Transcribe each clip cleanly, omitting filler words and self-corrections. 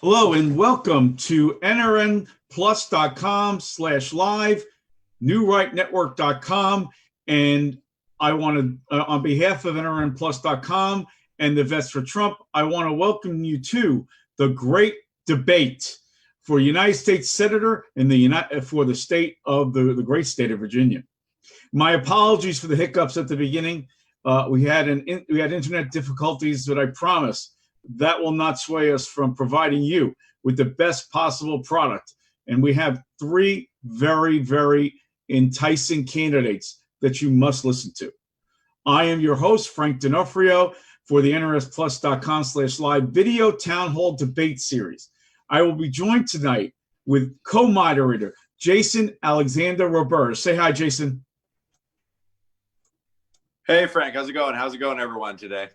Hello and welcome to nrnplus.com/live, newrightnetwork.com. And I want to, on behalf of nrnplus.com and the Vets for Trump, I want to welcome you to the great debate for United States Senator in for the state of the great state of Virginia. My apologies for the hiccups at the beginning. We had internet difficulties, but I promise that will not sway us from providing you with the best possible product. And we have three very, very enticing candidates that you must listen to. I am your host, Frank D'Onofrio, for the nrsplus.com/live video town hall debate series. I will be joined tonight with co-moderator Jason Alexander Roberge. Say hi, Jason. Hey, Frank. How's it going? How's it going, everyone, today?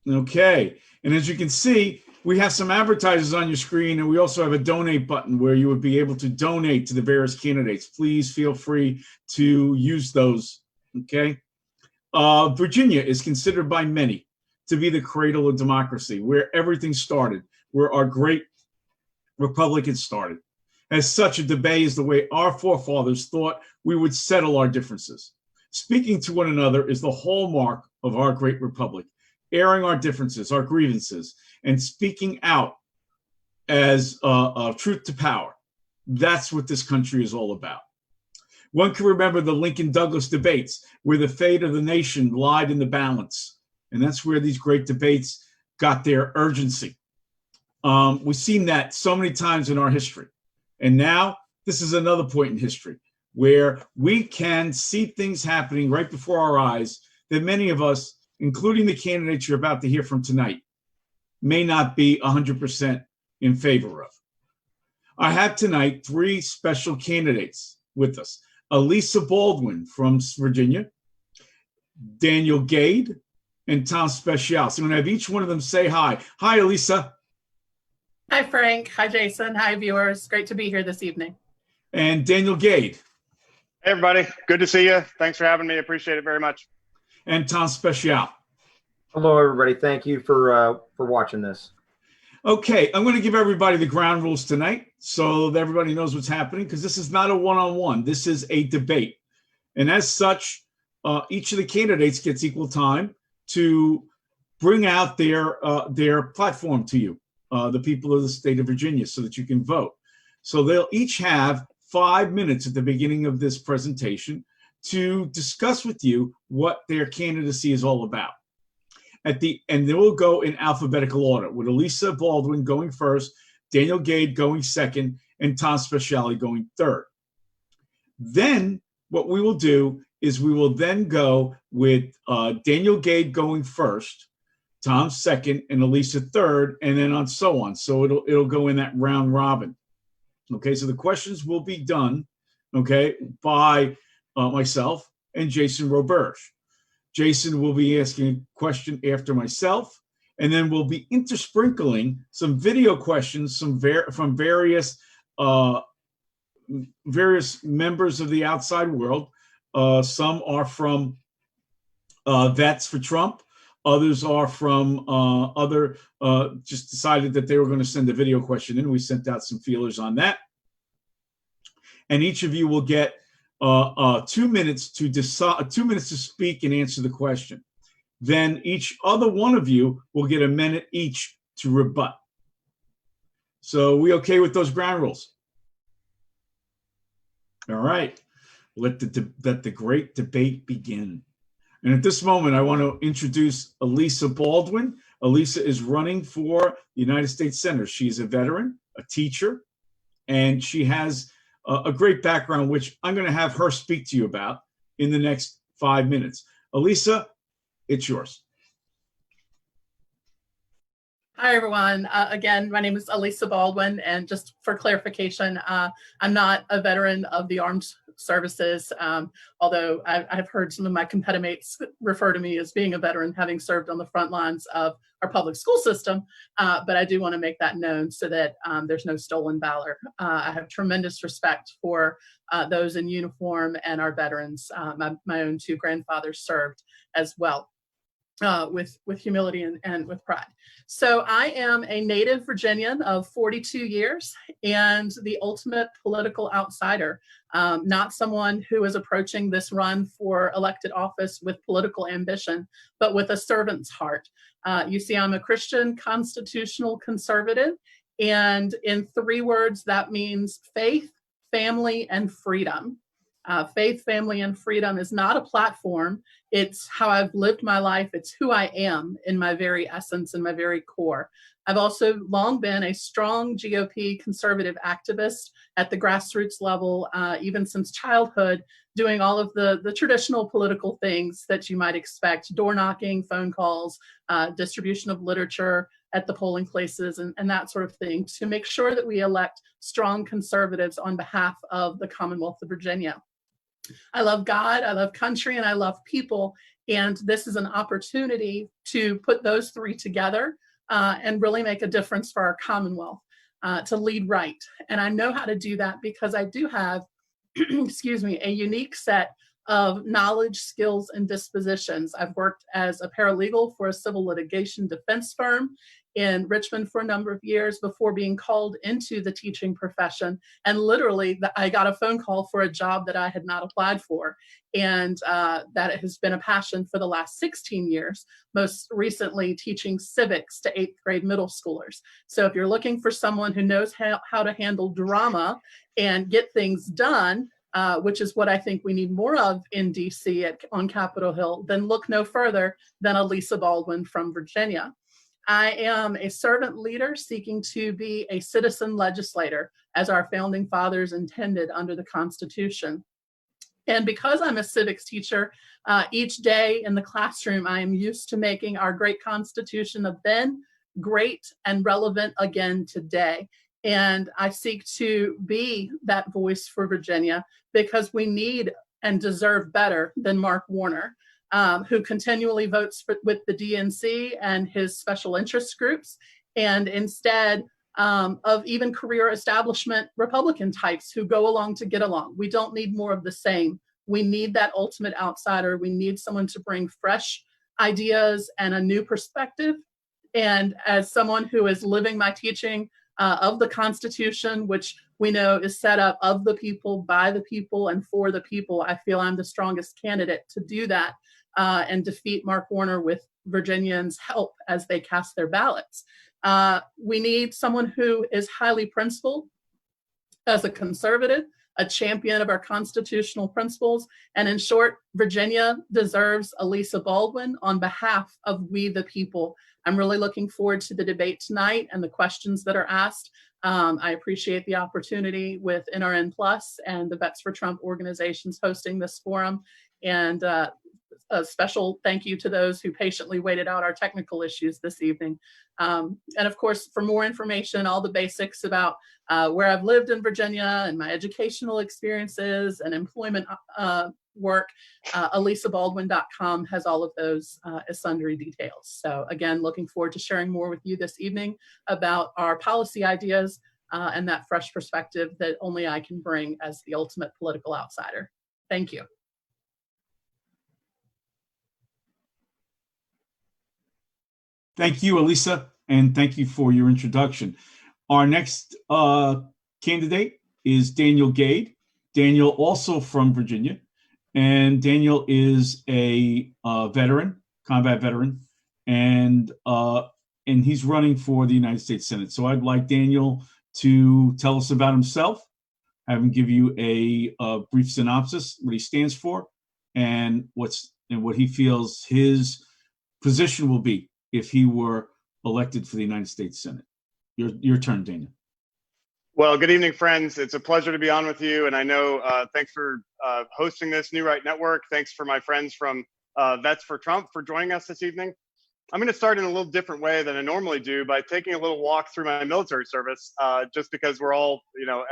Okay. And as you can see, we have some advertisers on your screen, and we also have a donate button where you would be able to donate to the various candidates. Please feel free to use those. Okay. Virginia is considered by many to be the cradle of democracy, where everything started, where our great republic had started. As such, a debate is the way our forefathers thought we would settle our differences. Speaking to one another is the hallmark of our great republic. Airing our differences, our grievances, and speaking out as truth to power. That's what this country is all about. One can remember the Lincoln-Douglas debates, where the fate of the nation lied in the balance. And that's where these great debates got their urgency. We've seen that so many times in our history. And now this is another point in history where we can see things happening right before our eyes that many of us, including the candidates you're about to hear from tonight, may not be 100% in favor of. I have tonight three special candidates with us. Elisa Baldwin from Virginia, Daniel Gade, and Tom Speciale. So I'm going to have each one of them say hi. Hi, Elisa. Hi, Frank. Hi, Jason. Hi, viewers. Great to be here this evening. And Daniel Gade. Hey, everybody. Good to see you. Thanks for having me. Appreciate it very much. And Tom Speciale. Hello, everybody. Thank you for watching this. Okay, I'm going to give everybody the ground rules tonight so that everybody knows what's happening, because this is not a one-on-one. This is a debate. And as such, each of the candidates gets equal time to bring out their platform to you, the people of the state of Virginia, so that you can vote. So they'll each have 5 minutes at the beginning of this presentation to discuss with you what their candidacy is all about. And they will go in alphabetical order, with Elisa Baldwin going first, Daniel Gade going second, and Tom Speciale going third. Then what we will do is we will then go with Daniel Gade going first, Tom second, and Elisa third, and then on so on. So it'll go in that round robin. Okay, so the questions will be done, okay, by myself and Jason Roberge. Jason will be asking a question after myself, and then we'll be intersprinkling some video questions from various members of the outside world. Some are from Vets for Trump. Others are from just decided that they were going to send a video question in. We sent out some feelers on that. And each of you will get 2 minutes to decide, 2 minutes to speak and answer the question. Then each other one of you will get a minute each to rebut. So we okay with those ground rules? All right. Let the great debate begin. And at this moment, I want to introduce Elisa Baldwin. Elisa is running for the United States Senate. She's a veteran, a teacher, and she has a great background, which I'm going to have her speak to you about in the next 5 minutes. Elisa, it's yours. Hi, everyone. Again, my name is Elisa Baldwin, and just for clarification, I'm not a veteran of the armed services, although I've heard some of my competimates refer to me as being a veteran, having served on the front lines of our public school system, but I do want to make that known so that there's no stolen valor. I have tremendous respect for those in uniform and our veterans. My own two grandfathers served as well. with humility and with pride. So I am a native Virginian of 42 years and the ultimate political outsider, not someone who is approaching this run for elected office with political ambition, but with a servant's heart. You see, I'm a Christian constitutional conservative, and in 3 words, that means faith, family, and freedom. Faith, family, and freedom is not a platform. It's how I've lived my life. It's who I am in my very essence and my very core. I've also long been a strong GOP conservative activist at the grassroots level, even since childhood, doing all of the traditional political things that you might expect: door knocking, phone calls, distribution of literature at the polling places, and that sort of thing, to make sure that we elect strong conservatives on behalf of the Commonwealth of Virginia. I love God, I love country, and I love people. And this is an opportunity to put those 3 together and really make a difference for our Commonwealth, to lead right. And I know how to do that because I do have, excuse me, a unique set of knowledge, skills, and dispositions. I've worked as a paralegal for a civil litigation defense firm in Richmond for a number of years before being called into the teaching profession. And literally, I got a phone call for a job that I had not applied for. And that has been a passion for the last 16 years, most recently teaching civics to 8th grade middle schoolers. So if you're looking for someone who knows how to handle drama and get things done, which is what I think we need more of in DC on Capitol Hill, then look no further than Elisa Baldwin from Virginia. I am a servant leader seeking to be a citizen legislator, as our founding fathers intended under the Constitution. And because I'm a civics teacher, each day in the classroom, I am used to making our great Constitution of then great and relevant again today. And I seek to be that voice for Virginia because we need and deserve better than Mark Warner, who continually votes with the DNC and his special interest groups, and instead of even career establishment Republican types who go along to get along. We don't need more of the same. We need that ultimate outsider. We need someone to bring fresh ideas and a new perspective. And as someone who is living my teaching of the Constitution, which we know is set up of the people, by the people, and for the people, I feel I'm the strongest candidate to do that and defeat Mark Warner with Virginians' help as they cast their ballots. We need someone who is highly principled as a conservative, a champion of our constitutional principles. And in short, Virginia deserves Elisa Baldwin on behalf of we the people. I'm really looking forward to the debate tonight and the questions that are asked. I appreciate the opportunity with NRN Plus and the Vets for Trump organizations hosting this forum. And a special thank you to those who patiently waited out our technical issues this evening. And of course, for more information, all the basics about where I've lived in Virginia and my educational experiences and employment work, elisabaldwin.com has all of those as sundry details. So again, looking forward to sharing more with you this evening about our policy ideas and that fresh perspective that only I can bring as the ultimate political outsider. Thank you. Thank you, Elisa, and thank you for your introduction. Our next candidate is Daniel Gade. Daniel, also from Virginia, and Daniel is a veteran, combat veteran, and he's running for the United States Senate. So I'd like Daniel to tell us about himself, have him give you a brief synopsis, what he stands for, and what he feels his position will be if he were elected for the United States Senate. Your turn, Daniel. Well, good evening, friends. It's a pleasure to be on with you. And I know, thanks for hosting this New Right Network. Thanks for my friends from Vets for Trump for joining us this evening. I'm going to start in a little different way than I normally do by taking a little walk through my military service, just because we're all,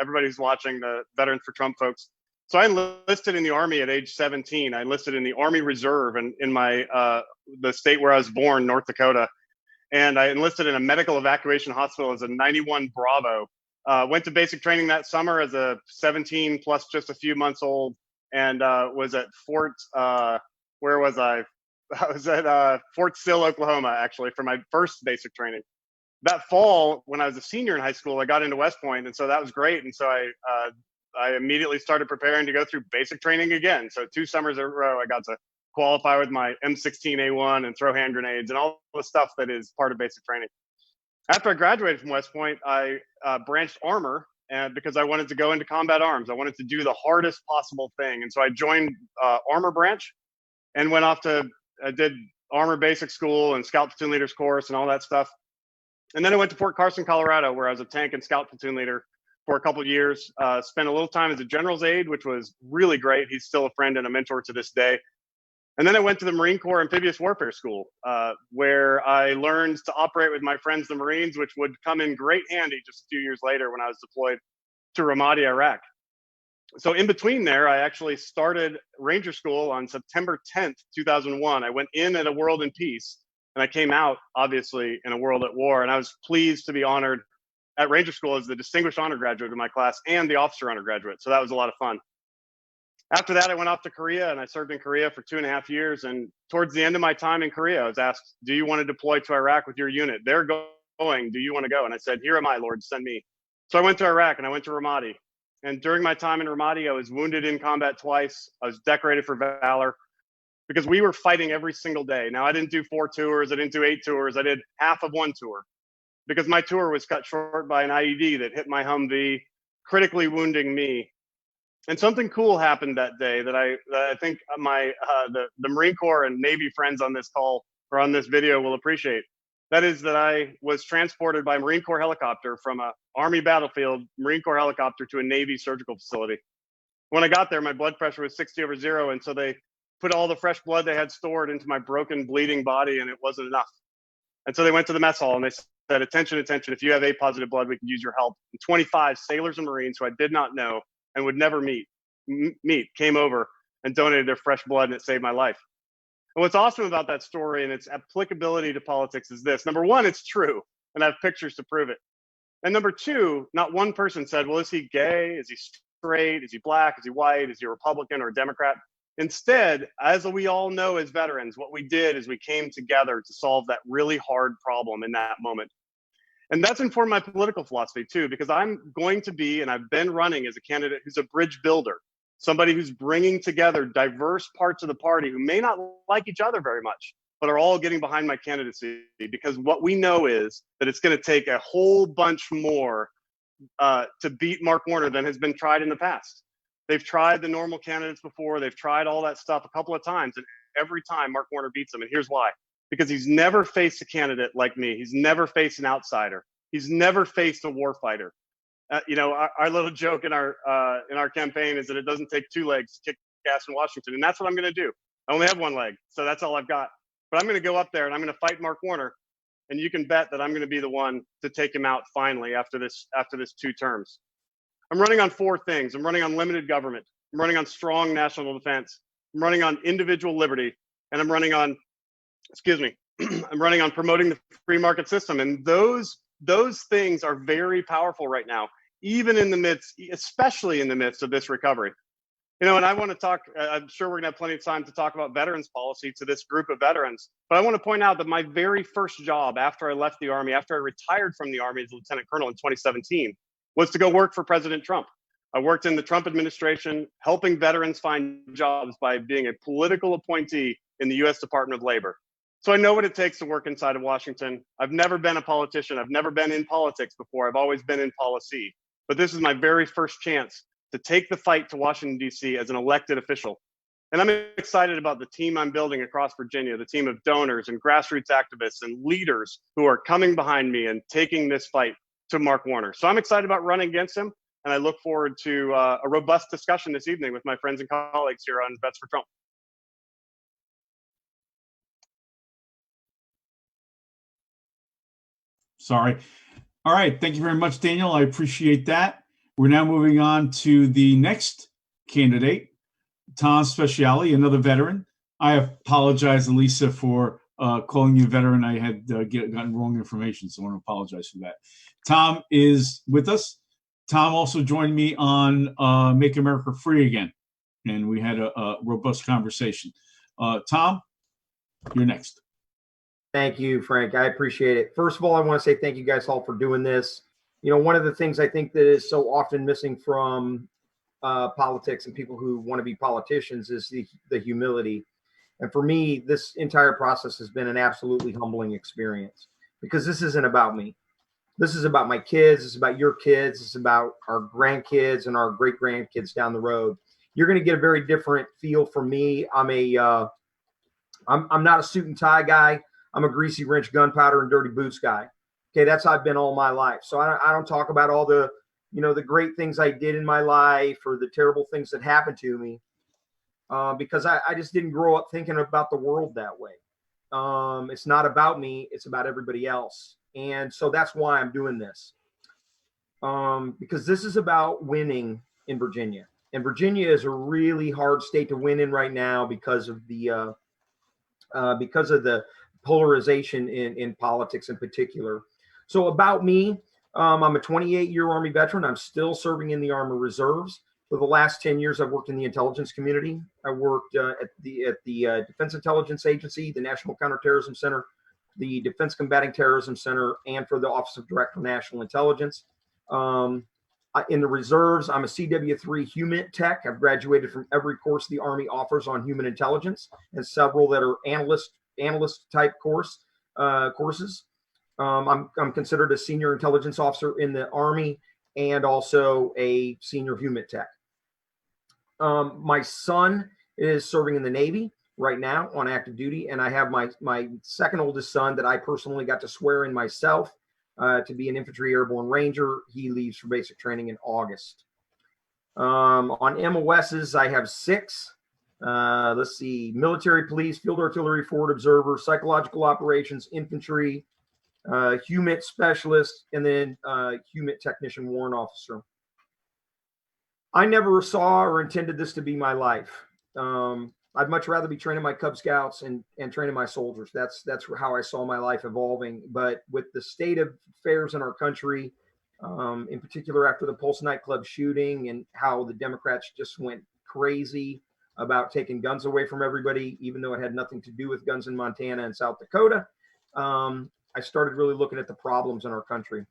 everybody who's watching, the Veterans for Trump folks. So I enlisted in the Army at age 17. I enlisted in the Army Reserve in my the state where I was born, North Dakota. And I enlisted in a medical evacuation hospital as a 91 Bravo. Went to basic training that summer as a 17 plus just a few months old, and was at Fort, where was I? I was at Fort Sill, Oklahoma, actually, for my first basic training. That fall, when I was a senior in high school, I got into West Point, and so that was great. And so I immediately started preparing to go through basic training again. So 2 summers in a row, I got to qualify with my M16A1 and throw hand grenades and all the stuff that is part of basic training. After I graduated from West Point, I branched armor, and because I wanted to go into combat arms. I wanted to do the hardest possible thing. And so I joined armor branch and went off to, I did armor basic school and scout platoon leaders course and all that stuff. And then I went to Fort Carson, Colorado, where I was a tank and scout platoon leader for a couple of years. Spent a little time as a general's aide, which was really great. He's still a friend and a mentor to this day. And then I went to the Marine Corps Amphibious Warfare School, where I learned to operate with my friends, the Marines, which would come in great handy just a few years later when I was deployed to Ramadi, Iraq. So in between there, I actually started Ranger School on September 10th, 2001. I went in at a world in peace, and I came out, obviously, in a world at war. And I was pleased to be honored at Ranger School as the distinguished honor graduate of my class and the officer honor graduate. So that was a lot of fun. After that, I went off to Korea, and I served in Korea for 2.5 years. And towards the end of my time in Korea, I was asked, do you want to deploy to Iraq with your unit? They're going, do you want to go? And I said, here am I, Lord, send me. So I went to Iraq, and I went to Ramadi. And during my time in Ramadi, I was wounded in combat twice. I was decorated for valor because we were fighting every single day. Now, I didn't do 4 tours. I didn't do 8 tours. I did half of 1 tour because my tour was cut short by an IED that hit my Humvee, critically wounding me. And something cool happened that day that I think my the Marine Corps and Navy friends on this call or on this video will appreciate. That is that I was transported by Marine Corps helicopter from a Army battlefield, Marine Corps helicopter, to a Navy surgical facility. When I got there, my blood pressure was 60/0, and so they put all the fresh blood they had stored into my broken, bleeding body, and it wasn't enough. And so they went to the mess hall, and they said, attention, attention, if you have A-positive blood, we can use your help. And 25 sailors and Marines who I did not know and would never meet came over and donated their fresh blood, and it saved my life. And what's awesome about that story and its applicability to politics is this. Number one, it's true, and I have pictures to prove it. And number two, not one person said, well, is he gay? Is he straight? Is he black? Is he white? Is he a Republican or a Democrat? Instead, as we all know as veterans, what we did is we came together to solve that really hard problem in that moment. And that's informed my political philosophy too, because I'm going to be, and I've been running as a candidate who's a bridge builder, somebody who's bringing together diverse parts of the party who may not like each other very much, but are all getting behind my candidacy, because what we know is that it's going to take a whole bunch more to beat Mark Warner than has been tried in the past. They've tried the normal candidates before. They've tried all that stuff a couple of times, and every time Mark Warner beats them. And here's why. Because he's never faced a candidate like me. He's never faced an outsider. He's never faced a warfighter. You know, our little joke in our campaign is that it doesn't take 2 legs to kick ass in Washington, and that's what I'm going to do. I only have 1 leg, so that's all I've got. But I'm going to go up there and I'm going to fight Mark Warner, and you can bet that I'm going to be the one to take him out finally after this 2 terms. I'm running on 4 things. I'm running on limited government. I'm running on strong national defense. I'm running on individual liberty, and I'm running on, I'm running on promoting the free market system. And those things are very powerful right now, even in the midst, especially in the midst of this recovery. You know, and I want to talk, I'm sure we're going to have plenty of time to talk about veterans policy to this group of veterans. But I want to point out that my very first job after I left the Army, after I retired from the Army as a lieutenant colonel in 2017, was to go work for President Trump. I worked in the Trump administration, helping veterans find jobs by being a political appointee in the U.S. Department of Labor. So I know what it takes to work inside of Washington. I've never been a politician. I've never been in politics before. I've always been in policy. But this is my very first chance to take the fight to Washington, D.C. as an elected official. And I'm excited about the team I'm building across Virginia, the team of donors and grassroots activists and leaders who are coming behind me and taking this fight to Mark Warner. So I'm excited about running against him, and I look forward to a robust discussion this evening with my friends and colleagues here on Vets for Trump. Sorry. All right. Thank you very much, Daniel. I appreciate that. We're now moving on to the next candidate, Tom Speciale, another veteran. I apologize, Elisa, for calling you a veteran. I had gotten wrong information, so I want to apologize for that. Tom is with us. Tom also joined me on Make America Free Again, and we had a robust conversation. Tom? You're next. Thank you, Frank. I appreciate it. First of all, I want to say thank you guys all for doing this. You know, one of the things I think that is so often missing from politics and people who want to be politicians is the humility. And for me, this entire process has been an absolutely humbling experience because this isn't about me. This is about my kids. It's about your kids. It's about our grandkids and our great grandkids down the road. You're going to get a very different feel from me. I'm not a suit and tie guy. I'm a greasy wrench, gunpowder, and dirty boots guy. Okay, that's how I've been all my life. So I don't talk about all the, the great things I did in my life or the terrible things that happened to me, because I just didn't grow up thinking about the world that way. It's not about me. It's about everybody else. And so that's why I'm doing this, because this is about winning in Virginia. And Virginia is a really hard state to win in right now because of the polarization in politics in particular. So about me, I'm a 28-year Army veteran. I'm still serving in the Army Reserves. For the last 10 years, I've worked in the intelligence community. I worked at the Defense Intelligence Agency, the National Counterterrorism Center, the Defense Combating Terrorism Center, and for the Office of Director of National Intelligence. In the reserves, I'm a CW3 human tech. I've graduated from every course the Army offers on human intelligence and several that are analyst type courses. I'm considered a senior intelligence officer in the Army and also a senior human tech. My son is serving in the Navy right now on active duty, and I have my second oldest son that I personally got to swear in myself to be an infantry airborne ranger. He leaves for basic training in August. On MOSs, I have 6. Let's see: military police, field artillery, forward observer, psychological operations, infantry, HUMIT specialist, and then HUMIT technician warrant officer. I never saw or intended this to be my life. I'd much rather be training my Cub Scouts and training my soldiers. That's how I saw my life evolving. But with the state of affairs in our country, in particular after the Pulse nightclub shooting and how the Democrats just went crazy about taking guns away from everybody, even though it had nothing to do with guns in Montana and South Dakota, I started really looking at the problems in our country.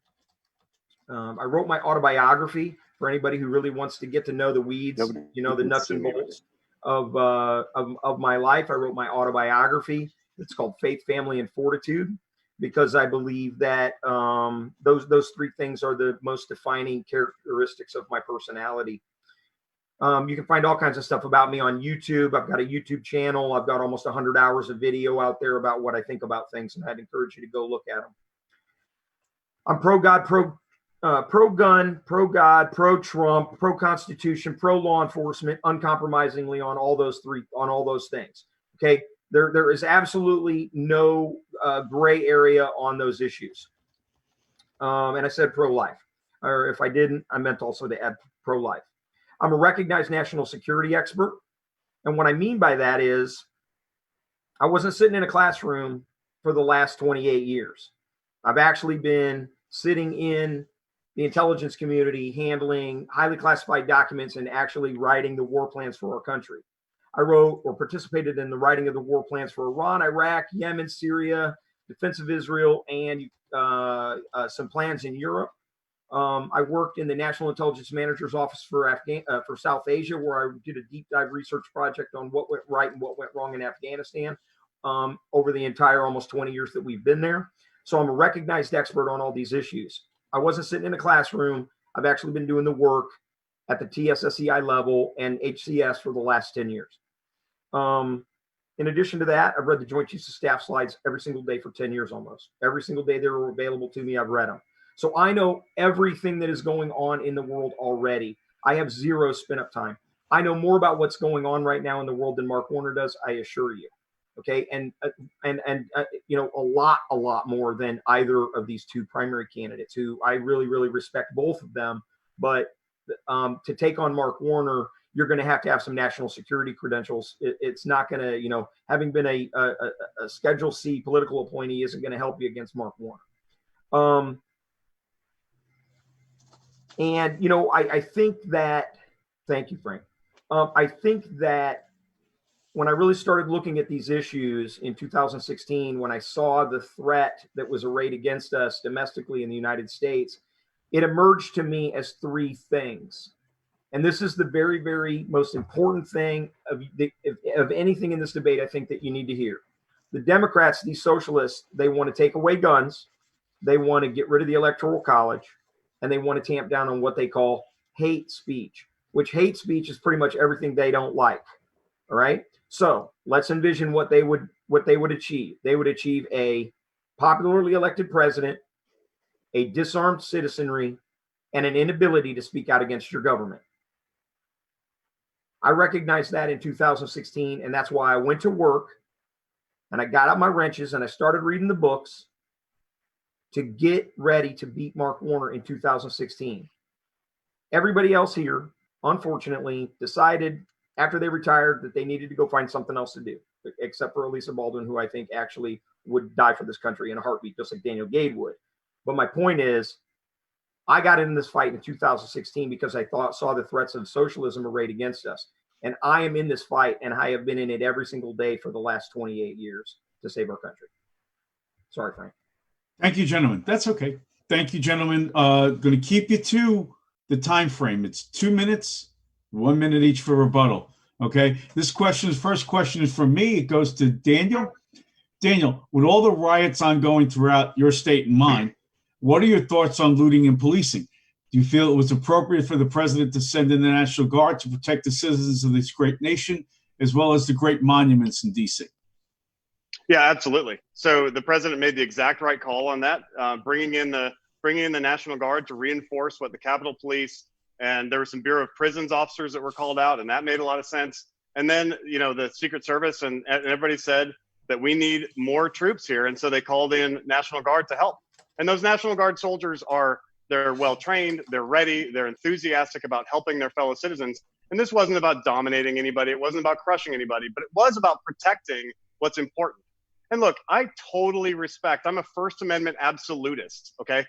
I wrote my autobiography for anybody who really wants to get to know the weeds, the nuts and bolts of my life. I wrote my autobiography. It's called Faith, Family, and Fortitude, because I believe that those 3 things are the most defining characteristics of my personality. You can find all kinds of stuff about me on YouTube. I've got a YouTube channel. I've got almost 100 hours of video out there about what I think about things, and I'd encourage you to go look at them. I'm pro-God, pro-gun, pro-God, pro-Trump, pro-Constitution, pro-law enforcement, uncompromisingly on all those things. Okay, there is absolutely no gray area on those issues. And I said pro-life, or if I didn't, I meant also to add pro-life. I'm a recognized national security expert. And what I mean by that is I wasn't sitting in a classroom for the last 28 years. I've actually been sitting in the intelligence community, handling highly classified documents and actually writing the war plans for our country. I wrote or participated in the writing of the war plans for Iran, Iraq, Yemen, Syria, defense of Israel, and some plans in Europe. I worked in the National Intelligence Manager's Office for South Asia, where I did a deep dive research project on what went right and what went wrong in Afghanistan over the entire almost 20 years that we've been there. So I'm a recognized expert on all these issues. I wasn't sitting in a classroom. I've actually been doing the work at the TSSCI level and HCS for the last 10 years. In addition to that, I've read the Joint Chiefs of Staff slides every single day for 10 years almost. Every single day they were available to me, I've read them. So I know everything that is going on in the world already. I have zero spin-up time. I know more about what's going on right now in the world than Mark Warner does, I assure you. Okay, and a lot more than either of these 2 primary candidates, who I really, really respect both of them. But to take on Mark Warner, you're going to have some national security credentials. It's not going to, having been a Schedule C political appointee isn't going to help you against Mark Warner. I think that, thank you, Frank. I think that when I really started looking at these issues in 2016, when I saw the threat that was arrayed against us domestically in the United States, it emerged to me as three things. And this is the very, very most important thing of anything in this debate, I think, that you need to hear. The Democrats, these socialists, they want to take away guns. They want to get rid of the Electoral College, and they want to tamp down on what they call hate speech, which hate speech is pretty much everything they don't like. All right. So let's envision what they would achieve. They would achieve a popularly elected president, a disarmed citizenry, and an inability to speak out against your government. I recognized that in 2016, and that's why I went to work and I got out my wrenches and I started reading the books to get ready to beat Mark Warner in 2016. Everybody else here, unfortunately, decided after they retired that they needed to go find something else to do, except for Elisa Baldwin, who I think actually would die for this country in a heartbeat, just like Daniel Gade would. But my point is, I got in this fight in 2016 because I saw the threats of socialism arrayed against us. And I am in this fight, and I have been in it every single day for the last 28 years to save our country. Sorry, Frank. Thank you, gentlemen. That's okay. Thank you, gentlemen. Going to keep you to the time frame. It's 2 minutes, 1 minute each for rebuttal. Okay. First question is from me. It goes to Daniel. Daniel, with all the riots ongoing throughout your state and mine, what are your thoughts on looting and policing? Do you feel it was appropriate for the president to send in the National Guard to protect the citizens of this great nation, as well as the great monuments in D.C.? Yeah, absolutely. So the president made the exact right call on that, bringing in the National Guard to reinforce what the Capitol Police, and there were some Bureau of Prisons officers that were called out, and that made a lot of sense. And then, the Secret Service and everybody said that we need more troops here, and so they called in National Guard to help. And those National Guard soldiers they're well trained, they're ready, they're enthusiastic about helping their fellow citizens. And this wasn't about dominating anybody, it wasn't about crushing anybody, but it was about protecting what's important. And look, I totally respect, I'm a First Amendment absolutist, okay?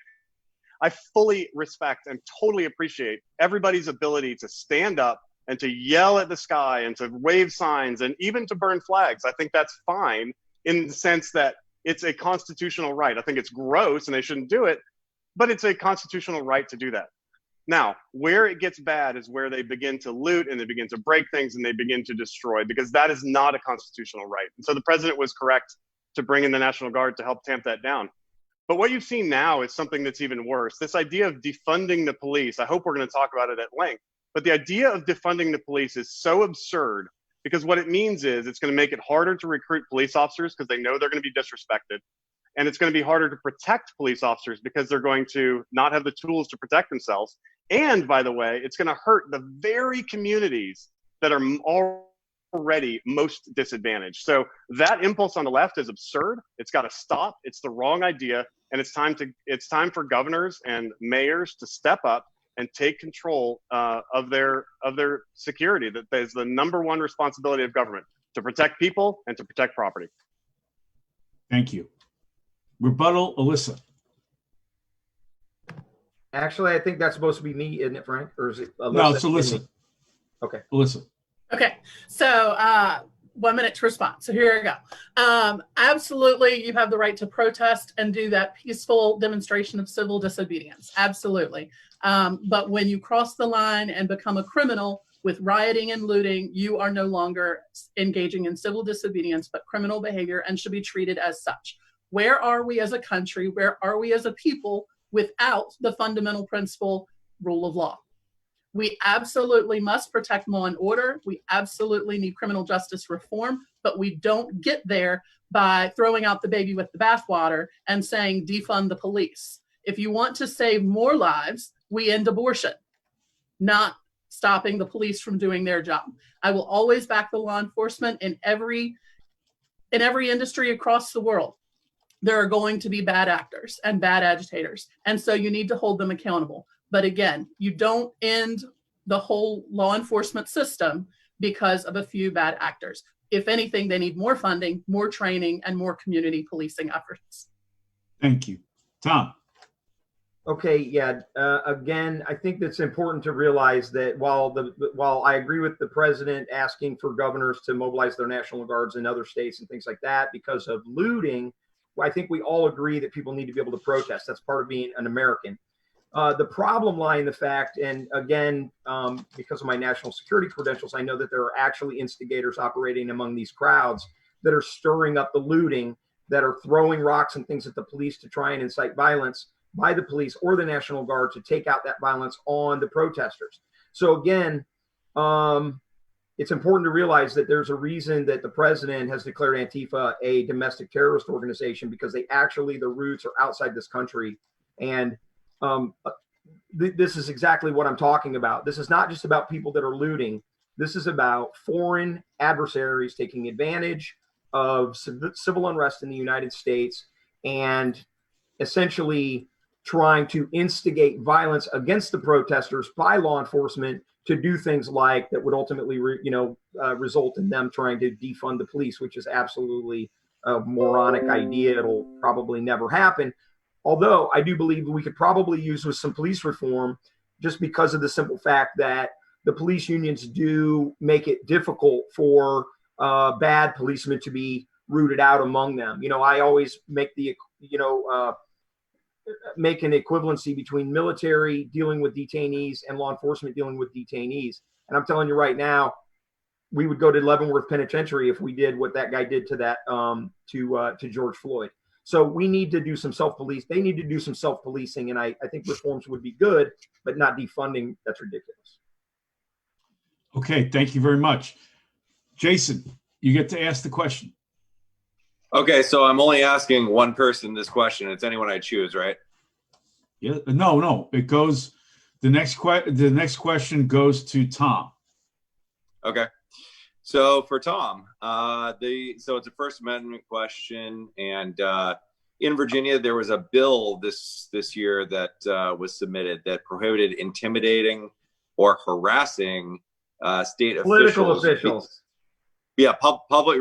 I fully respect and totally appreciate everybody's ability to stand up and to yell at the sky and to wave signs and even to burn flags. I think that's fine in the sense that it's a constitutional right. I think it's gross and they shouldn't do it, but it's a constitutional right to do that. Now, where it gets bad is where they begin to loot and they begin to break things and they begin to destroy, because that is not a constitutional right. And so the president was correct to bring in the National Guard to help tamp that down. But what you've seen now is something that's even worse. This idea of defunding the police, I hope we're going to talk about it at length, but the idea of defunding the police is so absurd, because what it means is it's going to make it harder to recruit police officers because they know they're going to be disrespected. And it's going to be harder to protect police officers because they're going to not have the tools to protect themselves. And by the way, it's going to hurt the very communities that are already most disadvantaged. So that impulse on the left is absurd. It's got to stop. It's the wrong idea. And it's time for governors and mayors to step up and take control of their security. That is the number one responsibility of government, to protect people and to protect property. Thank you. Rebuttal, Alyssa. Actually, I think that's supposed to be me, isn't it, Frank? Or is it Alyssa? No, it's Alyssa. Okay. Alyssa. Okay, so 1 minute to respond. So here we go. Absolutely, you have the right to protest and do that peaceful demonstration of civil disobedience. Absolutely. But when you cross the line and become a criminal with rioting and looting, you are no longer engaging in civil disobedience, but criminal behavior, and should be treated as such. Where are we as a country? Where are we as a people without the fundamental principle, rule of law? We absolutely must protect law and order. We absolutely need criminal justice reform, but we don't get there by throwing out the baby with the bathwater and saying defund the police. If you want to save more lives, we end abortion, not stopping the police from doing their job. I will always back the law enforcement in every industry across the world. There are going to be bad actors and bad agitators, and so you need to hold them accountable. But again, you don't end the whole law enforcement system because of a few bad actors. If anything, they need more funding, more training, and more community policing efforts. Thank you. Tom. Okay, yeah. Again, I think that's important to realize that while I agree with the president asking for governors to mobilize their national guards in other states and things like that because of looting, I think we all agree that people need to be able to protest. That's part of being an American. The problem lies in the fact, and again, because of my national security credentials, I know that there are actually instigators operating among these crowds that are stirring up the looting, that are throwing rocks and things at the police to try and incite violence by the police or the National Guard to take out that violence on the protesters. So again, it's important to realize that there's a reason that the president has declared Antifa a domestic terrorist organization, because the roots are outside this country. And this is exactly what I'm talking about. This is not just about people that are looting. This is about foreign adversaries taking advantage of civil unrest in the United States and essentially trying to instigate violence against the protesters by law enforcement to do things like that would ultimately, result in them trying to defund the police, which is absolutely a moronic idea. It'll probably never happen. Although I do believe we could probably use with some police reform, just because of the simple fact that the police unions do make it difficult for bad policemen to be rooted out among them. I always make make an equivalency between military dealing with detainees and law enforcement dealing with detainees. And I'm telling you right now, we would go to Leavenworth Penitentiary if we did what that guy did to that to George Floyd. So we need to do some self-police. They need to do some self-policing, and I think reforms would be good, but not defunding. That's ridiculous. Okay, thank you very much. Jason, you get to ask the question. Okay, so I'm only asking one person this question. It's anyone I choose, right? Yeah, no. It goes. The next question goes to Tom. Okay. So for Tom, so it's a First Amendment question, and in Virginia there was a bill this year that was submitted that prohibited intimidating or harassing state Political officials. Yeah, public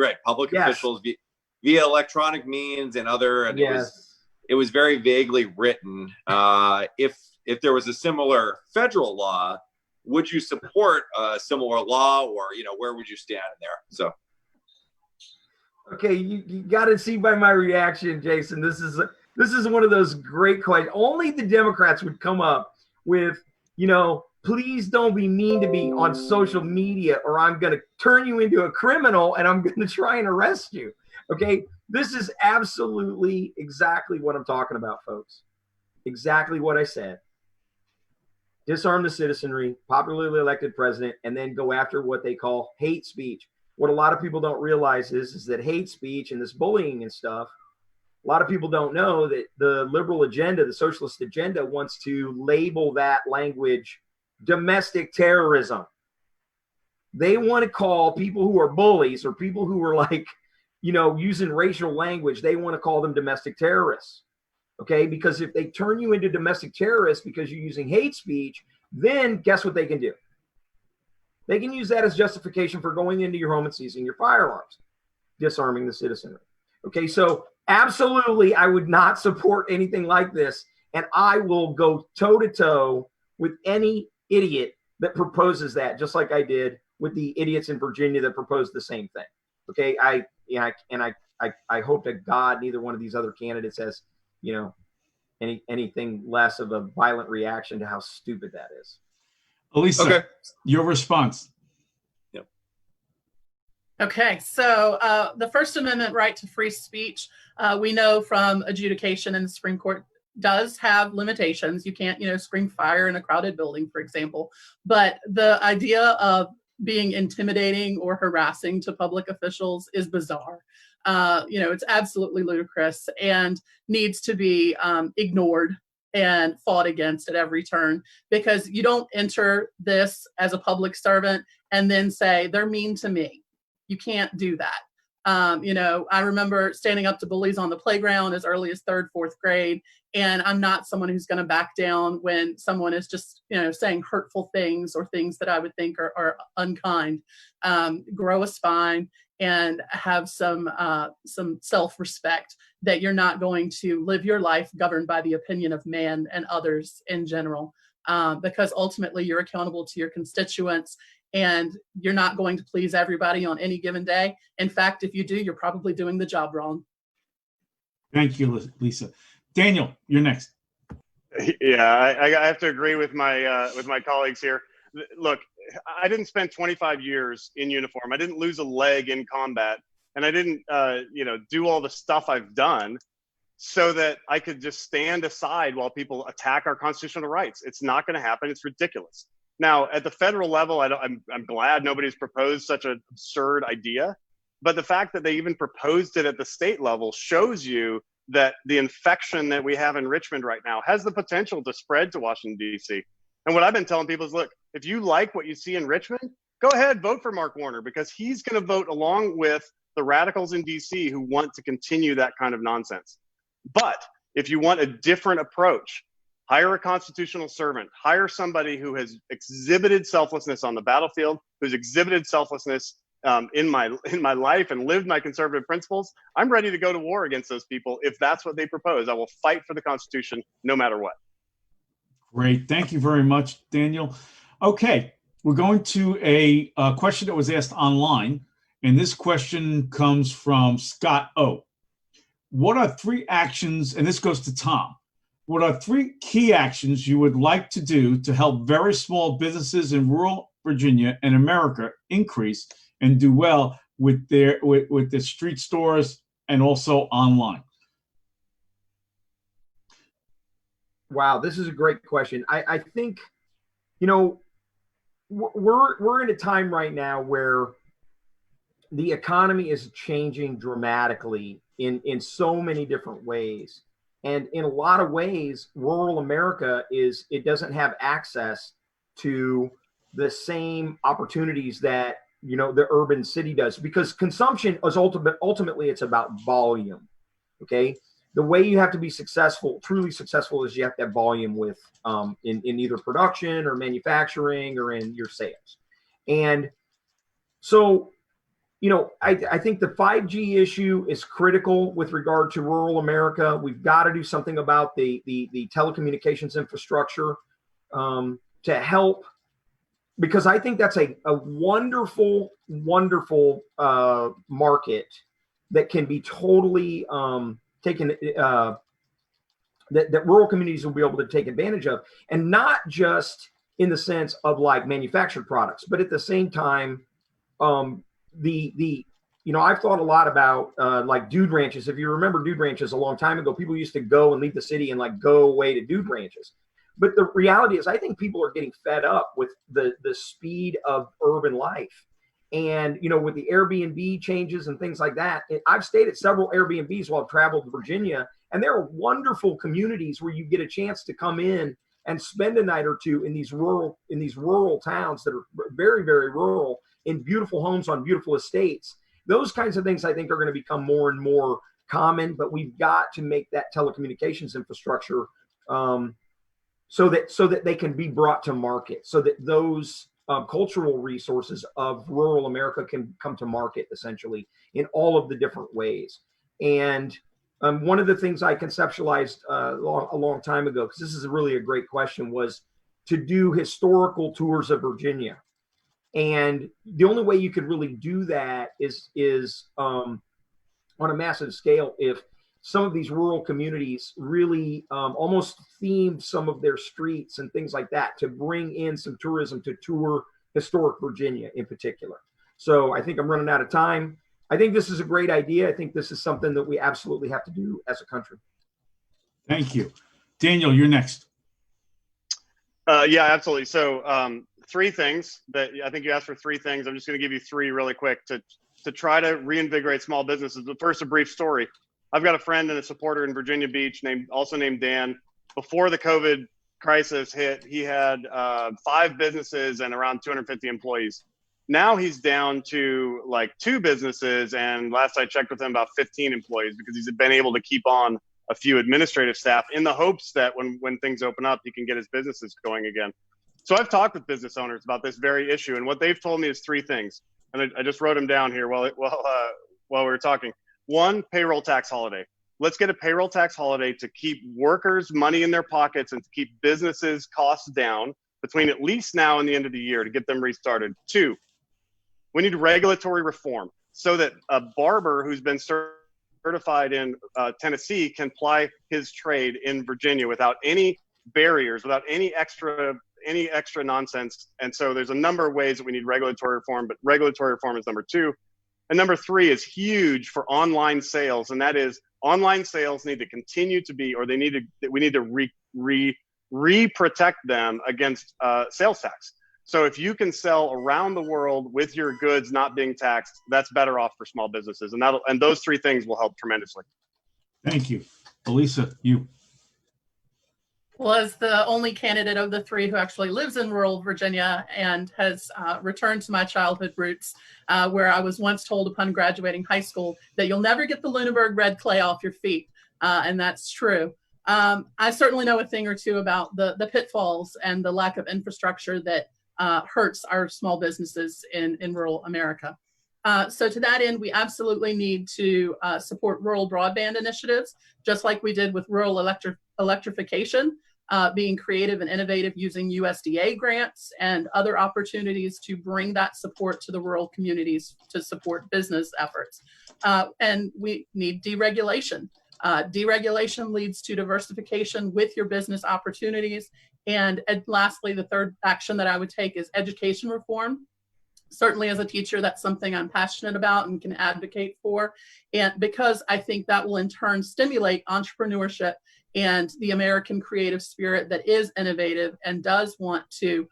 Yes. officials via electronic means and other, and Yes. it was very vaguely written. If there was a similar federal law, would you support a similar law, or where would you stand in there? So, okay, you got to see by my reaction, Jason. This is one of those great questions. Only the Democrats would come up with, please don't be mean to me on social media, or I'm going to turn you into a criminal and I'm going to try and arrest you. Okay, this is absolutely exactly what I'm talking about, folks. Exactly what I said. Disarm the citizenry, popularly elected president, and then go after what they call hate speech. What a lot of people don't realize is that hate speech and this bullying and stuff, a lot of people don't know that the liberal agenda, the socialist agenda, wants to label that language domestic terrorism. They want to call people who are bullies or people who are using racial language, they want to call them domestic terrorists. Okay, because if they turn you into domestic terrorists because you're using hate speech, then guess what they can do? They can use that as justification for going into your home and seizing your firearms, disarming the citizenry. Okay, so absolutely, I would not support anything like this, and I will go toe-to-toe with any idiot that proposes that, just like I did with the idiots in Virginia that proposed the same thing. Okay, I hope to God neither one of these other candidates has anything less of a violent reaction to how stupid that is. Elisa, okay. Your response. Yep. Okay, so the First Amendment right to free speech, we know from adjudication in the Supreme Court does have limitations. You can't, scream fire in a crowded building, for example. But the idea of being intimidating or harassing to public officials is bizarre. It's absolutely ludicrous and needs to be ignored and fought against at every turn, because you don't enter this as a public servant and then say, they're mean to me. You can't do that. I remember standing up to bullies on the playground as early as 3rd, 4th grade, and I'm not someone who's going to back down when someone is just, saying hurtful things or things that I would think are unkind. Grow a spine and have some self-respect, that you're not going to live your life governed by the opinion of man and others in general, because ultimately you're accountable to your constituents, and you're not going to please everybody on any given day. In fact, if you do, you're probably doing the job wrong. Thank you, Lisa. Daniel, you're next. Yeah, I have to agree with my colleagues here. Look, I didn't spend 25 years in uniform. I didn't lose a leg in combat, and I didn't, do all the stuff I've done so that I could just stand aside while people attack our constitutional rights. It's not going to happen. It's ridiculous. Now, at the federal level, I'm glad nobody's proposed such an absurd idea. But the fact that they even proposed it at the state level shows you that the infection that we have in Richmond right now has the potential to spread to Washington, D.C. And what I've been telling people is, look, if you like what you see in Richmond, go ahead, vote for Mark Warner, because he's going to vote along with the radicals in D.C. who want to continue that kind of nonsense. But if you want a different approach, hire a constitutional servant, hire somebody who has exhibited selflessness on the battlefield, who's exhibited selflessness in my life and lived my conservative principles. I'm ready to go to war against those people if that's what they propose. I will fight for the Constitution no matter what. Great. Thank you very much, Daniel. Okay, we're going to a question that was asked online, and this question comes from Scott O. What are 3 actions, and this goes to Tom, what are 3 key actions you would like to do to help very small businesses in rural Virginia and America increase and do well with their street stores and also online? Wow, this is a great question. I think, we're in a time right now where the economy is changing dramatically in so many different ways. And in a lot of ways, rural America it doesn't have access to the same opportunities that, the urban city does, because consumption is ultimately it's about volume. Okay. The way you have to be successful, truly successful, is you have to have volume with in either production or manufacturing or in your sales. And so, I think the 5G issue is critical with regard to rural America. We've got to do something about the telecommunications infrastructure to help, because I think that's a wonderful, wonderful market that can be totally taken, that rural communities will be able to take advantage of, and not just in the sense of like manufactured products, but at the same time, I've thought a lot about like dude ranches. If you remember dude ranches a long time ago, people used to go and leave the city and like go away to dude ranches. But the reality is, I think people are getting fed up with the speed of urban life. And, with the Airbnb changes and things like that, I've stayed at several Airbnbs while I've traveled to Virginia, and there are wonderful communities where you get a chance to come in and spend a night or two in these rural towns that are very, very rural, in beautiful homes on beautiful estates. Those kinds of things I think are going to become more and more common, but we've got to make that telecommunications infrastructure so that they can be brought to market, so that those cultural resources of rural America can come to market essentially in all of the different ways. And one of the things I conceptualized a long time ago, because this is really a great question, was to do historical tours of Virginia. And the only way you could really do that is on a massive scale if some of these rural communities really almost themed some of their streets and things like that to bring in some tourism to tour historic Virginia in particular. So I think I'm running out of time. I think this is a great idea. I think this is something that we absolutely have to do as a country. Thank you. Daniel, you're next. Yeah, absolutely. So 3 things that I think you asked for 3 things. I'm just going to give you 3 really quick to try to reinvigorate small businesses. But first, a brief story. I've got a friend and a supporter in Virginia Beach named Dan. Before the COVID crisis hit, he had 5 businesses and around 250 employees. Now he's down to like 2 businesses, and last I checked with him, about 15 employees, because he's been able to keep on a few administrative staff in the hopes that when things open up, he can get his businesses going again. So I've talked with business owners about this very issue, and what they've told me is 3 things. and I just wrote them down here while we were talking. One, payroll tax holiday. Let's get a payroll tax holiday to keep workers money in their pockets and to keep businesses costs down between at least now and the end of the year to get them restarted. Two, we need regulatory reform so that a barber who's been certified in Tennessee can ply his trade in Virginia without any barriers, without any extra nonsense. And so there's a number of ways that we need regulatory reform, but regulatory reform is number two. And number three is huge for online sales, and that is online sales need to continue to be, or we need to re-protect them against sales tax. So if you can sell around the world with your goods not being taxed, that's better off for small businesses, and those three things will help tremendously. Thank you. Elisa, you. Well, as the only candidate of the three who actually lives in rural Virginia and has returned to my childhood roots, where I was once told upon graduating high school that you'll never get the Lunenburg red clay off your feet, and that's true. I certainly know a thing or two about the pitfalls and the lack of infrastructure that hurts our small businesses in rural America. So to that end, we absolutely need to support rural broadband initiatives, just like we did with rural electrification. Being creative and innovative using USDA grants and other opportunities to bring that support to the rural communities to support business efforts. And we need deregulation. Deregulation leads to diversification with your business opportunities. And lastly, the third action that I would take is education reform. Certainly as a teacher, that's something I'm passionate about and can advocate for. And because I think that will in turn stimulate entrepreneurship and the American creative spirit that is innovative and does want to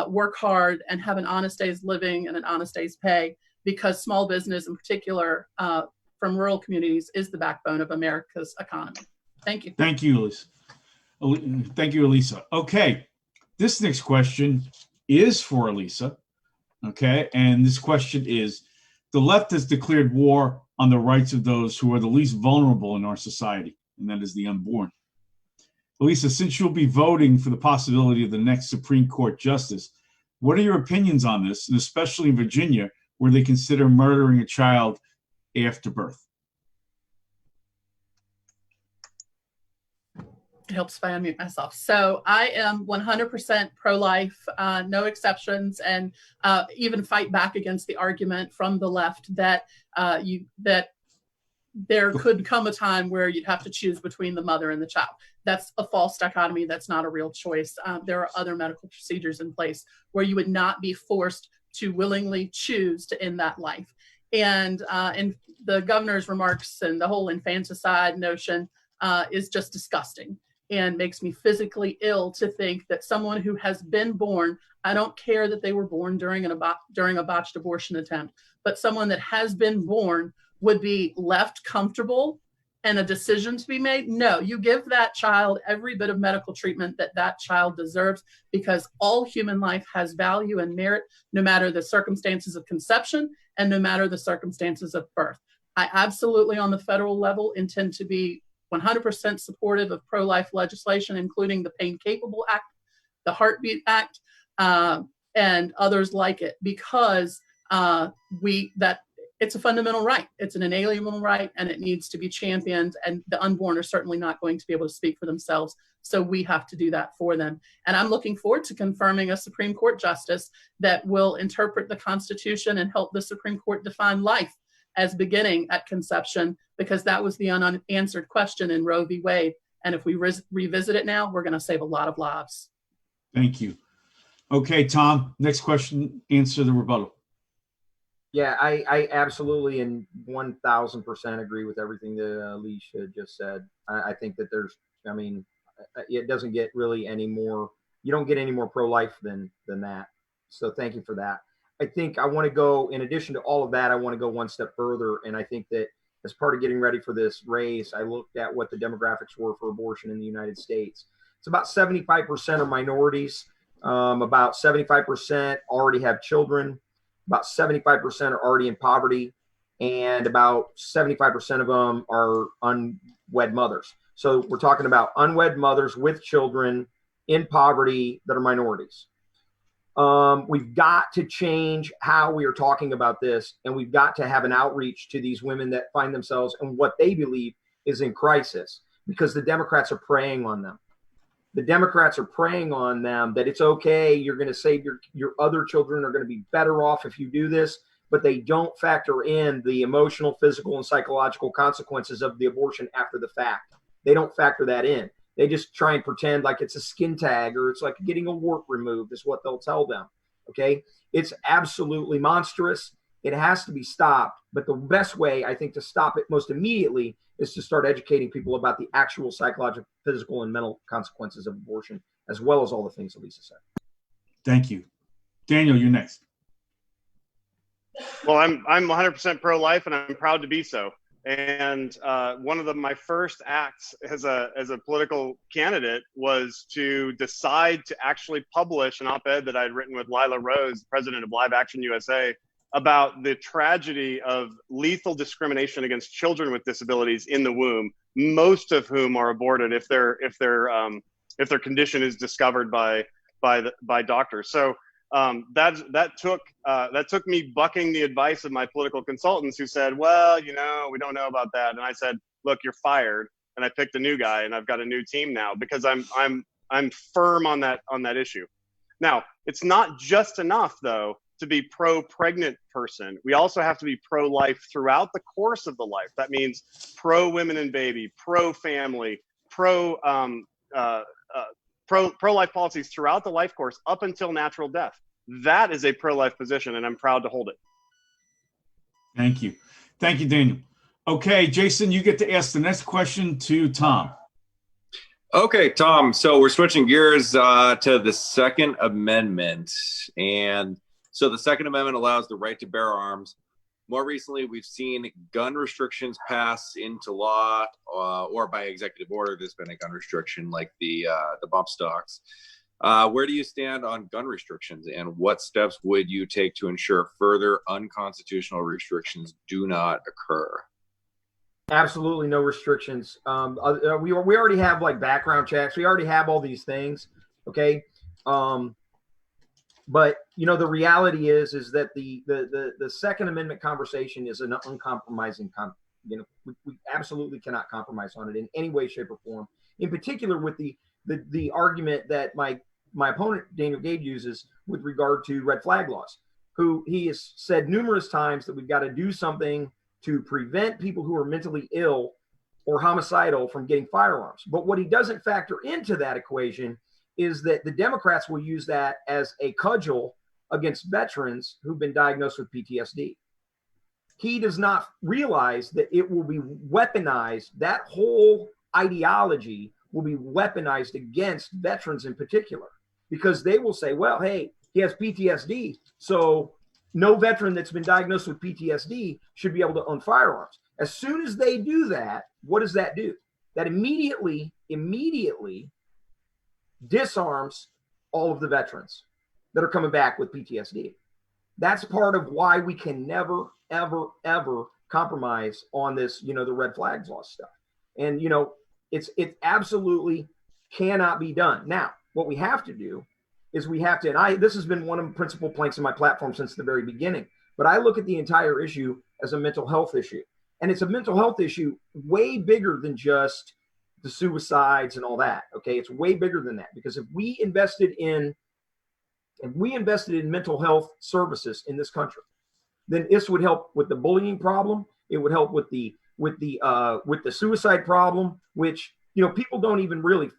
work hard and have an honest day's living and an honest day's pay, because small business in particular from rural communities is the backbone of America's economy. Thank you. Thank you, Elisa. Thank you, Elisa. Okay, this next question is for Elisa. Okay, and this question is, the left has declared war on the rights of those who are the least vulnerable in our society, and that is the unborn. Elisa, since you'll be voting for the possibility of the next Supreme Court justice, what are your opinions on this, and especially in Virginia, where they consider murdering a child after birth? It helps if I unmute myself. So I am 100% pro-life, no exceptions, and even fight back against the argument from the left that there could come a time where you'd have to choose between the mother and the child. That's a false dichotomy. That's not a real choice. There are other medical procedures in place where you would not be forced to willingly choose to end that life. And in the governor's remarks and the whole infanticide notion is just disgusting and makes me physically ill to think that someone who has been born, I don't care that they were born during a botched abortion attempt, but someone that has been born would be left comfortable and a decision to be made. No, you give that child every bit of medical treatment that that child deserves, because all human life has value and merit, no matter the circumstances of conception and no matter the circumstances of birth. I absolutely, on the federal level, intend to be 100% supportive of pro-life legislation, including the Pain Capable Act, the Heartbeat Act, and others like it, because it's a fundamental right. It's an inalienable right, and it needs to be championed. And the unborn are certainly not going to be able to speak for themselves. So we have to do that for them. And I'm looking forward to confirming a Supreme Court justice that will interpret the Constitution and help the Supreme Court define life as beginning at conception, because that was the unanswered question in Roe v. Wade. And if we revisit it now, we're going to save a lot of lives. Thank you. Okay, Tom, next question, answer the rebuttal. Yeah, I absolutely and 1,000% agree with everything that Alicia just said. I think that it doesn't get really any more, you don't get any more pro-life than that. So thank you for that. I think I want to go, in addition to all of that, I want to go one step further. And I think that as part of getting ready for this race, I looked at what the demographics were for abortion in the United States. It's about 75% are minorities. About 75% already have children. About 75% are already in poverty, and about 75% of them are unwed mothers. So we're talking about unwed mothers with children in poverty that are minorities. We've got to change how we are talking about this, and we've got to have an outreach to these women that find themselves in what they believe is in crisis, because the Democrats are preying on them. The Democrats are preying on them that it's okay, you're going to save your other children are going to be better off if you do this, but they don't factor in the emotional, physical, and psychological consequences of the abortion after the fact. They don't factor that in. They just try and pretend like it's a skin tag or it's like getting a wart removed is what they'll tell them. Okay. It's absolutely monstrous. It has to be stopped. But the best way, I think, to stop it most immediately is to start educating people about the actual psychological, physical, and mental consequences of abortion, as well as all the things that Lisa said. Thank you. Daniel, you're next. Well, I'm 100% pro-life, and I'm proud to be so. And one of my first acts as a political candidate was to decide to actually publish an op-ed that I'd written with Lila Rose, president of Live Action USA, about the tragedy of lethal discrimination against children with disabilities in the womb, most of whom are aborted if their condition is discovered by doctors. So that took me bucking the advice of my political consultants, who said, well, we don't know about that. And I said, look, you're fired. And I picked a new guy, and I've got a new team now, because I'm firm on that issue. Now, it's not just enough, though, to be pro-pregnant person. We also have to be pro-life throughout the course of the life. That means pro-women and baby, pro-family, pro-life policies throughout the life course up until natural death. That is a pro-life position, and I'm proud to hold it. Thank you. Thank you, Daniel. Okay, Jason, you get to ask the next question to Tom. Okay, Tom. So we're switching gears to the Second Amendment. And so the Second Amendment allows the right to bear arms. More recently, we've seen gun restrictions pass into law, or by executive order. There's been a gun restriction like the bump stocks. Where do you stand on gun restrictions, and what steps would you take to ensure further unconstitutional restrictions do not occur? Absolutely no restrictions. We already have like background checks. We already have all these things. Okay. But the reality is that the Second Amendment conversation is an uncompromising we absolutely cannot compromise on it in any way, shape, or form. In particular, with the argument that my opponent Daniel Gade uses with regard to red flag laws, who he has said numerous times that we've got to do something to prevent people who are mentally ill or homicidal from getting firearms. But what he doesn't factor into that equation is that the Democrats will use that as a cudgel against veterans who've been diagnosed with PTSD. He does not realize that it will be weaponized. That whole ideology will be weaponized against veterans in particular, because they will say, well, hey, he has PTSD, so no veteran that's been diagnosed with PTSD should be able to own firearms. As soon as they do that, what does that do? That immediately disarms all of the veterans that are coming back with PTSD. That's part of why we can never, ever, ever compromise on this, the red flags law stuff. And, it absolutely cannot be done. Now, what we have to do is this has been one of the principal planks in my platform since the very beginning, but I look at the entire issue as a mental health issue. And it's a mental health issue way bigger than just the suicides and all that. Okay. It's way bigger than that, because if we invested in mental health services in this country, then this would help with the bullying problem. It would help with the suicide problem, which, people don't even really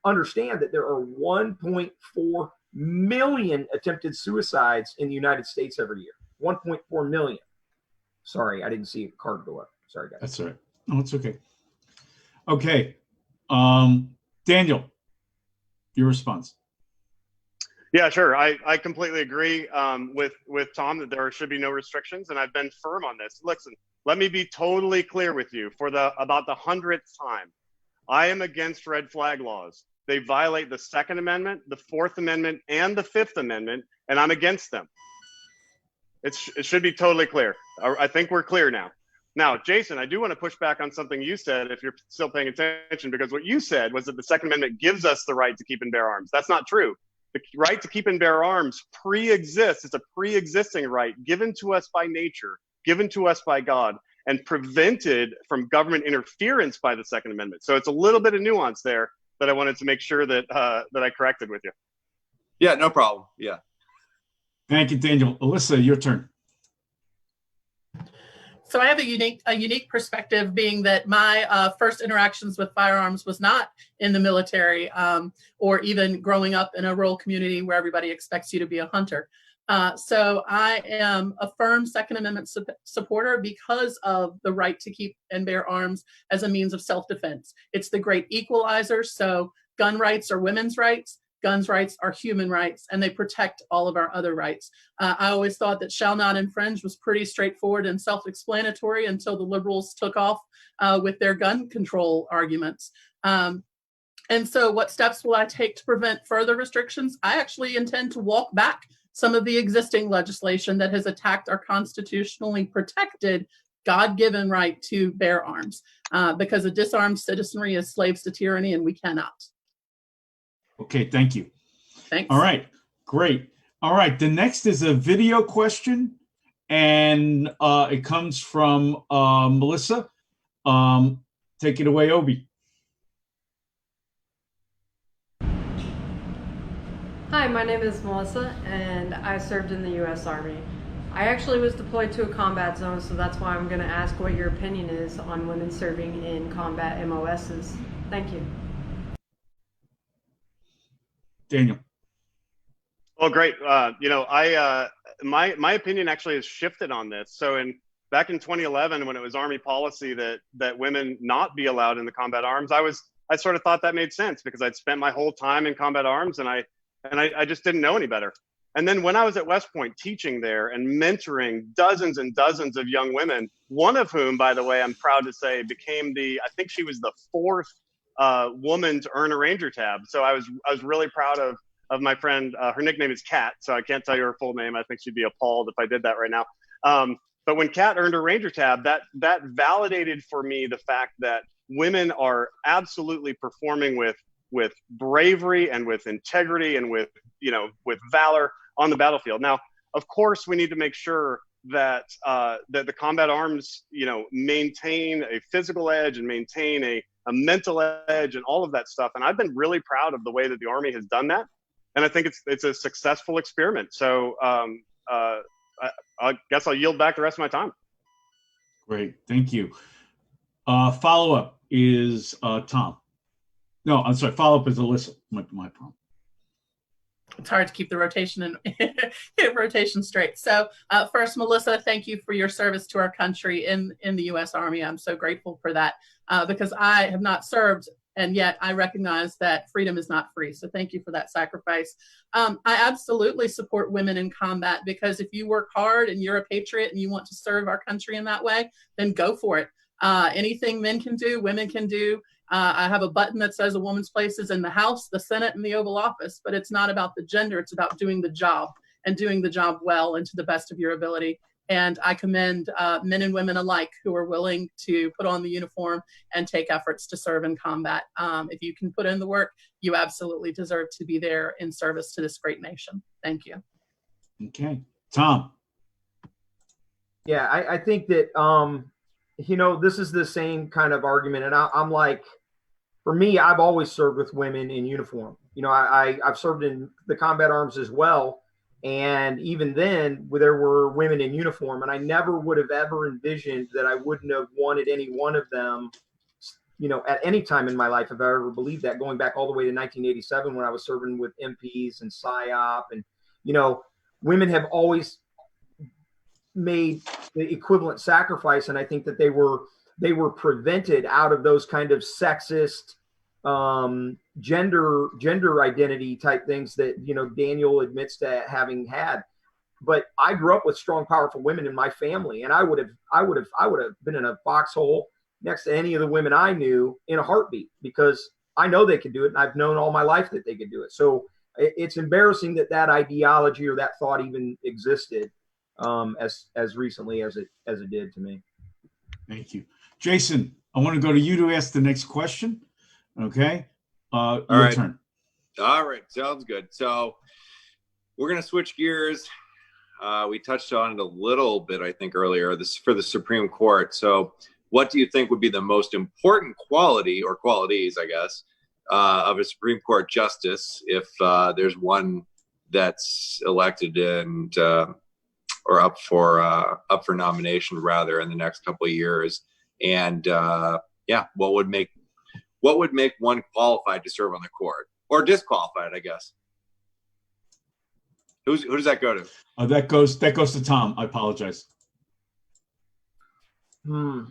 understand that there are 1.4 million attempted suicides in the United States every year. 1.4 million. Sorry, I didn't see a card go up. Sorry, guys. That's all right. No, it's okay. Okay. Daniel, your response. Yeah, sure. I completely agree with Tom that there should be no restrictions, and I've been firm on this. Listen, let me be totally clear with you. For about the 100th time, I am against red flag laws. They violate the Second Amendment, the Fourth Amendment, and the Fifth Amendment, and I'm against them. It should be totally clear. I think we're clear now. Now, Jason, I do want to push back on something you said, if you're still paying attention, because what you said was that the Second Amendment gives us the right to keep and bear arms. That's not true, The right to keep and bear arms pre-exists. It's a pre-existing right given to us by nature, given to us by God, and prevented from government interference by the Second Amendment. So it's a little bit of nuance there that I wanted to make sure that that I corrected with you. Yeah, no problem. Yeah. Thank you, Daniel. Alyssa, your turn. So I have a unique perspective, being that my first interactions with firearms was not in the military, or even growing up in a rural community where everybody expects you to be a hunter. So I am a firm Second Amendment supporter because of the right to keep and bear arms as a means of self-defense. It's the great equalizer. So gun rights are women's rights. Guns rights are human rights, and they protect all of our other rights. I always thought that shall not infringe was pretty straightforward and self-explanatory until the liberals took off with their gun control arguments. And so what steps will I take to prevent further restrictions? I actually intend to walk back some of the existing legislation that has attacked our constitutionally protected God-given right to bear arms, because a disarmed citizenry is slaves to tyranny, and we cannot. Okay, thank you. Thanks. All right, great. All right, the next is a video question, and it comes from Melissa. Take it away, Obi. Hi, my name is Melissa, and I served in the U.S. Army. I actually was deployed to a combat zone, so that's why I'm going to ask what your opinion is on women serving in combat MOSs. Thank you. Daniel. Oh, great. My opinion actually has shifted on this. So back in 2011, when it was Army policy that women not be allowed in the combat arms, I sort of thought that made sense because I'd spent my whole time in combat arms and I just didn't know any better. And then when I was at West Point teaching there and mentoring dozens and dozens of young women, one of whom, by the way, I'm proud to say became I think she was the fourth woman to earn a Ranger tab. So I was really proud of my friend. Her nickname is Kat, so I can't tell you her full name. I think she'd be appalled if I did that right now. But when Kat earned her Ranger tab, that validated for me the fact that women are absolutely performing with bravery and with integrity and with valor on the battlefield. Now, of course, we need to make sure that the combat arms maintain a physical edge and maintain a mental edge and all of that stuff. And I've been really proud of the way that the Army has done that. And I think it's a successful experiment. So I guess I'll yield back the rest of my time. Great, thank you. Follow-up is Tom. No, I'm sorry, follow-up is Alyssa, my problem. It's hard to keep the rotation rotation straight. So first, Melissa, thank you for your service to our country in the U.S. Army. I'm so grateful for that because I have not served, and yet I recognize that freedom is not free. So thank you for that sacrifice. I absolutely support women in combat because if you work hard and you're a patriot and you want to serve our country in that way, then go for it. Anything men can do, women can do. I have a button that says a woman's place is in the House, the Senate, and the Oval Office, but it's not about the gender. It's about doing the job and doing the job well and to the best of your ability. And I commend men and women alike who are willing to put on the uniform and take efforts to serve in combat. If you can put in the work, you absolutely deserve to be there in service to this great nation. Thank you. Okay. Tom. Yeah, I think that, this is the same kind of argument. And I'm like, for me, I've always served with women in uniform. I've served in the combat arms as well. And even then, there were women in uniform. And I never would have ever envisioned that I wouldn't have wanted any one of them, at any time in my life, if I ever believed that, going back all the way to 1987 when I was serving with MPs and PSYOP. And, women have always made the equivalent sacrifice. And I think that they were prevented out of those kind of sexist gender identity type things that Daniel admits to having had. But I grew up with strong, powerful women in my family, and I would have been in a foxhole next to any of the women I knew in a heartbeat because I know they could do it, and I've known all my life that they could do it. So it's embarrassing that ideology or that thought even existed as recently as it did to me. Thank you. Jason, I want to go to you to ask the next question. Okay. Your turn. All right, sounds good. So we're going to switch gears. We touched on it a little bit, I think, earlier, this for the Supreme Court. So what do you think would be the most important quality or qualities, I guess, of a Supreme Court justice if there's one that's elected and or up for nomination rather in the next couple of years? And what would make one qualified to serve on the court, or disqualified, I guess? Who does that go to? That goes to Tom. I apologize. They're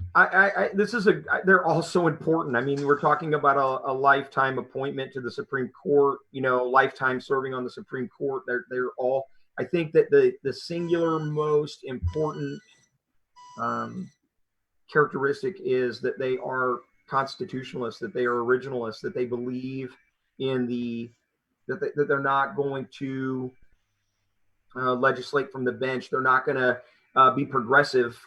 all so important. I mean, we're talking about a lifetime appointment to the Supreme Court, lifetime serving on the Supreme Court. They're all, I think that the singular most important characteristic is that they are constitutionalists, that they are originalists, that they believe in that they're not going to legislate from the bench. They're not going to be progressive,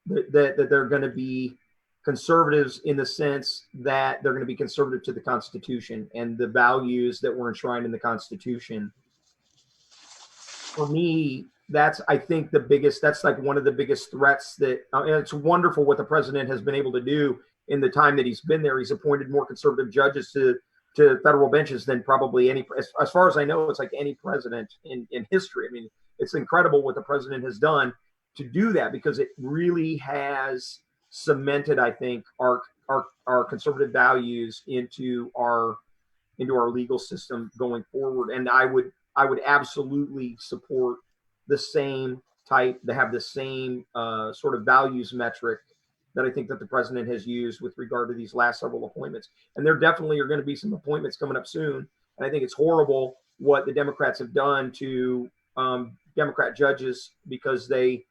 that they're going to be conservatives in the sense that they're going to be conservative to the Constitution and the values that were enshrined in the Constitution. For me, that's like one of the biggest threats that, and it's wonderful what the president has been able to do in the time that he's been there. He's appointed more conservative judges to federal benches than probably any, as far as I know, it's like any president in history. I mean, it's incredible what the president has done to do that, because it really has cemented, I think, our conservative values into our legal system going forward. And I would absolutely support the same type, to have the same sort of values metric that I think that the president has used with regard to these last several appointments. And there definitely are going to be some appointments coming up soon. And I think it's horrible what the Democrats have done to Democrat judges, because they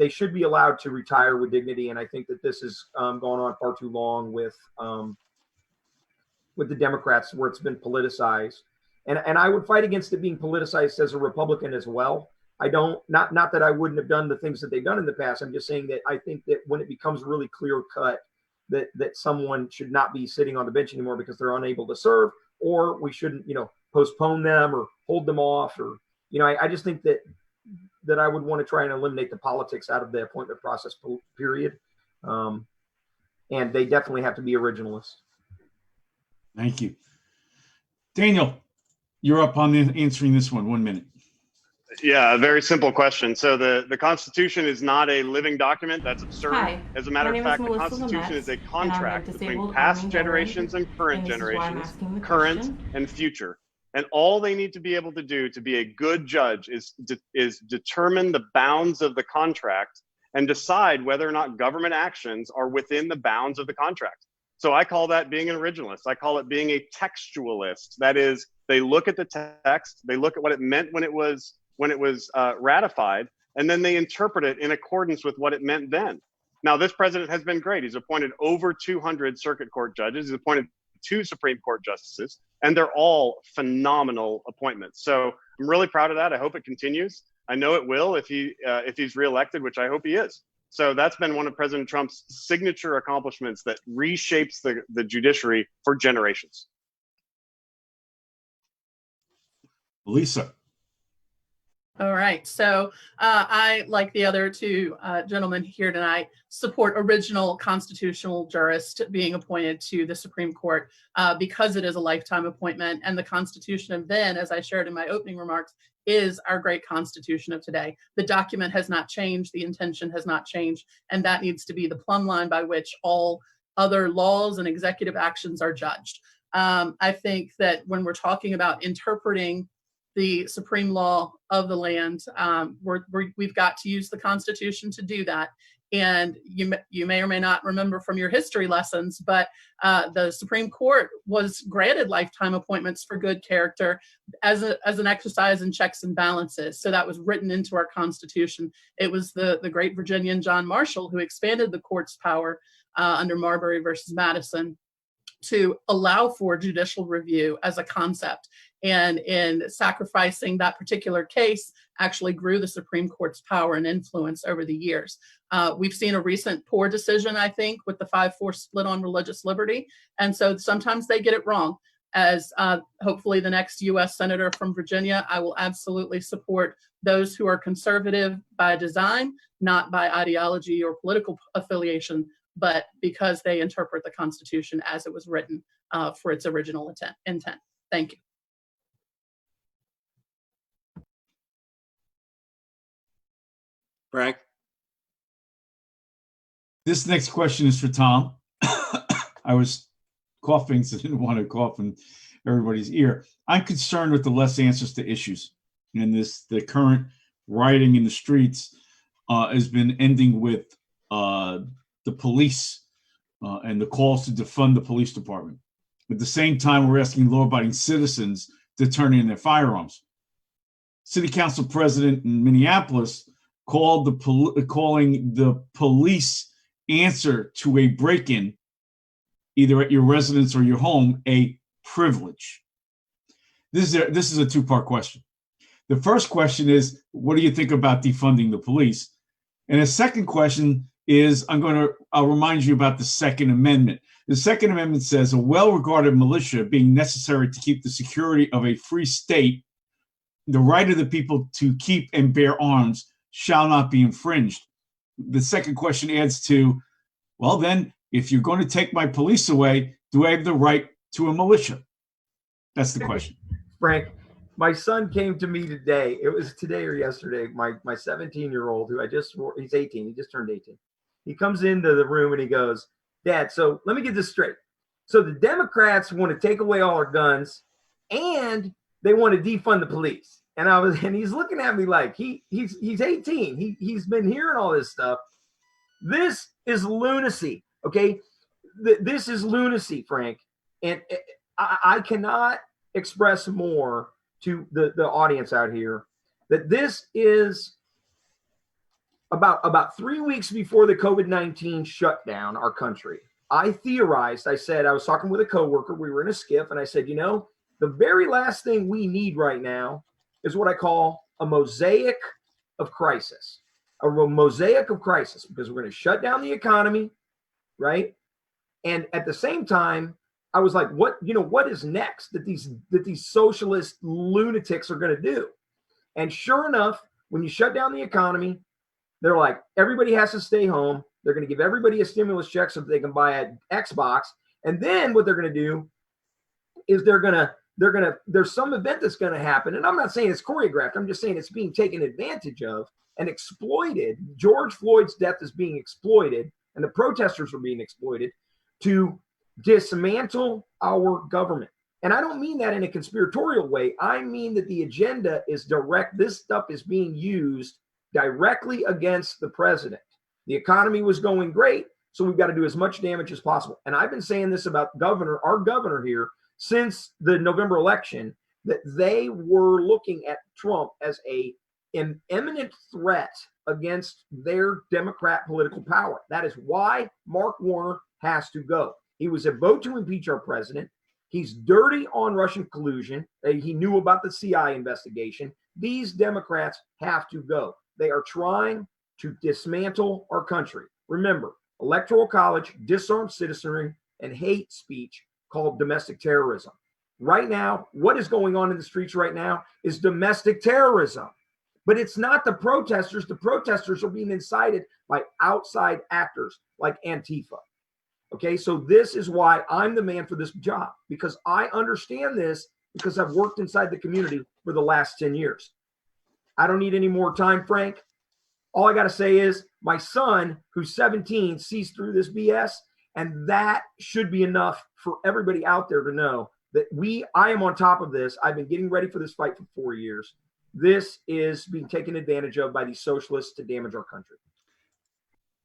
should be allowed to retire with dignity. And I think that this has gone on far too long with the Democrats, where it's been politicized. And I would fight against it being politicized as a Republican as well. Not that I wouldn't have done the things that they've done in the past. I'm just saying that I think that when it becomes really clear cut that someone should not be sitting on the bench anymore because they're unable to serve, or we shouldn't, postpone them or hold them off, or, I just think that I would want to try and eliminate the politics out of the appointment process period. And they definitely have to be originalists. Thank you. Daniel, you're up on answering this one. 1 minute. Yeah, a very simple question. So the Constitution is not a living document. That's absurd. Hi, as a matter my of name fact, is the Melissa Constitution Lemets, is a and I'm a contract between disabled past Army generations veteran, and current and this is why I'm generations, asking the current question. and future. And all they need to be able to do to be a good judge is determine the bounds of the contract and decide whether or not government actions are within the bounds of the contract. So I call that being an originalist. I call it being a textualist. That is, they look at the text, they look at what it meant when it was ratified, and then they interpret it in accordance with what it meant then. Now, this president has been great. He's appointed over 200 circuit court judges. He's appointed 2 Supreme Court justices, and they're all phenomenal appointments. So I'm really proud of that. I hope it continues. I know it will if he's reelected, which I hope he is. So that's been one of President Trump's signature accomplishments that reshapes the judiciary for generations. Lisa. All right. So I, like the other two gentlemen here tonight, support original constitutional jurist being appointed to the Supreme Court because it is a lifetime appointment. And the Constitution then, as I shared in my opening remarks, is our great Constitution of today. The document has not changed. The intention has not changed. And that needs to be the plumb line by which all other laws and executive actions are judged. I think that when we're talking about interpreting the supreme law of the land, we've got to use the Constitution to do that. And you may or may not remember from your history lessons, but the Supreme Court was granted lifetime appointments for good character as an exercise in checks and balances. So that was written into our Constitution. It was the great Virginian John Marshall who expanded the court's power under Marbury versus Madison to allow for judicial review as a concept. And in sacrificing that particular case, actually grew the Supreme Court's power and influence over the years. We've seen a recent poor decision, I think, with the 5-4 split on religious liberty. And so sometimes they get it wrong. as hopefully the next U.S. Senator from Virginia, I will absolutely support those who are conservative by design, not by ideology or political affiliation, but because they interpret the Constitution as it was written for its original intent. Thank you. Frank? This next question is for Tom. I was coughing, so I didn't want to cough in everybody's ear. I'm concerned with the less answers to issues. And the current rioting in the streets has been ending with the police and the calls to defund the police department. At the same time, we're asking law-abiding citizens to turn in their firearms. City Council President in Minneapolis calling the police answer to a break-in, either at your residence or your home, a privilege. This is a two-part question. The first question is, what do you think about defunding the police? And the second question is, I'll remind you about the Second Amendment. The Second Amendment says a well-regarded militia being necessary to keep the security of a free state, the right of the people to keep and bear arms shall not be infringed. The second question adds to, well, then, if you're going to take my police away, do I have the right to a militia? That's the question. Frank, my son came to me today. It was today or yesterday. My 17-year-old, he's 18. He just turned 18. He comes into the room and he goes, Dad, so let me get this straight. So the Democrats want to take away all our guns and they want to defund the police. And he's looking at me like he's 18. He's been hearing all this stuff. This is lunacy. Okay. This is lunacy, Frank. And I cannot express more to the audience out here that this is about 3 weeks before the COVID-19 shut down our country. I theorized, I was talking with a coworker, we were in a skiff, and I said, the very last thing we need right now is what I call a mosaic of crisis. A mosaic of crisis, because we're going to shut down the economy, right? And at the same time, I was like, what is next that these socialist lunatics are going to do? And sure enough, when you shut down the economy, they're like, everybody has to stay home. They're going to give everybody a stimulus check so that they can buy an Xbox. And then what they're going to do is there's some event that's going to happen. And I'm not saying it's choreographed. I'm just saying it's being taken advantage of and exploited. George Floyd's death is being exploited, and the protesters are being exploited to dismantle our government. And I don't mean that in a conspiratorial way. I mean that the agenda is direct. This stuff is being used directly against the president. The economy was going great, so we've got to do as much damage as possible. And I've been saying this about our governor here since the November election, that they were looking at Trump as an imminent threat against their Democrat political power. That is why Mark Warner has to go. He was a vote to impeach our president. He's dirty on Russian collusion. He knew about the CIA investigation. These Democrats have to go. They are trying to dismantle our country. Remember, Electoral College, disarmed citizenry, and hate speech called domestic terrorism. Right now, what is going on in the streets right now is domestic terrorism. But it's not the protesters. The protesters are being incited by outside actors like Antifa. Okay, so this is why I'm the man for this job, because I understand this because I've worked inside the community for the last 10 years. I don't need any more time, Frank. All I got to say is my son, who's 17, sees through this BS, and that should be enough for everybody out there to know that I am on top of this. I've been getting ready for this fight for 4 years. This is being taken advantage of by these socialists to damage our country.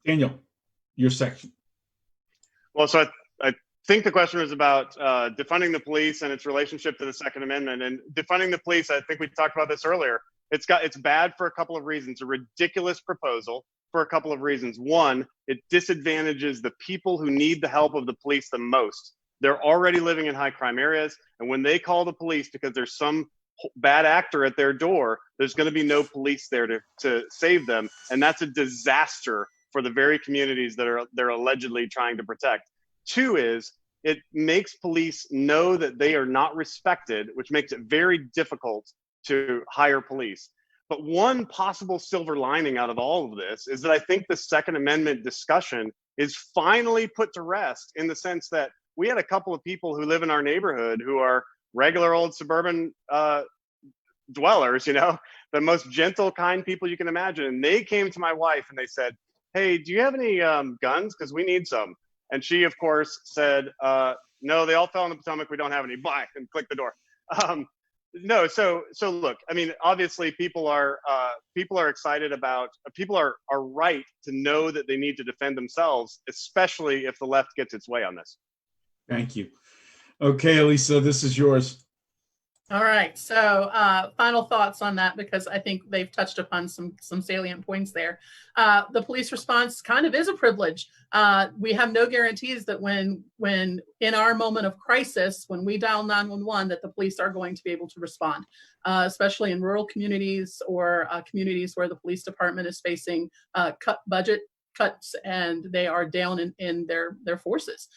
Daniel, your section. Well, so I think the question was about defunding the police and its relationship to the Second Amendment. And defunding the police, I think we talked about this earlier. It's bad for a couple of reasons. A ridiculous proposal for a couple of reasons. One, it disadvantages the people who need the help of the police the most. They're already living in high crime areas, and when they call the police because there's some bad actor at their door, there's going to be no police there to save them, and that's a disaster for the very communities that they're allegedly trying to protect. Two is It makes police know that they are not respected, which makes it very difficult to hire police. But one possible silver lining out of all of this is that I think the Second Amendment discussion is finally put to rest, in the sense that we had a couple of people who live in our neighborhood who are regular old suburban dwellers, you know, the most gentle, kind people you can imagine. And they came to my wife and they said, "Hey, do you have any guns? Because we need some." And she, of course, said, "No, they all fell in the Potomac. We don't have any." Bye, and click the door. No, so look, I mean, obviously, people are excited about. People are right to know that they need to defend themselves, especially if the left gets its way on this. Thank you. Okay, Elisa, this is yours. All right. So final thoughts on that, because I think they've touched upon some salient points there. The police response kind of is a privilege. We have no guarantees that when in our moment of crisis, when we dial 911, that the police are going to be able to respond, especially in rural communities or communities where the police department is facing budget cuts and they are down in their forces.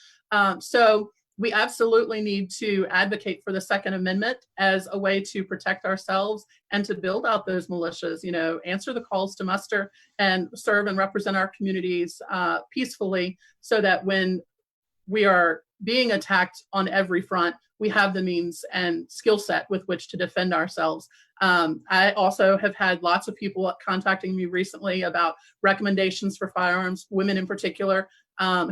So we absolutely need to advocate for the Second Amendment as a way to protect ourselves and to build out those militias, you know, answer the calls to muster and serve and represent our communities peacefully, so that when we are being attacked on every front, we have the means and skill set with which to defend ourselves. I also have had lots of people contacting me recently about recommendations for firearms, women in particular,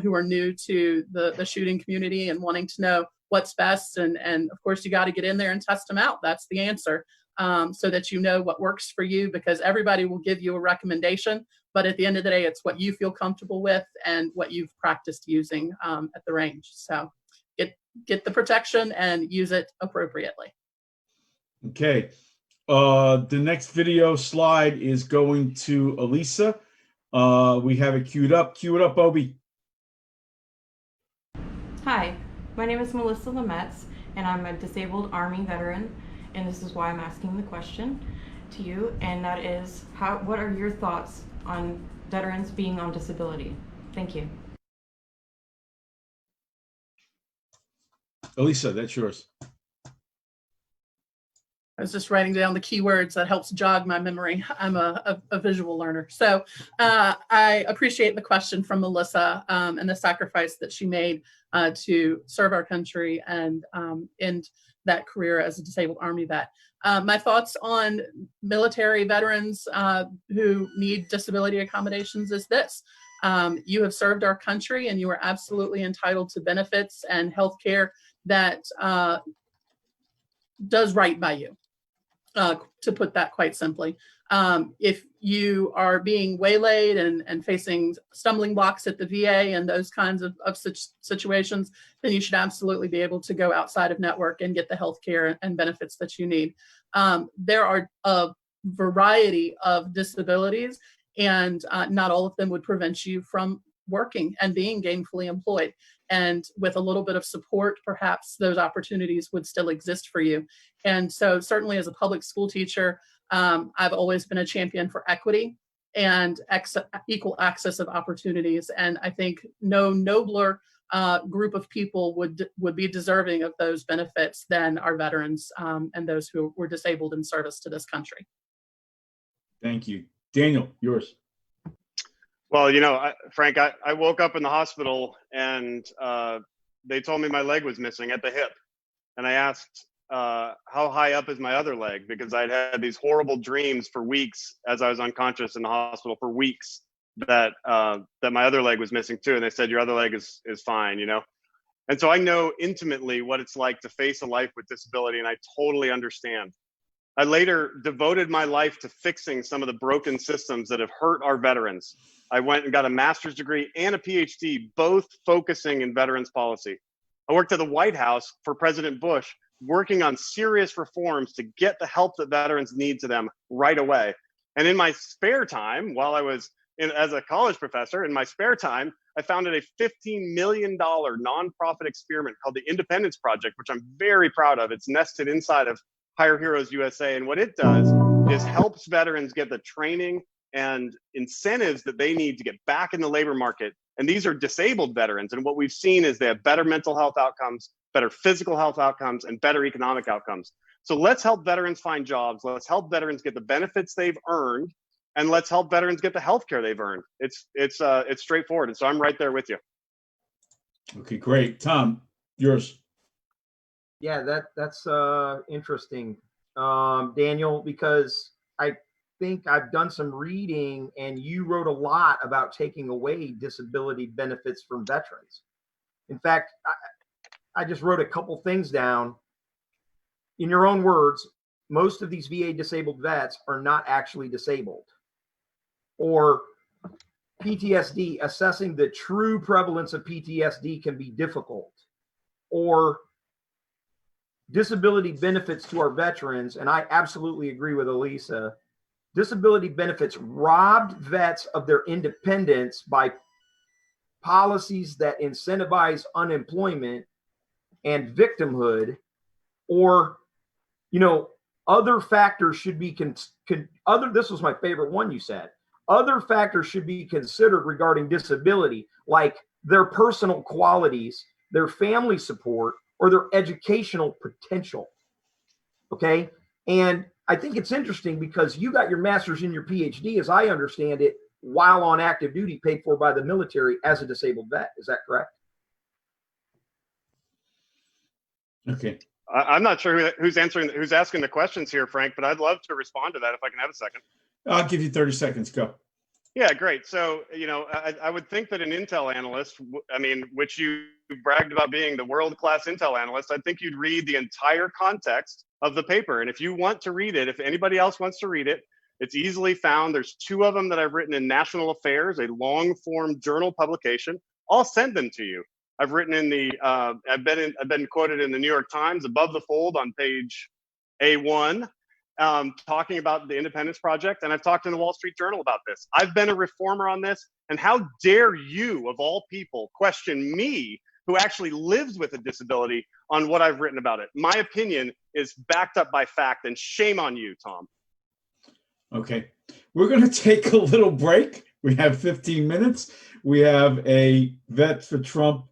who are new to the shooting community and wanting to know what's best. And of course, you got to get in there and test them out. That's the answer, so that you know what works for you, because everybody will give you a recommendation. But at the end of the day, it's what you feel comfortable with and what you've practiced using at the range. So get the protection and use it appropriately. Okay. The next video slide is going to Elisa. We have it queued up. Cue it up, Obi. Hi, my name is Melissa Lemetz, and I'm a disabled Army veteran, and this is why I'm asking the question to you, and that is, what are your thoughts on veterans being on disability? Thank you. Elisa, that's yours. I was just writing down the keywords. That helps jog my memory. I'm a visual learner. So I appreciate the question from Melissa and the sacrifice that she made to serve our country and end that career as a disabled Army vet. My thoughts on military veterans who need disability accommodations is this. You have served our country and you are absolutely entitled to benefits and health care that does right by you. To put that quite simply, if you are being waylaid and facing stumbling blocks at the VA and those kinds of such situations, then you should absolutely be able to go outside of network and get the health care and benefits that you need. There are a variety of disabilities, and not all of them would prevent you from working and being gainfully employed. And with a little bit of support, perhaps those opportunities would still exist for you. And so certainly as a public school teacher, I've always been a champion for equity and equal access of opportunities. And I think no nobler group of people would be deserving of those benefits than our veterans and those who were disabled in service to this country. Thank you. Daniel, yours. Well, you know, Frank, I woke up in the hospital and they told me my leg was missing at the hip. And I asked, how high up is my other leg? Because I'd had these horrible dreams for weeks as I was unconscious in the hospital for weeks that my other leg was missing too. And they said, your other leg is fine, you know? And so I know intimately what it's like to face a life with disability, and I totally understand. I later devoted my life to fixing some of the broken systems that have hurt our veterans. I went and got a master's degree and a PhD, both focusing in veterans policy. I worked at the White House for President Bush, working on serious reforms to get the help that veterans need to them right away. And in my spare time, while I was as a college professor, in my spare time, I founded a $15 million nonprofit experiment called the Independence Project, which I'm very proud of. It's nested inside of Hire Heroes USA. And what it does is helps veterans get the training and incentives that they need to get back in the labor market And these are disabled veterans. And what we've seen is they have better mental health outcomes, better physical health outcomes, and better economic outcomes. So let's help veterans find jobs. Let's help veterans get the benefits they've earned, and let's help veterans get the health care they've earned. It's straightforward. And so I'm right there with you. Okay, great. Tom, yours. Yeah, that's interesting, Daniel, because I think I've done some reading, and you wrote a lot about taking away disability benefits from veterans. In fact, I just wrote a couple things down. In your own words, most of these VA disabled vets are not actually disabled. Or PTSD, assessing the true prevalence of PTSD can be difficult. Or disability benefits to our veterans, and I absolutely agree with Elisa, disability benefits robbed vets of their independence by policies that incentivize unemployment and victimhood, or, other factors should be, this was my favorite one you said, other factors should be considered regarding disability, like their personal qualities, their family support, or their educational potential. Okay. And I think it's interesting because you got your master's and your PhD, as I understand it, while on active duty, paid for by the military as a disabled vet. Is that correct? Okay. I'm not sure who's asking the questions here, Frank, but I'd love to respond to that if I can have a second. I'll give you 30 seconds. Go. Yeah, great. So, I would think that an Intel analyst, which you bragged about being the world-class Intel analyst, I think you'd read the entire context of the paper. And if you want to read it, if anybody else wants to read it, it's easily found. There's 2 of them that I've written in National Affairs, a long-form journal publication. I'll send them to you. I've written in the, I've been quoted in the New York Times above the fold on page A1. Talking about the Independence Project, and I've talked in the Wall Street Journal about this. I've been a reformer on this, and how dare you, of all people, question me, who actually lives with a disability, on what I've written about it. My opinion is backed up by fact, and shame on you, Tom. Okay. We're going to take a little break. We have 15 minutes. We have a Vet for Trump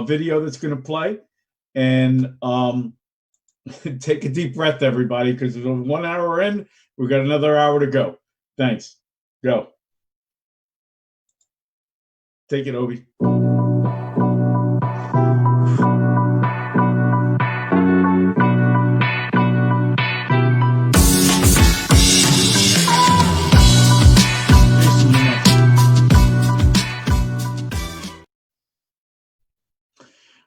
video that's going to play, and take a deep breath, everybody, because we're 1 hour in. We've got another hour to go. Thanks. Go. Take it, Obi.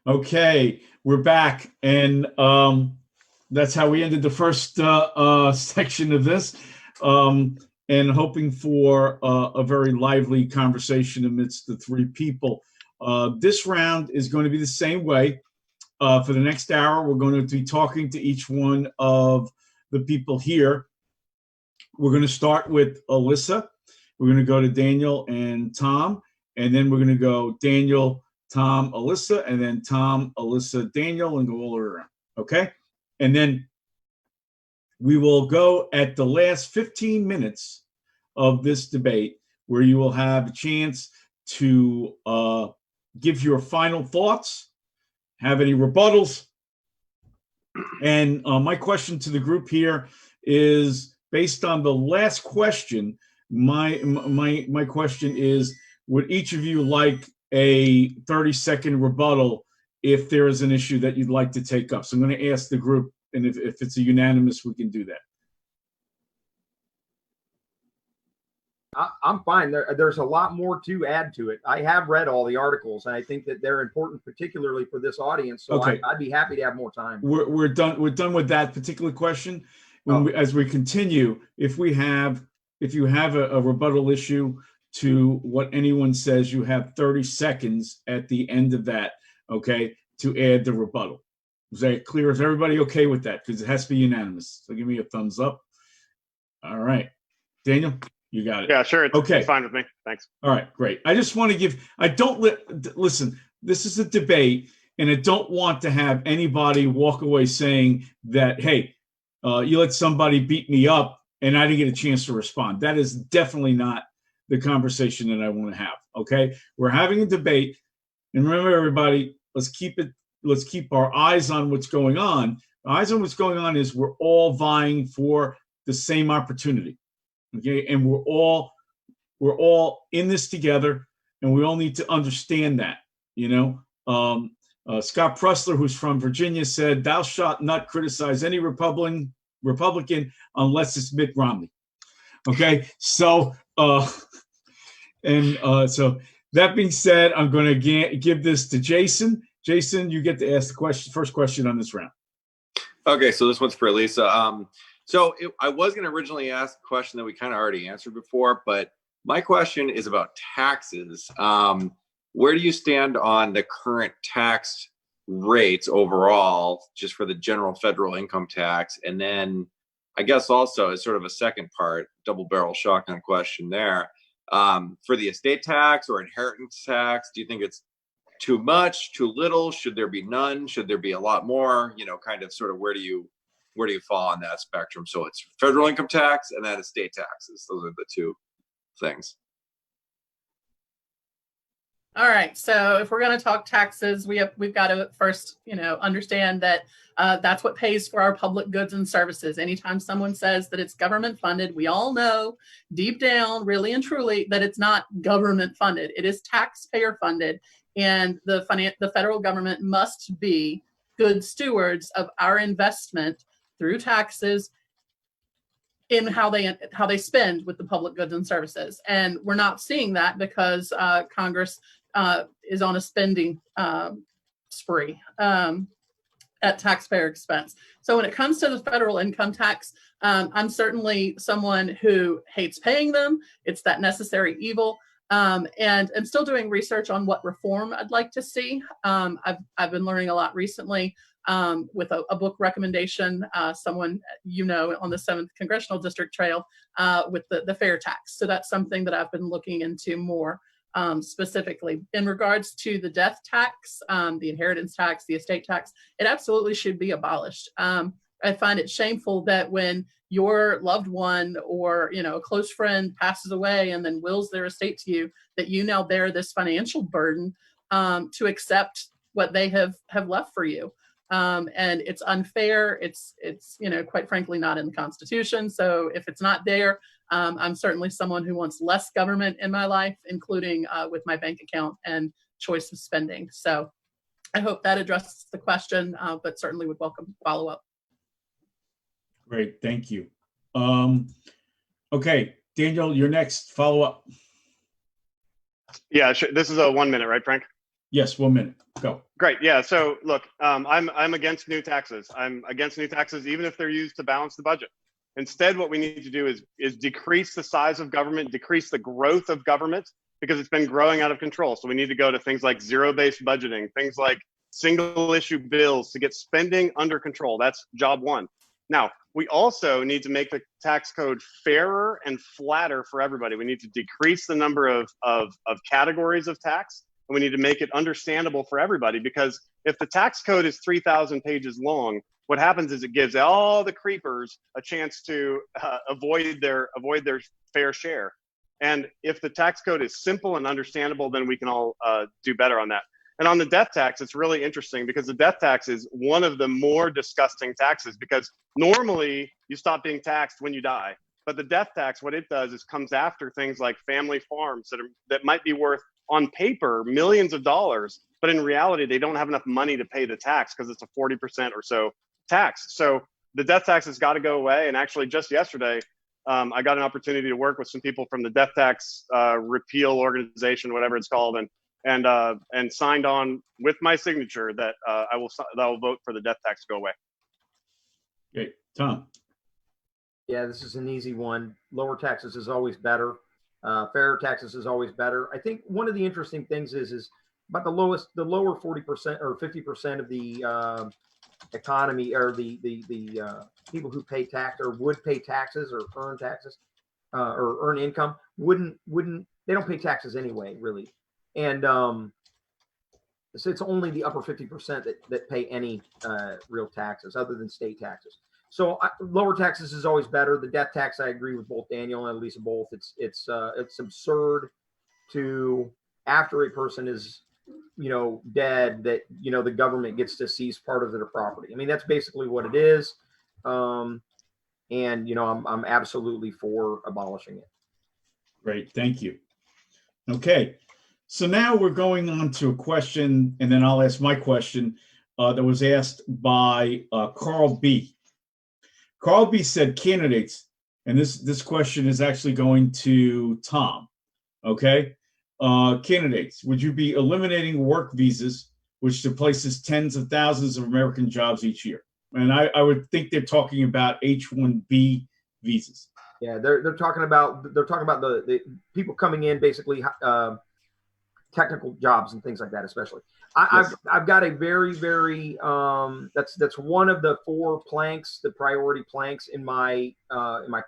Okay, we're back, and that's how we ended the first section of this, and hoping for a very lively conversation amidst the 3 people. This round is going to be the same way. For the next hour, we're going to be talking to each one of the people here. We're going to start with Alyssa. We're going to go to Daniel and Tom, and then we're going to go Daniel, Tom, Alyssa, and then Tom, Alyssa, Daniel, and go all around. Okay? And then we will go at the last 15 minutes of this debate, where you will have a chance to give your final thoughts, have any rebuttals. And my question to the group here is based on the last question. My question is, would each of you like a 30-second rebuttal if there is an issue that you'd like to take up? So I'm going to ask the group, and if it's a unanimous, we can do that. I'm fine. There's a lot more to add to it. I have read all the articles, and I think that they're important, particularly for this audience. So Okay. I'd be happy to have more time. We're done. We're done with that particular question. As we continue, if you have a rebuttal issue to what anyone says, you have 30 seconds at the end of that, okay, to add the rebuttal. Is that clear? Is everybody okay with that? Because it has to be unanimous. So give me a thumbs up. All right. Daniel, you got it. Yeah, sure. Okay. It's fine with me. Thanks. All right, great. I just want to listen, this is a debate, and I don't want to have anybody walk away saying that, hey, you let somebody beat me up and I didn't get a chance to respond. That is definitely not the conversation that I want to have. Okay, we're having a debate, and remember, everybody, let's keep our eyes on what's going on. Eyes on what's going on is we're all vying for the same opportunity. Okay, and we're all in this together, and we all need to understand that. Scott Pressler, who's from Virginia, said, "Thou shalt not criticize any Republican unless it's Mitt Romney." Okay, so so that being said, I'm going to give this to Jason. Jason, you get to ask the first question on this round. Okay, so this one's for Lisa. I was going to originally ask a question that we kind of already answered before, but my question is about taxes. Where do you stand on the current tax rates overall, just for the general federal income tax? And then I guess also as sort of a second part, double barrel shotgun question there, for the estate tax or inheritance tax, do you think it's too much, too little? Should there be none? Should there be a lot more? Kind of sort of where do you fall on that spectrum? So it's federal income tax and then estate taxes. Those are the two things. All right. So if we're going to talk taxes, we've got to first, understand that that's what pays for our public goods and services. Anytime someone says that it's government funded, we all know deep down, really and truly, that it's not government funded. It is taxpayer funded, and the federal government must be good stewards of our investment through taxes in how they spend with the public goods and services. And we're not seeing that because Congress is on a spending spree at taxpayer expense. So when it comes to the federal income tax, I'm certainly someone who hates paying them. It's that necessary evil. And I'm still doing research on what reform I'd like to see. I've been learning a lot recently with a book recommendation, someone on the 7th Congressional District Trail with the fair tax. So that's something that I've been looking into more specifically. In regards to the death tax, the inheritance tax, the estate tax, it absolutely should be abolished. I find it shameful that when your loved one or a close friend passes away and then wills their estate to you, that you now bear this financial burden to accept what they have left for you. And it's unfair. It's quite frankly not in the Constitution. So if it's not there, I'm certainly someone who wants less government in my life, including with my bank account and choice of spending. So I hope that addresses the question, but certainly would welcome follow-up. Great, thank you. Okay, Daniel, your next follow-up. Yeah, sure. This is a 1 minute, right, Frank? Yes, 1 minute. Go. Great. Yeah. So look, I'm against new taxes. I'm against new taxes, even if they're used to balance the budget. Instead, what we need to do is decrease the size of government, decrease the growth of government, because it's been growing out of control. So we need to go to things like zero-based budgeting, things like single-issue bills to get spending under control. That's job one. Now, we also need to make the tax code fairer and flatter for everybody. We need to decrease the number of categories of tax, and we need to make it understandable for everybody, because if the tax code is 3,000 pages long, what happens is it gives all the creepers a chance to avoid their fair share. And if the tax code is simple and understandable, then we can all do better on that. And on the death tax, it's really interesting because the death tax is one of the more disgusting taxes, because normally you stop being taxed when you die. But the death tax, what it does is comes after things like family farms that might be worth on paper millions of dollars, but in reality, they don't have enough money to pay the tax because it's a 40% or so tax. So the death tax has got to go away. And actually just yesterday, I got an opportunity to work with some people from the death tax repeal organization, whatever it's called, and signed on with my signature that I will vote for the death tax to go away. Okay, Tom. Yeah, this is an easy one. Lower taxes is always better. Fairer taxes is always better. I think one of the interesting things is about the lower 40% or 50% of the economy, or the people who pay tax or would pay taxes or earn taxes or earn income wouldn't they don't pay taxes anyway, really. And so it's only the upper 50% that pay any real taxes other than state taxes. So lower taxes is always better. The death tax, I agree with both Daniel and Lisa both. It's absurd to, after a person is, dead, that, the government gets to seize part of their property. I mean, that's basically what it is. And, I'm absolutely for abolishing it. Great, thank you. Okay, so now we're going on to a question, and then I'll ask my question that was asked by Carl B. Carl B said, candidates, and this question is actually going to Tom. Okay, candidates, would you be eliminating work visas, which displaces tens of thousands of American jobs each year? And I would think they're talking about H-1B visas. Yeah, they're talking about the people coming in, basically technical jobs and things like that, especially. Yes. I've got a very, very that's one of the 4 planks, the priority planks in my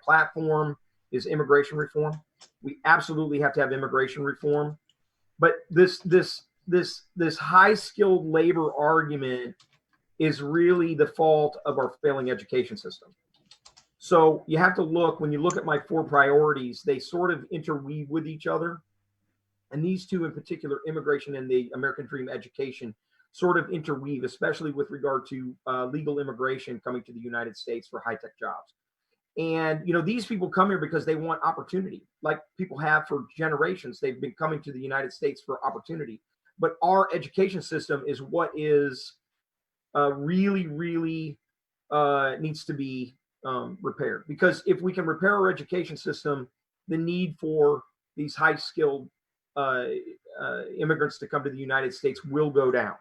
platform is immigration reform. We absolutely have to have immigration reform, but this high skilled labor argument is really the fault of our failing education system. So you have to look, when you look at my 4 priorities, they sort of interweave with each other. And these 2 in particular, immigration and the American Dream education, sort of interweave, especially with regard to legal immigration coming to the United States for high-tech jobs. And, these people come here because they want opportunity, like people have for generations. They've been coming to the United States for opportunity. But our education system is what is really, really needs to be repaired. Because if we can repair our education system, the need for these high-skilled immigrants to come to the United States will go down.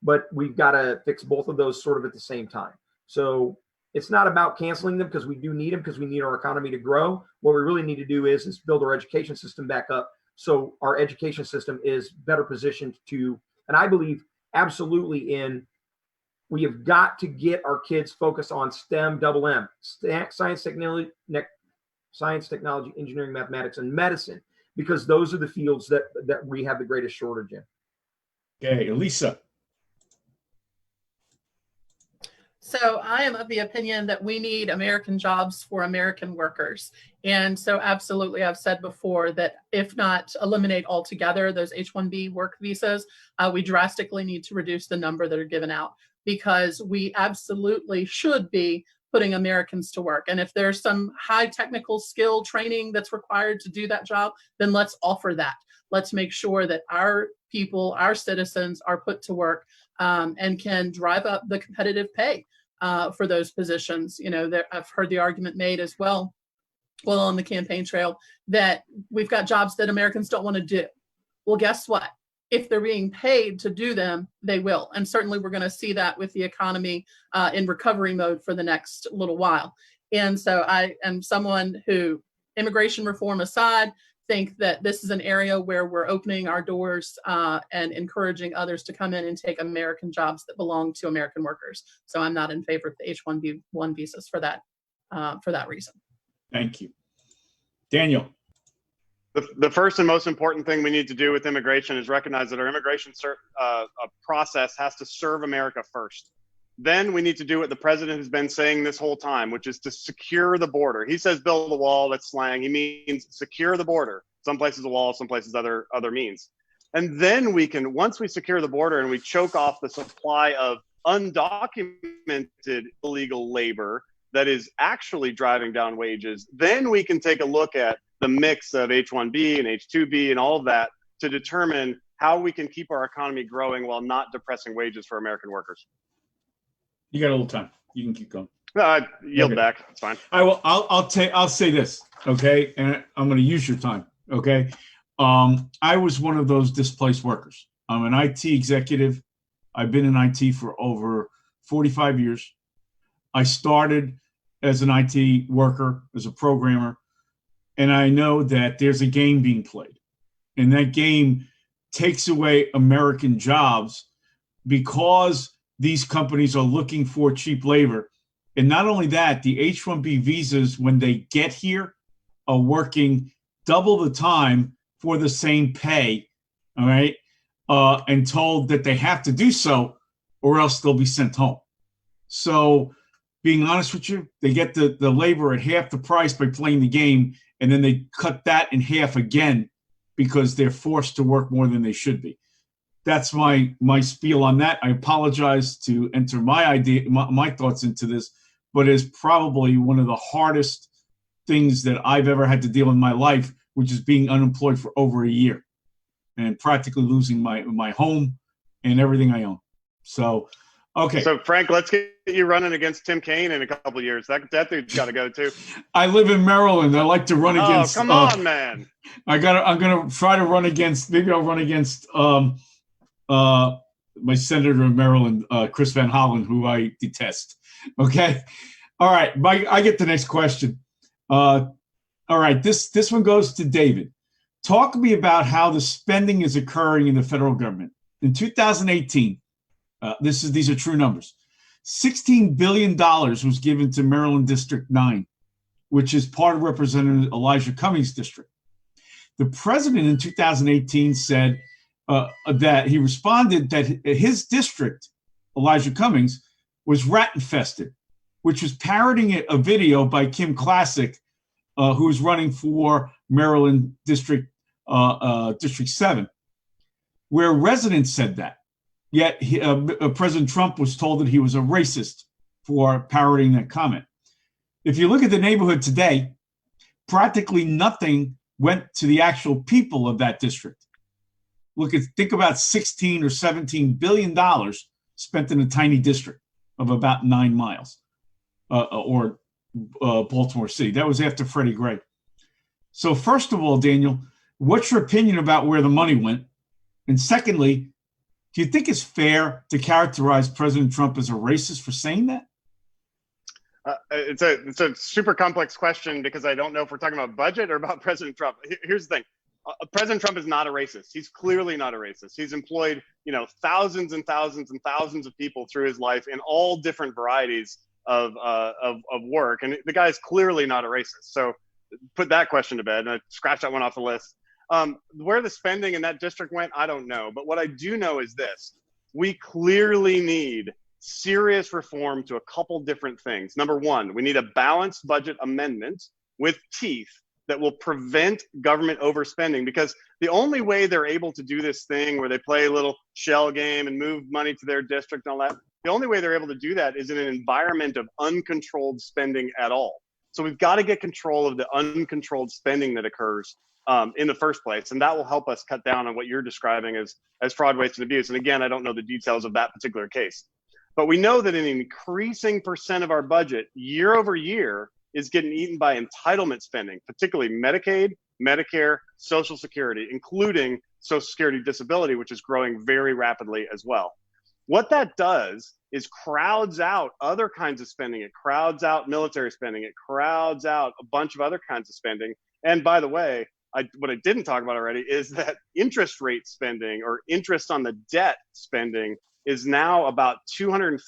But we've got to fix both of those sort of at the same time. So it's not about canceling them, because we do need them, because we need our economy to grow. What we really need to do is build our education system back up, so our education system is better positioned to, and I believe absolutely we have got to get our kids focused on STEM, double M, science, technology, engineering, mathematics, and medicine, because those are the fields that we have the greatest shortage in. Okay, Elisa. So I am of the opinion that we need American jobs for American workers. And so absolutely, I've said before that if not eliminate altogether those H-1B work visas, we drastically need to reduce the number that are given out, because we absolutely should be putting Americans to work. And if there's some high technical skill training that's required to do that job, then let's offer that. Let's make sure that our people, our citizens, are put to work and can drive up the competitive pay for those positions. I've heard the argument made as well on the campaign trail, that we've got jobs that Americans don't want to do. Well, guess what? If they're being paid to do them, they will. And certainly we're going to see that with the economy in recovery mode for the next little while. And so I am someone who, immigration reform aside, think that this is an area where we're opening our doors and encouraging others to come in and take American jobs that belong to American workers. So I'm not in favor of the H-1B1 visas for that reason. Thank you. Daniel. The first and most important thing we need to do with immigration is recognize that our immigration process has to serve America first. Then we need to do what the president has been saying this whole time, which is to secure the border. He says build a wall, that's slang. He means secure the border. Some places a wall, some places other means. And then we can, once we secure the border and we choke off the supply of undocumented illegal labor that is actually driving down wages, then we can take a look at the mix of H-1B and H-2B and all of that to determine how we can keep our economy growing while not depressing wages for American workers. You got a little time. You can keep going. Yield back. It's fine. I'll say this, okay? And I'm going to use your time, okay? I was one of those displaced workers. I'm an IT executive. I've been in IT for over 45 years. I started as an IT worker, as a programmer, and I know that there's a game being played. And that game takes away American jobs because these companies are looking for cheap labor. And not only that, the H-1B visas, when they get here, are working double the time for the same pay, all right? And told that they have to do so or else they'll be sent home. So being honest with you, they get the labor at half the price by playing the game, and then they cut that in half again because they're forced to work more than they should be. That's my spiel on that. I apologize to enter my thoughts into this, but it's probably one of the hardest things that I've ever had to deal with in my life, which is being unemployed for over a year and practically losing my home and everything I own. So, okay. So Frank, let's get you running against Tim Kaine in a couple of years. That dude's got to go too. I live in Maryland. I like to run against. Oh, come on, man! I'm gonna try to run against. Maybe I'll run against my senator of Maryland, Chris Van Hollen, who I detest. Okay, all right. I get the next question. All right, this one goes to David. Talk to me about how the spending is occurring in the federal government in 2018. These are true numbers. $16 billion was given to Maryland District 9, which is part of Representative Elijah Cummings' district. The president in 2018 said that he responded that his district, Elijah Cummings, was rat infested, which was parodying a video by Kim Classic, who was running for Maryland District 7, where residents said that. Yet President Trump was told that he was a racist for parodying that comment. If you look at the neighborhood today, practically nothing went to the actual people of that district. Think about 16 or 17 billion dollars spent in a tiny district of about 9 miles, or Baltimore City. That was after Freddie Gray. So first of all, Daniel, what's your opinion about where the money went? And secondly, do you think it's fair to characterize President Trump as a racist for saying that? It's a super complex question because I don't know if we're talking about budget or about President Trump. Here's the thing. President Trump is not a racist. He's clearly not a racist. He's employed, thousands and thousands and thousands of people through his life in all different varieties of work. And the guy's clearly not a racist. So put that question to bed, and I scratch that one off the list. Where the spending in that district went, I don't know. But what I do know is this. We clearly need serious reform to a couple different things. Number one, we need a balanced budget amendment with teeth that will prevent government overspending, because the only way they're able to do this thing where they play a little shell game and move money to their district and all that, the only way they're able to do that is in an environment of uncontrolled spending at all. So we've got to get control of the uncontrolled spending that occurs in the first place. And that will help us cut down on what you're describing as fraud, waste, and abuse. And again, I don't know the details of that particular case. But we know that an increasing percent of our budget year over year is getting eaten by entitlement spending, particularly Medicaid, Medicare, Social Security, including Social Security disability, which is growing very rapidly as well. What that does is crowds out other kinds of spending. It crowds out military spending. It crowds out a bunch of other kinds of spending. And by the way, what I didn't talk about already is that interest rate spending, or interest on the debt spending, is now about $250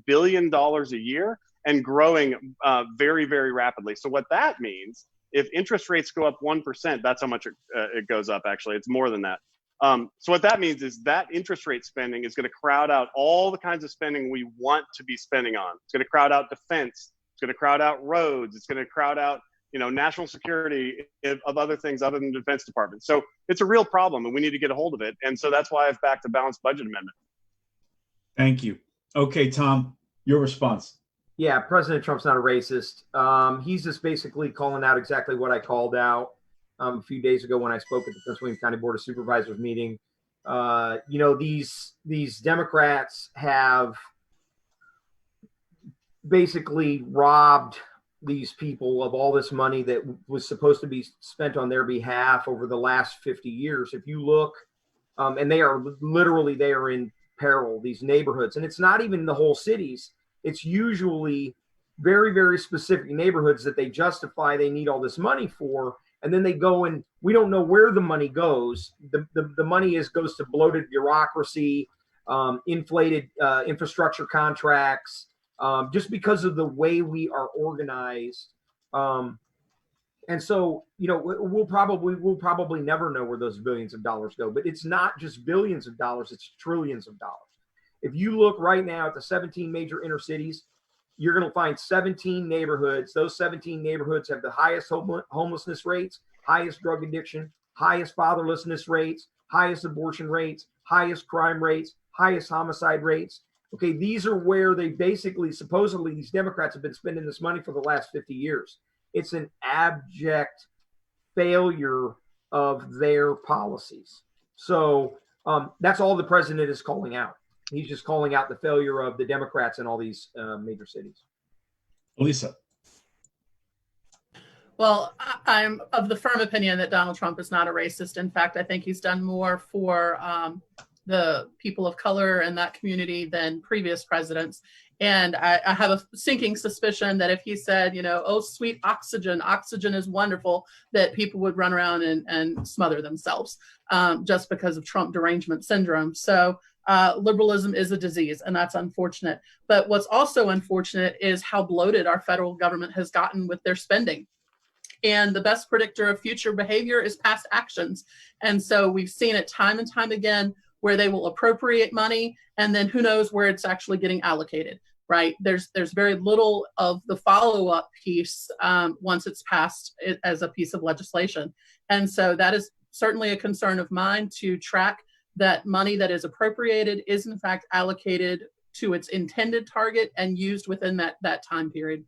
billion a year and growing very, very rapidly. So what that means, if interest rates go up 1%, that's how much it goes up, actually. It's more than that. So what that means is that interest rate spending is going to crowd out all the kinds of spending we want to be spending on. It's going to crowd out defense. It's going to crowd out roads. It's going to crowd out national security of other things other than the Defense Department. So it's a real problem, and we need to get a hold of it. And so that's why I've backed a balanced budget amendment. Thank you. Okay, Tom, your response. Yeah, President Trump's not a racist. He's just basically calling out exactly what I called out a few days ago when I spoke at the Prince William County Board of Supervisors meeting. These Democrats have basically robbed these people of all this money that was supposed to be spent on their behalf over the last 50 years. If you look, and they are in peril, these neighborhoods, and it's not even the whole cities. It's usually very, very specific neighborhoods that they justify they need all this money for. And then they go, and we don't know where the money goes. The money goes to bloated bureaucracy, inflated infrastructure contracts, just because of the way we are organized. And so, we'll probably never know where those billions of dollars go, but it's not just billions of dollars, it's trillions of dollars. If you look right now at the 17 major inner cities, you're going to find 17 neighborhoods. Those 17 neighborhoods have the highest homelessness rates, highest drug addiction, highest fatherlessness rates, highest abortion rates, highest crime rates, highest homicide rates. Okay, these are where they basically, supposedly, these Democrats have been spending this money for the last 50 years. It's an abject failure of their policies. So that's all the president is calling out. He's just calling out the failure of the Democrats in all these major cities. Lisa. Well, I'm of the firm opinion that Donald Trump is not a racist. In fact, I think he's done more for the people of color in that community than previous presidents. And I have a sinking suspicion that if he said, oh, sweet oxygen, oxygen is wonderful, that people would run around and smother themselves just because of Trump derangement syndrome. So liberalism is a disease, and that's unfortunate. But what's also unfortunate is how bloated our federal government has gotten with their spending. And the best predictor of future behavior is past actions. And so we've seen it time and time again where they will appropriate money, and then who knows where it's actually getting allocated, right? There's very little of the follow-up piece once it's passed as a piece of legislation. And so that is certainly a concern of mine, to track that money that is appropriated is in fact allocated to its intended target and used within that time period.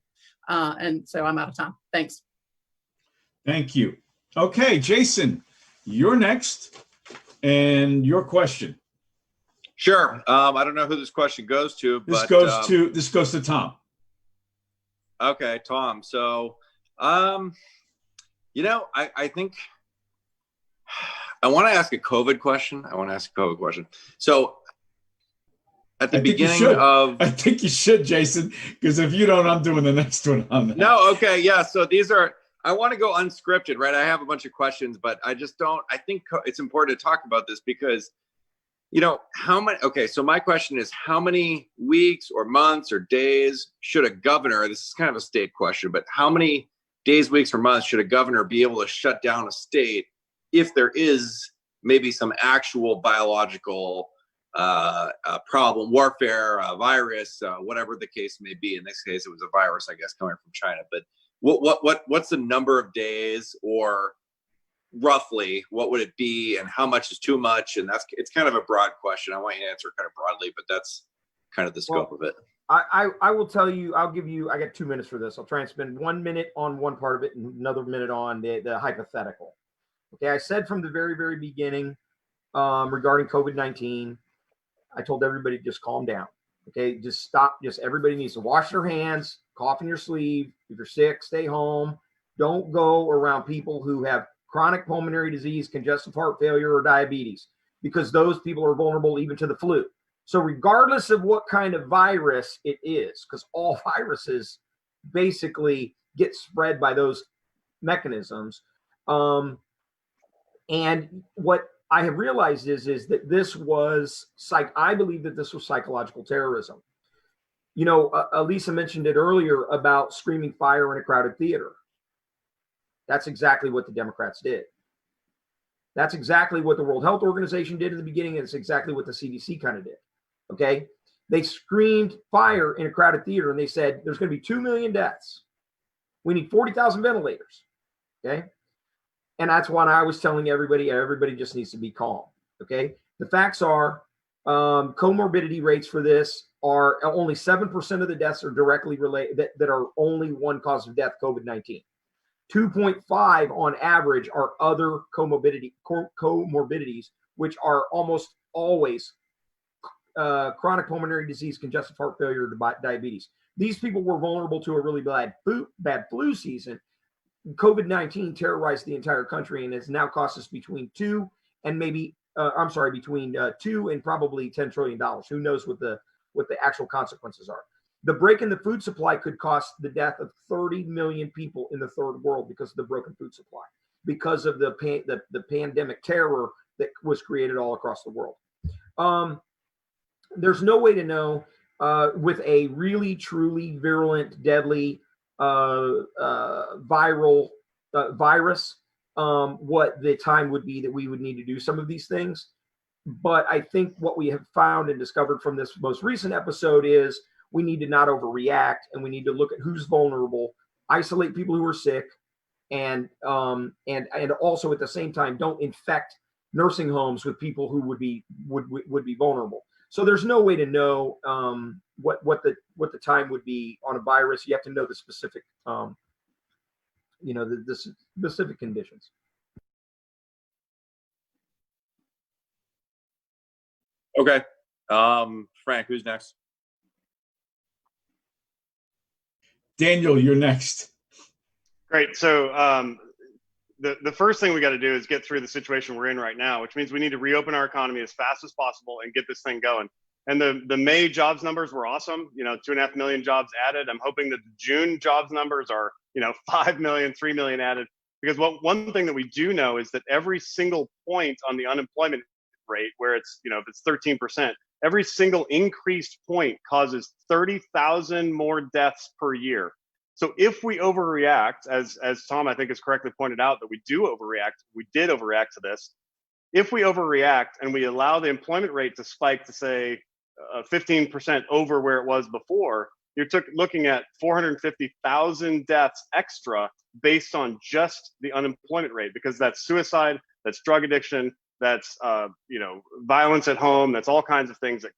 And so I'm out of time. Thanks. Thank you. Okay, Jason, you're next, and your question. Sure. I don't know who this question goes to, This but goes to Tom. Okay, Tom. So, I think I want to ask a COVID question. So, at the beginning of, I think you should, Jason, because if you don't, I'm doing the next one on that. No, okay, yeah. So I want to go unscripted, right? I have a bunch of questions, but I just don't. I think it's important to talk about this because, how many? Okay, so my question is, how many weeks or months or days should a governor? This is kind of a state question, but how many days, weeks, or months should a governor be able to shut down a state if there is maybe some actual biological problem, warfare, virus, whatever the case may be? In this case, it was a virus, I guess, coming from China. But what's the number of days, or roughly what would it be, and how much is too much? And it's kind of a broad question. I want you to answer kind of broadly, but that's kind of the scope of it. I will tell you, I got 2 minutes for this. I'll try and spend 1 minute on one part of it and another minute on the hypothetical. Okay, I said from the very, very beginning regarding COVID-19, I told everybody just calm down. Okay, just stop. Just everybody needs to wash their hands, cough in your sleeve. If you're sick, stay home. Don't go around people who have chronic pulmonary disease, congestive heart failure, or diabetes, because those people are vulnerable even to the flu. So regardless of what kind of virus it is, because all viruses basically get spread by those mechanisms. And what I have realized is that this was I believe that this was psychological terrorism. Elisa mentioned it earlier about screaming fire in a crowded theater. That's exactly what the Democrats did. That's exactly what the World Health Organization did in the beginning, and it's exactly what the CDC kind of did. Okay, they screamed fire in a crowded theater, and they said there's going to be 2 million deaths. We need 40,000 ventilators. Okay. And that's why I was telling everybody just needs to be calm. Okay. The facts are comorbidity rates for this are only 7% of the deaths are directly related, that are only one cause of death, COVID-19. 2.5 on average are other comorbidities, which are almost always chronic pulmonary disease, congestive heart failure, diabetes. These people were vulnerable to a really bad flu season. COVID-19 terrorized the entire country and has now cost us between $2 and probably $10 trillion. Who knows what the actual consequences are? The break in the food supply could cost the death of 30 million people in the third world because of the broken food supply, because of the pandemic terror that was created all across the world. There's no way to know with a really, truly virulent, deadly viral virus what the time would be that we would need to do some of these things. But I think what we have found and discovered from this most recent episode is we need to not overreact, and we need to look at who's vulnerable, isolate people who are sick, and also at the same time don't infect nursing homes with people who would be vulnerable. So there's no way to know what the time would be on a virus. You have to know the specific the specific conditions. Okay. Frank, who's next? Daniel, you're next. Great. So the first thing we got to do is get through the situation we're in right now, which means we need to reopen our economy as fast as possible and get this thing going. And the May jobs numbers were awesome. 2.5 million jobs added. I'm hoping that the June jobs numbers are 5 million, 3 million added. Because one thing that we do know is that every single point on the unemployment rate, where it's if it's 13%, every single increased point causes 30,000 more deaths per year. So if we overreact, as Tom I think has correctly pointed out, that we did overreact to this. If we overreact and we allow the employment rate to spike to say 15% over where it was before, you're looking at 450,000 deaths extra based on just the unemployment rate, because that's suicide, that's drug addiction, that's violence at home, that's all kinds of things that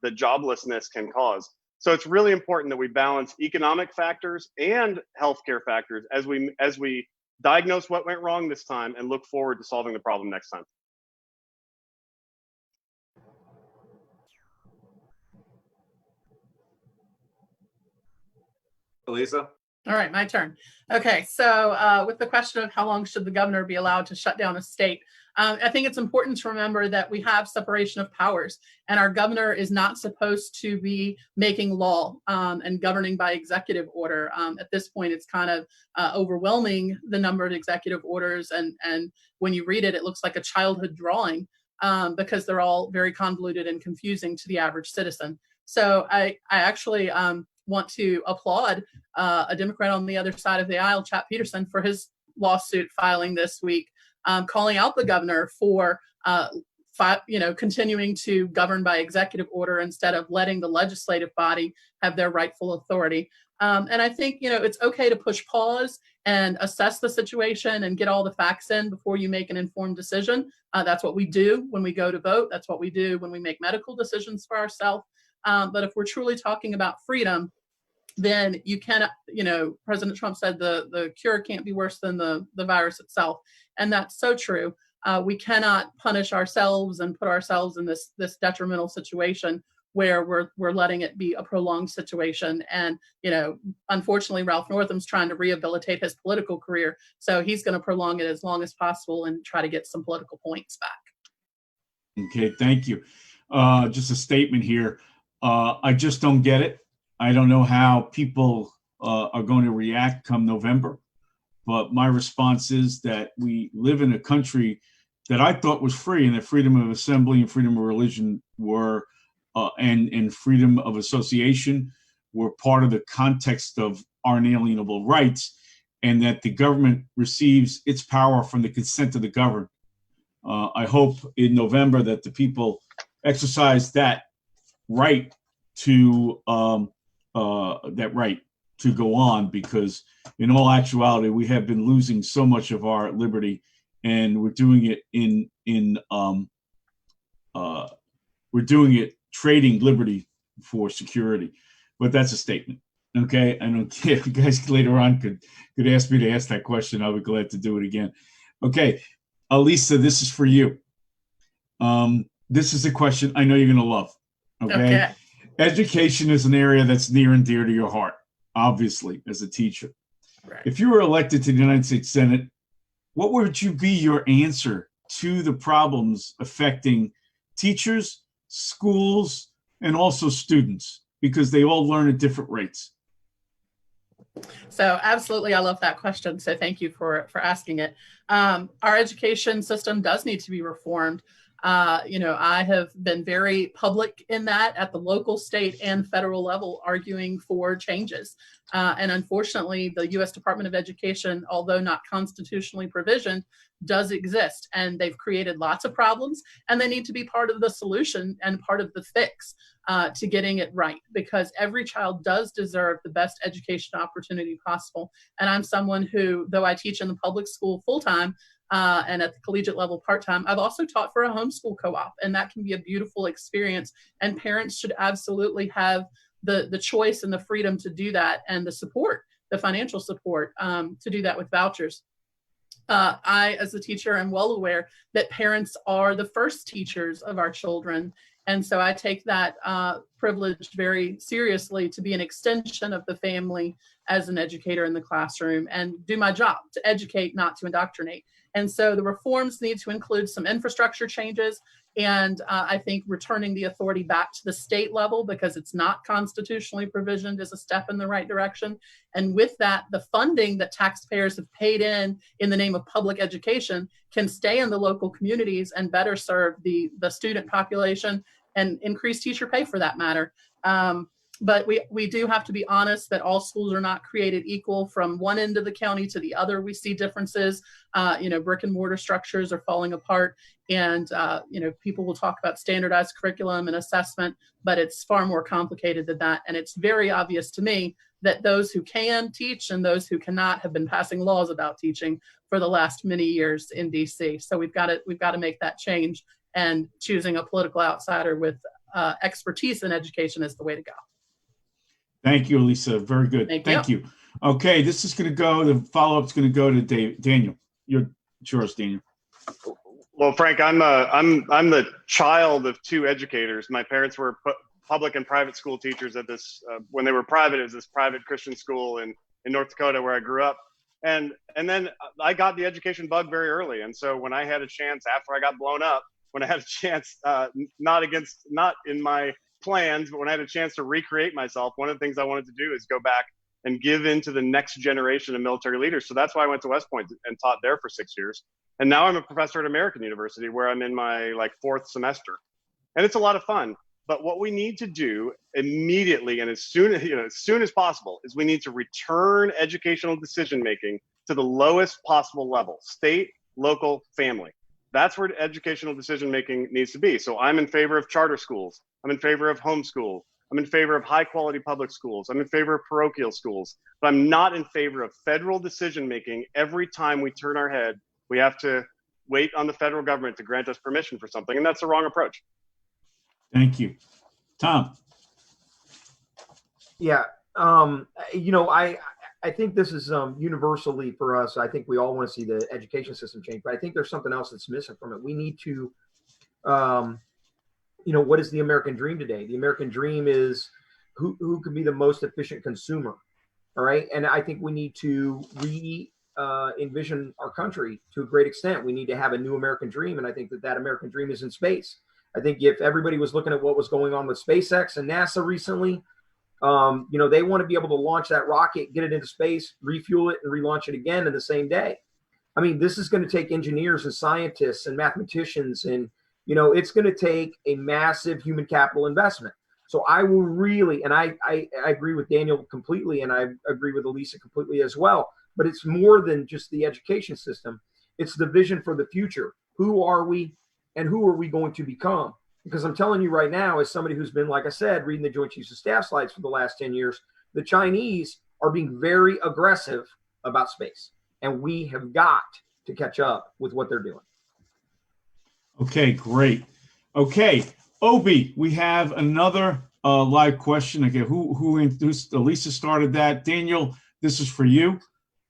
joblessness can cause. So it's really important that we balance economic factors and healthcare factors as we diagnose what went wrong this time and look forward to solving the problem next time. Elisa? All right, my turn. Okay, so with the question of how long should the governor be allowed to shut down a state, I think it's important to remember that we have separation of powers, and our governor is not supposed to be making law and governing by executive order. At this point, it's kind of overwhelming, the number of executive orders, and when you read it, it looks like a childhood drawing because they're all very convoluted and confusing to the average citizen. So I actually want to applaud a Democrat on the other side of the aisle, Chap Peterson, for his lawsuit filing this week, calling out the governor for continuing to govern by executive order instead of letting the legislative body have their rightful authority. And I think it's okay to push pause and assess the situation and get all the facts in before you make an informed decision. That's what we do when we go to vote. That's what we do when we make medical decisions for ourselves. But if we're truly talking about freedom, then you cannot, President Trump said the cure can't be worse than the virus itself. And that's so true. We cannot punish ourselves and put ourselves in this detrimental situation where we're letting it be a prolonged situation. And, unfortunately, Ralph Northam's trying to rehabilitate his political career. So he's going to prolong it as long as possible and try to get some political points back. Okay, thank you. Just a statement here. I just don't get it. I don't know how people are going to react come November, but my response is that we live in a country that I thought was free, and that freedom of assembly and freedom of religion were, and freedom of association were part of the context of our inalienable rights, and that the government receives its power from the consent of the governed. I hope in November that the people exercise that right to go on, because in all actuality we have been losing so much of our liberty, and we're doing it trading liberty for security. But that's a statement. Okay, I don't care if you guys later on could ask me to ask that question. I'll be glad to do it again. Okay, Elisa, this is for you. This is a question I know you're going to love. Okay. Education is an area that's near and dear to your heart, obviously, as a teacher. Right. If you were elected to the United States Senate, what would be your answer to the problems affecting teachers, schools, and also students? Because they all learn at different rates. So absolutely, I love that question. So thank you for asking it. Our education system does need to be reformed. I have been very public in that at the local, state, and federal level, arguing for changes. And unfortunately, the U.S. Department of Education, although not constitutionally provisioned, does exist. And they've created lots of problems, and they need to be part of the solution and part of the fix to getting it right, because every child does deserve the best education opportunity possible. And I'm someone who, though I teach in the public school full-time, and at the collegiate level part-time, I've also taught for a homeschool co-op, and that can be a beautiful experience. And parents should absolutely have the choice and the freedom to do that, and the support, the financial support to do that with vouchers. I, as a teacher, am well aware that parents are the first teachers of our children. And so I take that privilege very seriously, to be an extension of the family as an educator in the classroom and do my job to educate, not to indoctrinate. And so the reforms need to include some infrastructure changes. And I think returning the authority back to the state level, because it's not constitutionally provisioned, is a step in the right direction. And with that, the funding that taxpayers have paid in the name of public education can stay in the local communities and better serve the student population and increase teacher pay, for that matter. But we do have to be honest that all schools are not created equal. From one end of the county to the other, we see differences. Brick and mortar structures are falling apart, and people will talk about standardized curriculum and assessment, but it's far more complicated than that. And it's very obvious to me that those who can teach and those who cannot have been passing laws about teaching for the last many years in DC. So we've got to make that change, and choosing a political outsider with expertise in education is the way to go. Thank you, Elisa. Very good. Thank you. Okay, this is going to go, the follow-up is going to go to Daniel. It's yours, Daniel. Well, Frank, I'm the child of two educators. My parents were public and private school teachers at this, when they were private, it was this private Christian school in North Dakota where I grew up. And then I got the education bug very early. And so when I had a chance, after I got blown up, when I had a chance, not in my plans, but when I had a chance to recreate myself, one of the things I wanted to do is go back and give into the next generation of military leaders. So that's why I went to West Point and taught there for 6 years. And now I'm a professor at American University, where I'm in my fourth semester. And it's a lot of fun. But what we need to do immediately, and as soon as possible, is we need to return educational decision-making to the lowest possible level: state, local, family. That's where educational decision-making needs to be. So I'm in favor of charter schools. I'm in favor of homeschool. I'm in favor of high-quality public schools. I'm in favor of parochial schools. But I'm not in favor of federal decision-making. Every time we turn our head, we have to wait on the federal government to grant us permission for something, and that's the wrong approach. Thank you. Tom. Yeah. I think this is universally for us. I think we all want to see the education system change, but I think there's something else that's missing from it. We need to, what is the American dream today? The American dream is who can be the most efficient consumer. All right. And I think we need to envision our country to a great extent. We need to have a new American dream. And I think that American dream is in space. I think if everybody was looking at what was going on with SpaceX and NASA recently, they want to be able to launch that rocket, get it into space, refuel it, and relaunch it again in the same day. I mean, this is going to take engineers and scientists and mathematicians, and it's going to take a massive human capital investment. So I will really, and I agree with Daniel completely, and I agree with Elisa completely as well. But it's more than just the education system. It's the vision for the future. Who are we, and who are we going to become? Because I'm telling you right now, as somebody who's been, like I said, reading the Joint Chiefs of Staff slides for the last 10 years, the Chinese are being very aggressive about space. And we have got to catch up with what they're doing. Okay, great. Okay, Obi, we have another live question. Again, who introduced? Elisa started that. Daniel, this is for you.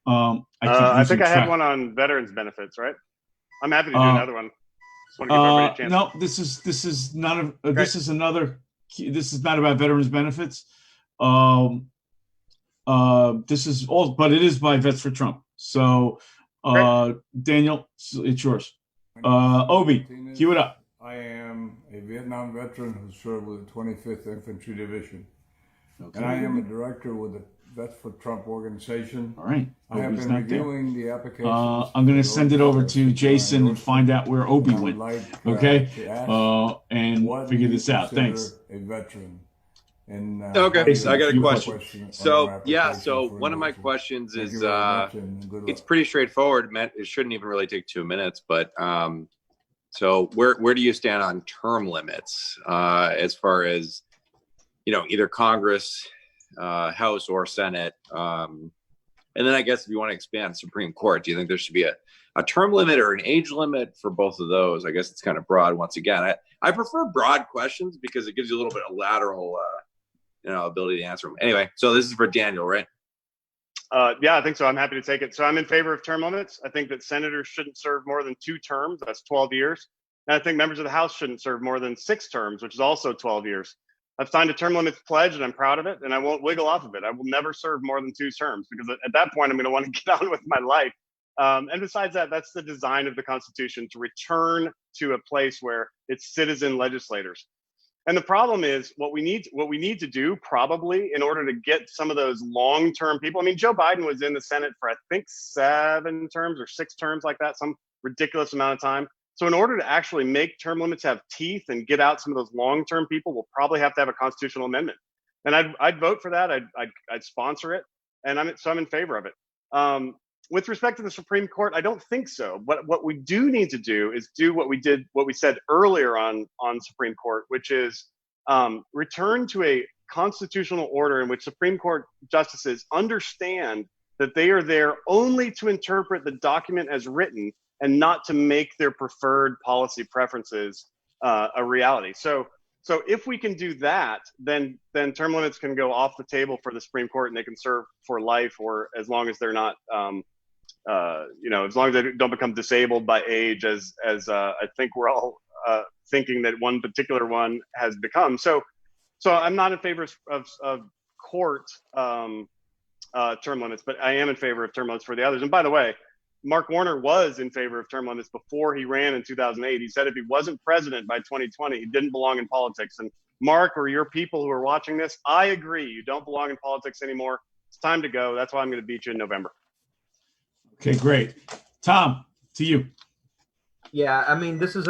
I think I had one on veterans benefits, right? I'm happy to do another one. Just want to give everybody a chance. No, this is not this is not about veterans benefits. This is all, but it is by Vets for Trump. So, Daniel, it's yours. Obi, cue it up. I am a Vietnam veteran who served with the 25th Infantry Division. Okay. And I am a director with the Vets for Trump organization. All right. I have Obi's been not there. reviewing the applications. I'm going to for send it those over that to seek my Jason and find out where Obi I would went. like, Okay. to ask And what figure do you this out. Thanks. consider a veteran? And, Okay, Jason, I got a your question. on So our yeah, application so for one of my veteran. questions Thank is you very much and good it's luck. pretty straightforward. It shouldn't even really take 2 minutes, but so where do you stand on term limits as far as either Congress, House or Senate? And then I guess if you want to expand Supreme Court, do you think there should be a term limit or an age limit for both of those? I guess it's kind of broad. Once again, I prefer broad questions because it gives you a little bit of lateral ability to answer them. Anyway, so this is for Daniel, right? Yeah, I think so. I'm happy to take it. So I'm in favor of term limits. I think that senators shouldn't serve more than 2 terms. That's 12 years. And I think members of the House shouldn't serve more than 6 terms, which is also 12 years. I've signed a term limits pledge and I'm proud of it, and I won't wiggle off of it. I will never serve more than 2 terms because at that point, I'm going to want to get on with my life. And besides that, that's the design of the Constitution, to return to a place where it's citizen legislators. And the problem is what we need to do probably in order to get some of those long-term people. I mean, Joe Biden was in the Senate for I think 7 terms or 6 terms like that, some ridiculous amount of time. So in order to actually make term limits have teeth and get out some of those long-term people, we'll probably have to have a constitutional amendment. And I'd vote for that. I'd sponsor it, and I'm in favor of it. With respect to the Supreme Court, I don't think so. What we do need to do is do what we said earlier on Supreme Court, which is return to a constitutional order in which Supreme Court justices understand that they are there only to interpret the document as written and not to make their preferred policy preferences a reality. So if we can do that, then term limits can go off the table for the Supreme Court, and they can serve for life, or as long as they're not as long as they don't become disabled by age, as I think we're all thinking that one particular one has become. So I'm not in favor of court term limits, but I am in favor of term limits for the others. And by the way, Mark Warner was in favor of term limits before he ran in 2008. He said if he wasn't president by 2020, he didn't belong in politics. And Mark, or your people who are watching this, I agree. You don't belong in politics anymore. It's time to go. That's why I'm going to beat you in November. Okay, great. Tom, to you. Yeah, I mean, this is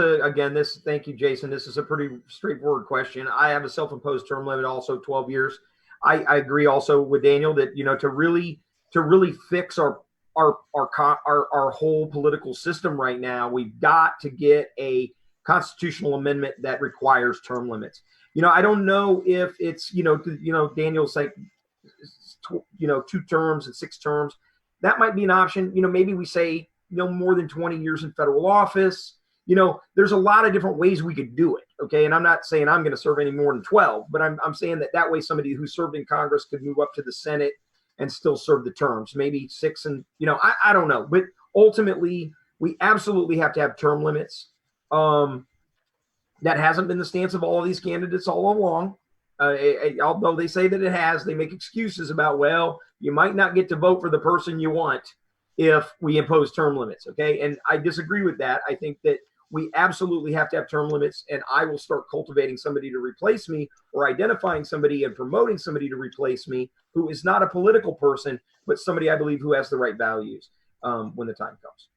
thank you, Jason. This is a pretty straightforward question. I have a self-imposed term limit, also 12 years. I agree also with Daniel that, to really fix our whole political system right now, we've got to get a constitutional amendment that requires term limits. I don't know if it's, Daniel's like, 2 terms and 6 terms. That might be an option. Maybe we say, more than 20 years in federal office. There's a lot of different ways we could do it. Okay. And I'm not saying I'm going to serve any more than 12, but I'm saying that way somebody who served in Congress could move up to the Senate and still serve the terms, maybe 6. And, I don't know, but ultimately we absolutely have to have term limits. That hasn't been the stance of all of these candidates all along. Although they say that it has, they make excuses about, well, you might not get to vote for the person you want if we impose term limits. Okay. And I disagree with that. I think that we absolutely have to have term limits, and I will start cultivating somebody to replace me, or identifying somebody and promoting somebody to replace me who is not a political person, but somebody I believe who has the right values when the time comes.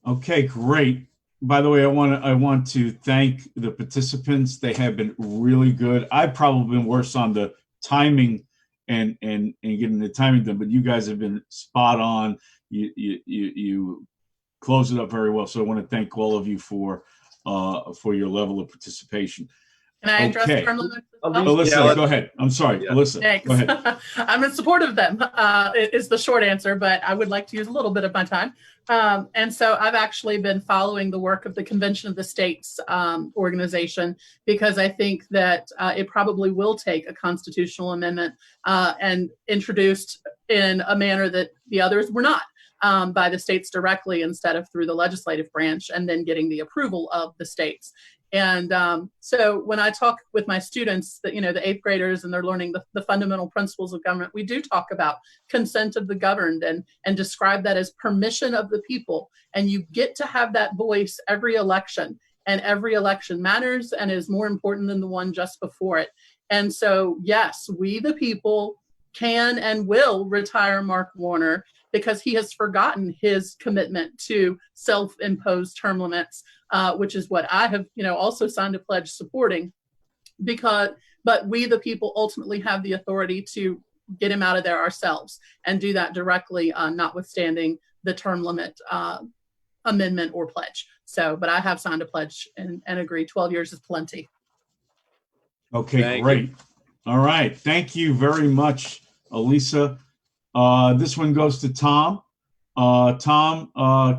Okay, great. By the way, I want to thank the participants. They have been really good. I've probably been worse on the timing and getting the timing done, but you guys have been spot on. You close it up very well. So I want to thank all of you for your level of participation. Can I address term limits? Alyssa, go ahead. I'm sorry, Alyssa. Thanks. Go ahead. I'm in support of them. Is the short answer, but I would like to use a little bit of my time. And so I've actually been following the work of the Convention of the States organization, because I think that it probably will take a constitutional amendment and introduced in a manner that the others were not, by the states directly instead of through the legislative branch, and then getting the approval of the states. And so when I talk with my students, that, the 8th graders, and they're learning the fundamental principles of government, we do talk about consent of the governed and describe that as permission of the people. And you get to have that voice every election, and every election matters and is more important than the one just before it. And so, yes, we the people can and will retire Mark Warner because he has forgotten his commitment to self-imposed term limits, which is what I have, also signed a pledge supporting. But we, the people, ultimately have the authority to get him out of there ourselves and do that directly, notwithstanding the term limit amendment or pledge. But I have signed a pledge and agree 12 years is plenty. Okay, Thank great. you. All right. Thank you very much, Elisa. This one goes to Tom. Tom,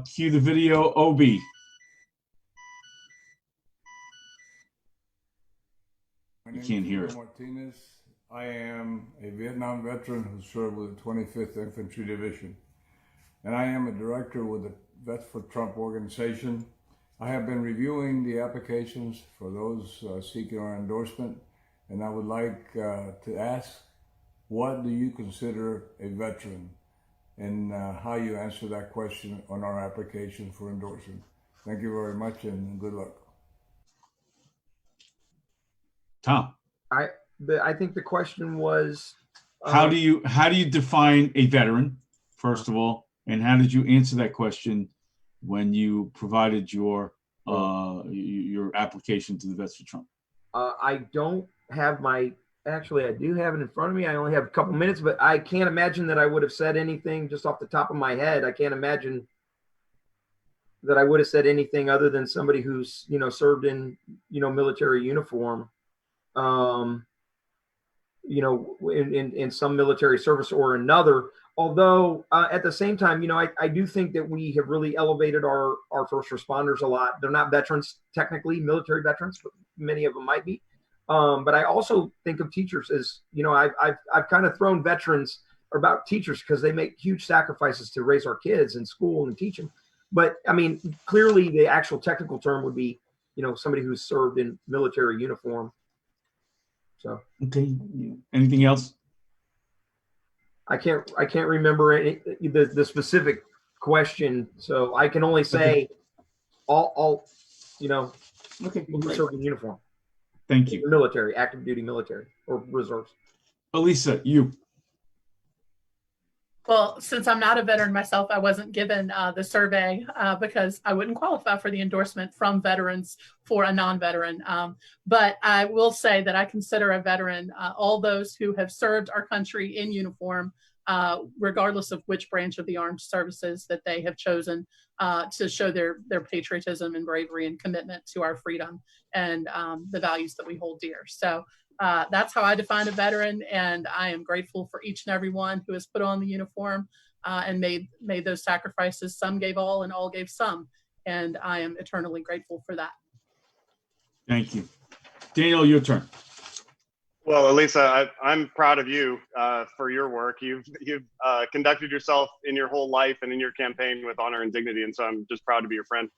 cue the video, OB. You can't hear it. Martinez. I am a Vietnam veteran who served with the 25th Infantry Division, and I am a director with the Vets for Trump organization. I have been reviewing the applications for those seeking our endorsement, and I would like to ask, what do you consider a veteran, and how you answer that question on our application for endorsement. Thank you very much, and good luck. Tom, I think the question was, how do you define a veteran, first of all, and how did you answer that question when you provided your application to the Vets for Trump? I don't have actually I do have it in front of me. I only have a couple minutes, but I can't imagine that I would have said anything just off the top of my head. I can't imagine that I would have said anything other than somebody who's, served in, military uniform, in some military service or another. Although at the same time, I do think that we have really elevated our first responders a lot. They're not veterans, technically military veterans, but many of them might be. But I also think of teachers as, I've kind of thrown veterans about teachers because they make huge sacrifices to raise our kids in school and teach them. But I mean, clearly the actual technical term would be, somebody who's served in military uniform. So, okay. Anything else? I can't remember the specific question, so I can only say all okay, who served in uniform. Thank you. Military, active duty military or reserves. Elisa, you. Well, since I'm not a veteran myself, I wasn't given the survey because I wouldn't qualify for the endorsement from veterans for a non-veteran. But I will say that I consider a veteran all those who have served our country in uniform, regardless of which branch of the armed services that they have chosen to show their patriotism and bravery and commitment to our freedom and the values that we hold dear. So that's how I define a veteran, and I am grateful for each and every one who has put on the uniform and made those sacrifices. Some gave all and all gave some, and I am eternally grateful for that. Thank you. Daniel, your turn. Well, Elisa, I'm proud of you for your work. You've conducted yourself in your whole life and in your campaign with honor and dignity, and so I'm just proud to be your friend.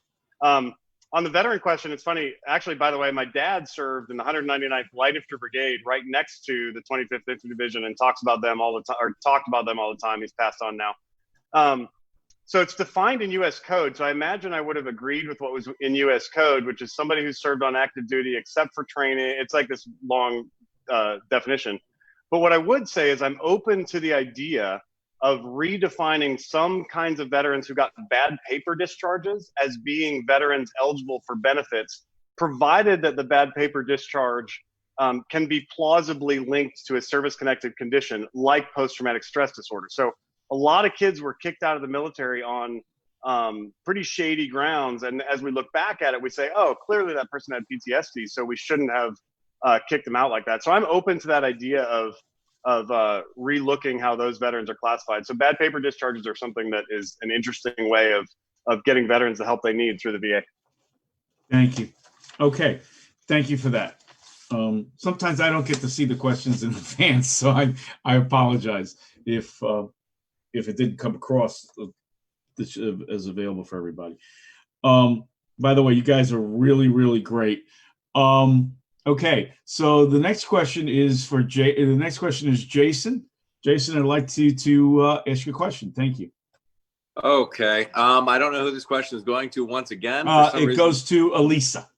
On the veteran question, it's funny. Actually, by the way, my dad served in the 199th Light Infantry Brigade right next to the 25th Infantry Division and talked about them all the time. He's passed on now. So it's defined in U.S. code. So I imagine I would have agreed with what was in U.S. code, which is somebody who served on active duty except for training. It's like this long definition. But what I would say is I'm open to the idea of redefining some kinds of veterans who got bad paper discharges as being veterans eligible for benefits, provided that the bad paper discharge can be plausibly linked to a service-connected condition like post-traumatic stress disorder. So a lot of kids were kicked out of the military on pretty shady grounds. And as we look back at it, we say, oh, clearly that person had PTSD, so we shouldn't have kicked them out like that. So I'm open to that idea of relooking how those veterans are classified. So bad paper discharges are something that is an interesting way of getting veterans the help they need through the VA. Thank you. Okay, thank you for that. Sometimes I don't get to see the questions in advance, so I apologize if it didn't come across as available for everybody. By the way, you guys are really, really great. Okay, so the next question is Jason. Jason, I'd like to ask you a question. Thank you. Okay. I don't know who this question is going to once again. It goes to Elisa.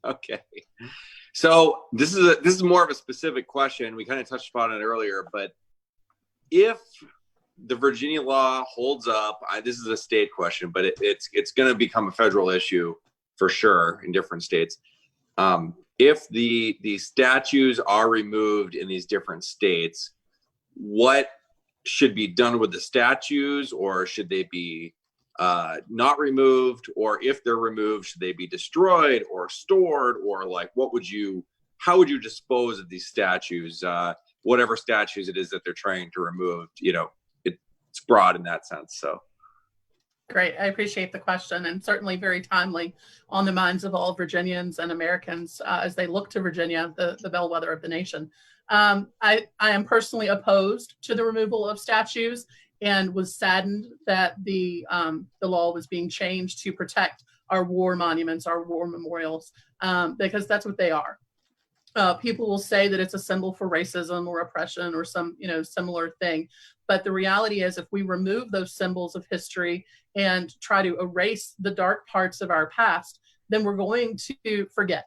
Okay. So this is more of a specific question. We kind of touched upon it earlier, but if the Virginia law holds up, this is a state question, but it's going to become a federal issue for sure in different states. If the statues are removed in these different states, what should be done with the statues, or should they be not removed? Or if they're removed, should they be destroyed or stored? Or like, how would you dispose of these statues? Whatever statues it is that they're trying to remove, it's broad in that sense. So. Great. I appreciate the question, and certainly very timely on the minds of all Virginians and Americans as they look to Virginia, the bellwether of the nation. I am personally opposed to the removal of statues and was saddened that the law was being changed to protect our war monuments, our war memorials, because that's what they are. People will say that it's a symbol for racism or oppression or some, similar thing. But the reality is, if we remove those symbols of history and try to erase the dark parts of our past, then we're going to forget.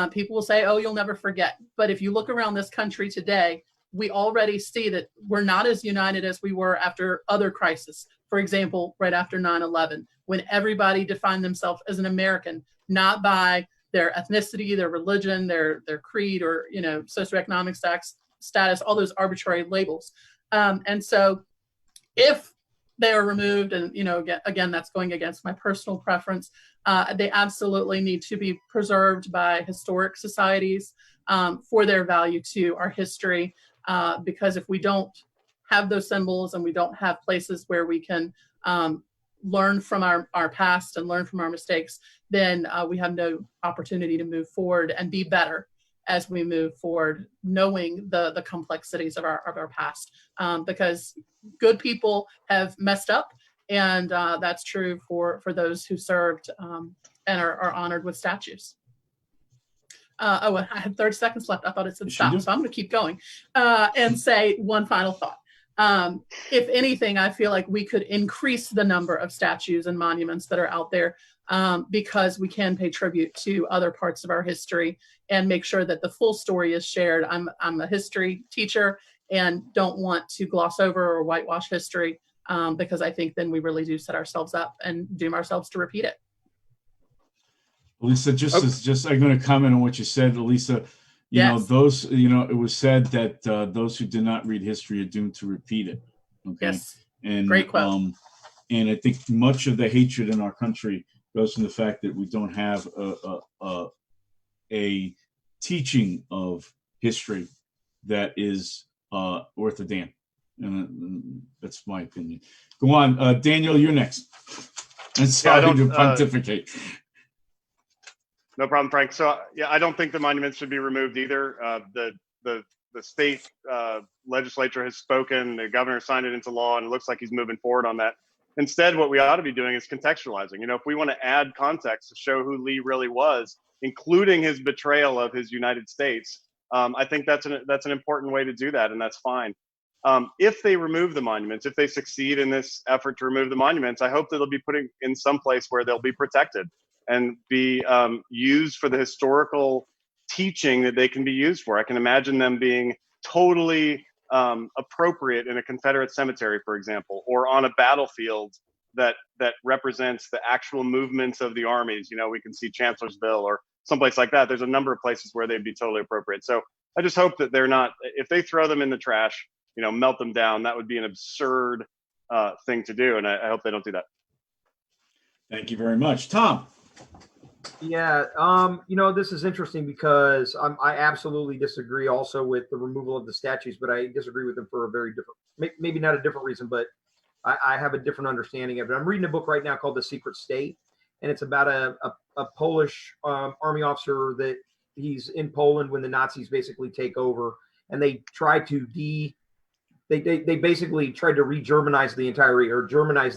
People will say, oh, you'll never forget. But if you look around this country today, we already see that we're not as united as we were after other crises. For example, right after 9/11, when everybody defined themselves as an American, not by their ethnicity, their religion, their creed, or socioeconomic status, all those arbitrary labels. And so if they are removed, and again, that's going against my personal preference, they absolutely need to be preserved by historic societies for their value to our history. Because if we don't have those symbols and we don't have places where we can learn from our past and learn from our mistakes, then we have no opportunity to move forward and be better as we move forward, knowing the complexities of our past. Because good people have messed up, and that's true for those who served and are honored with statues. I had 30 seconds left. I thought it said stop, so I'm going to keep going and say one final thought. If anything, I feel like we could increase the number of statues and monuments that are out there because we can pay tribute to other parts of our history and make sure that the full story is shared. I'm a history teacher and don't want to gloss over or whitewash history because I think then we really do set ourselves up and doom ourselves to repeat it. Lisa, I'm going to comment on what you said, Lisa. Those, it was said that those who did not read history are doomed to repeat it. Okay. Yes. And great quote. And I think much of the hatred in our country goes from the fact that we don't have a teaching of history that is worth a damn. And that's my opinion. Go on, Daniel, you're next. And sorry to pontificate. No problem, Frank. So I don't think the monuments should be removed either. The state legislature has spoken. The governor signed it into law, and it looks like he's moving forward on that. Instead, what we ought to be doing is contextualizing. If we want to add context to show who Lee really was, including his betrayal of his United States, I think that's an important way to do that, and that's fine. If they remove the monuments, if they succeed in this effort to remove the monuments, I hope that they'll be put in some place where they'll be protected and be used for the historical teaching that they can be used for. I can imagine them being totally appropriate in a Confederate cemetery, for example, or on a battlefield that represents the actual movements of the armies. We can see Chancellorsville or someplace like that. There's a number of places where they'd be totally appropriate. So I just hope that they're not, if they throw them in the trash, melt them down, that would be an absurd thing to do. And I hope they don't do that. Thank you very much. Tom. Yeah, this is interesting because I absolutely disagree also with the removal of the statues, but I disagree with them for a very different, maybe not a different reason, but I have a different understanding of it. I'm reading a book right now called The Secret State, and it's about a Polish army officer that he's in Poland when the Nazis basically take over, and they try to they basically tried to Germanize the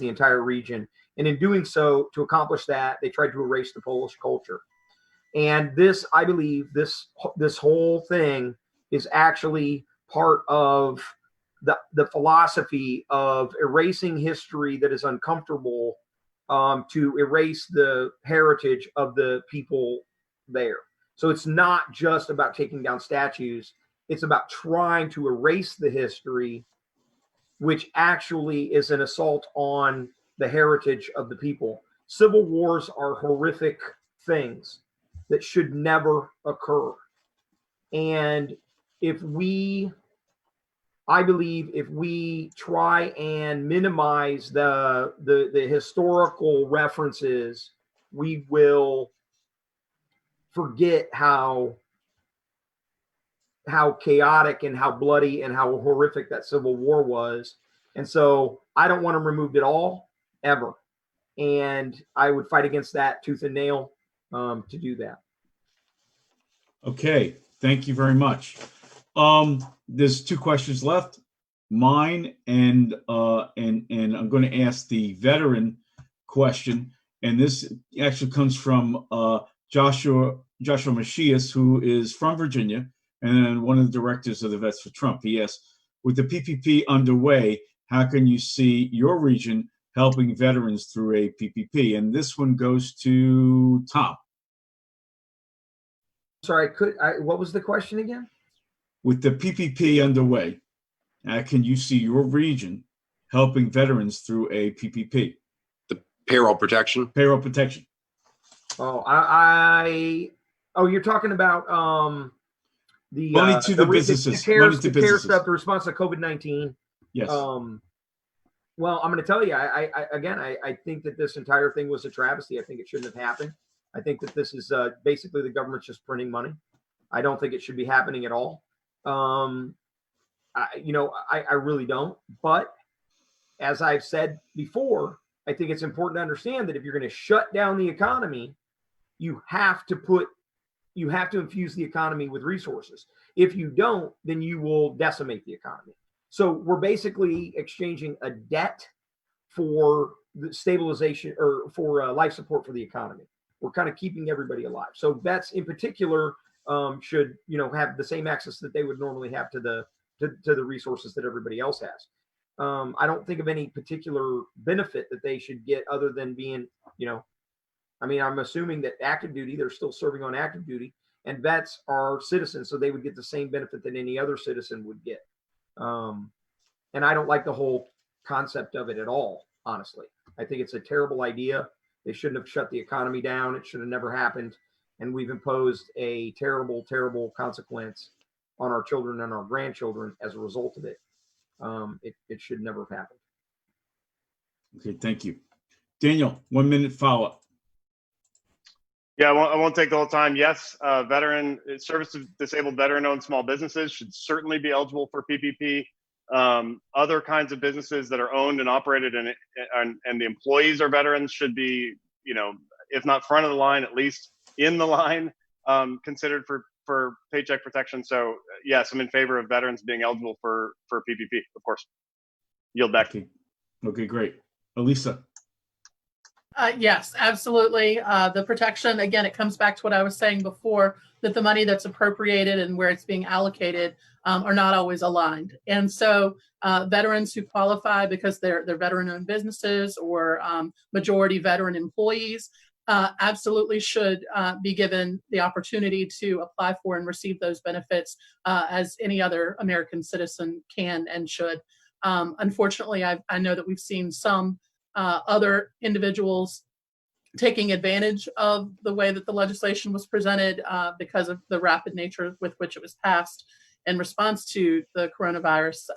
entire region. And in doing so, to accomplish that, they tried to erase the Polish culture. And this, I believe, this whole thing is actually part of the philosophy of erasing history that is uncomfortable, to erase the heritage of the people there. So it's not just about taking down statues. It's about trying to erase the history which actually is an assault on the heritage of the people. Civil wars are horrific things that should never occur. And I believe if we try and minimize the historical references, we will forget how chaotic and how bloody and how horrific that Civil War was. And so I don't want them removed at all, ever. And I would fight against that tooth and nail to do that. Okay, thank you very much. There's 2 questions left, mine and I'm going to ask the veteran question, and this actually comes from Joshua Macias, who is from Virginia and one of the directors of the Vets for Trump. He asks, with the PPP underway, how can you see your region helping veterans through a PPP? And this one goes to Tom. Sorry, what was the question again? With the PPP underway, how can you see your region helping veterans through a PPP? The payroll protection. Payroll protection. Oh, you're talking about the money to the businesses. The care stuff, the response to COVID-19. Yes. Well, I'm going to tell you, I think that this entire thing was a travesty. I think it shouldn't have happened. I think that this is basically the government's just printing money. I don't think it should be happening at all. I really don't. But as I've said before, I think it's important to understand that if you're going to shut down the economy, you have to infuse the economy with resources. If you don't, then you will decimate the economy. So we're basically exchanging a debt for the stabilization or for life support for the economy. We're kind of keeping everybody alive. So vets in particular should, have the same access that they would normally have to the resources that everybody else has. I don't think of any particular benefit that they should get other than being, I'm assuming that active duty, they're still serving on active duty, and vets are citizens, so they would get the same benefit that any other citizen would get. And I don't like the whole concept of it at all, honestly. I think it's a terrible idea. They shouldn't have shut the economy down. It should have never happened. And we've imposed a terrible, terrible consequence on our children and our grandchildren as a result of it. It should never have happened. Okay, thank you. Daniel, 1 minute follow-up. Yeah, I won't take the whole time. Yes, veteran service of disabled veteran-owned small businesses should certainly be eligible for PPP. Other kinds of businesses that are owned and operated and the employees are veterans should be, if not front of the line, at least in the line, considered for paycheck protection. So yes, I'm in favor of veterans being eligible for PPP, of course. Yield back. Okay, great. Elisa. Yes, absolutely. The protection, again, it comes back to what I was saying before, that the money that's appropriated and where it's being allocated are not always aligned. And so veterans who qualify because they're veteran-owned businesses or majority veteran employees absolutely should be given the opportunity to apply for and receive those benefits as any other American citizen can and should. Unfortunately, I know that we've seen some other individuals taking advantage of the way that the legislation was presented because of the rapid nature with which it was passed in response to the coronavirus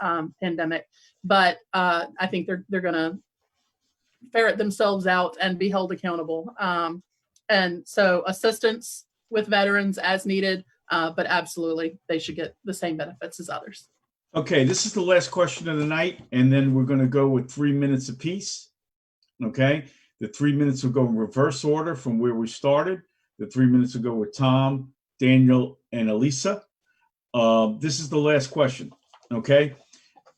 pandemic. But I think they're going to ferret themselves out and be held accountable. And so assistance with veterans as needed, but absolutely they should get the same benefits as others. Okay, this is the last question of the night, and then we're going to go with 3 minutes apiece. Okay, the 3 minutes will go in reverse order from where we started. The 3 minutes will go with Tom, Daniel, and Elisa. This is the last question. Okay,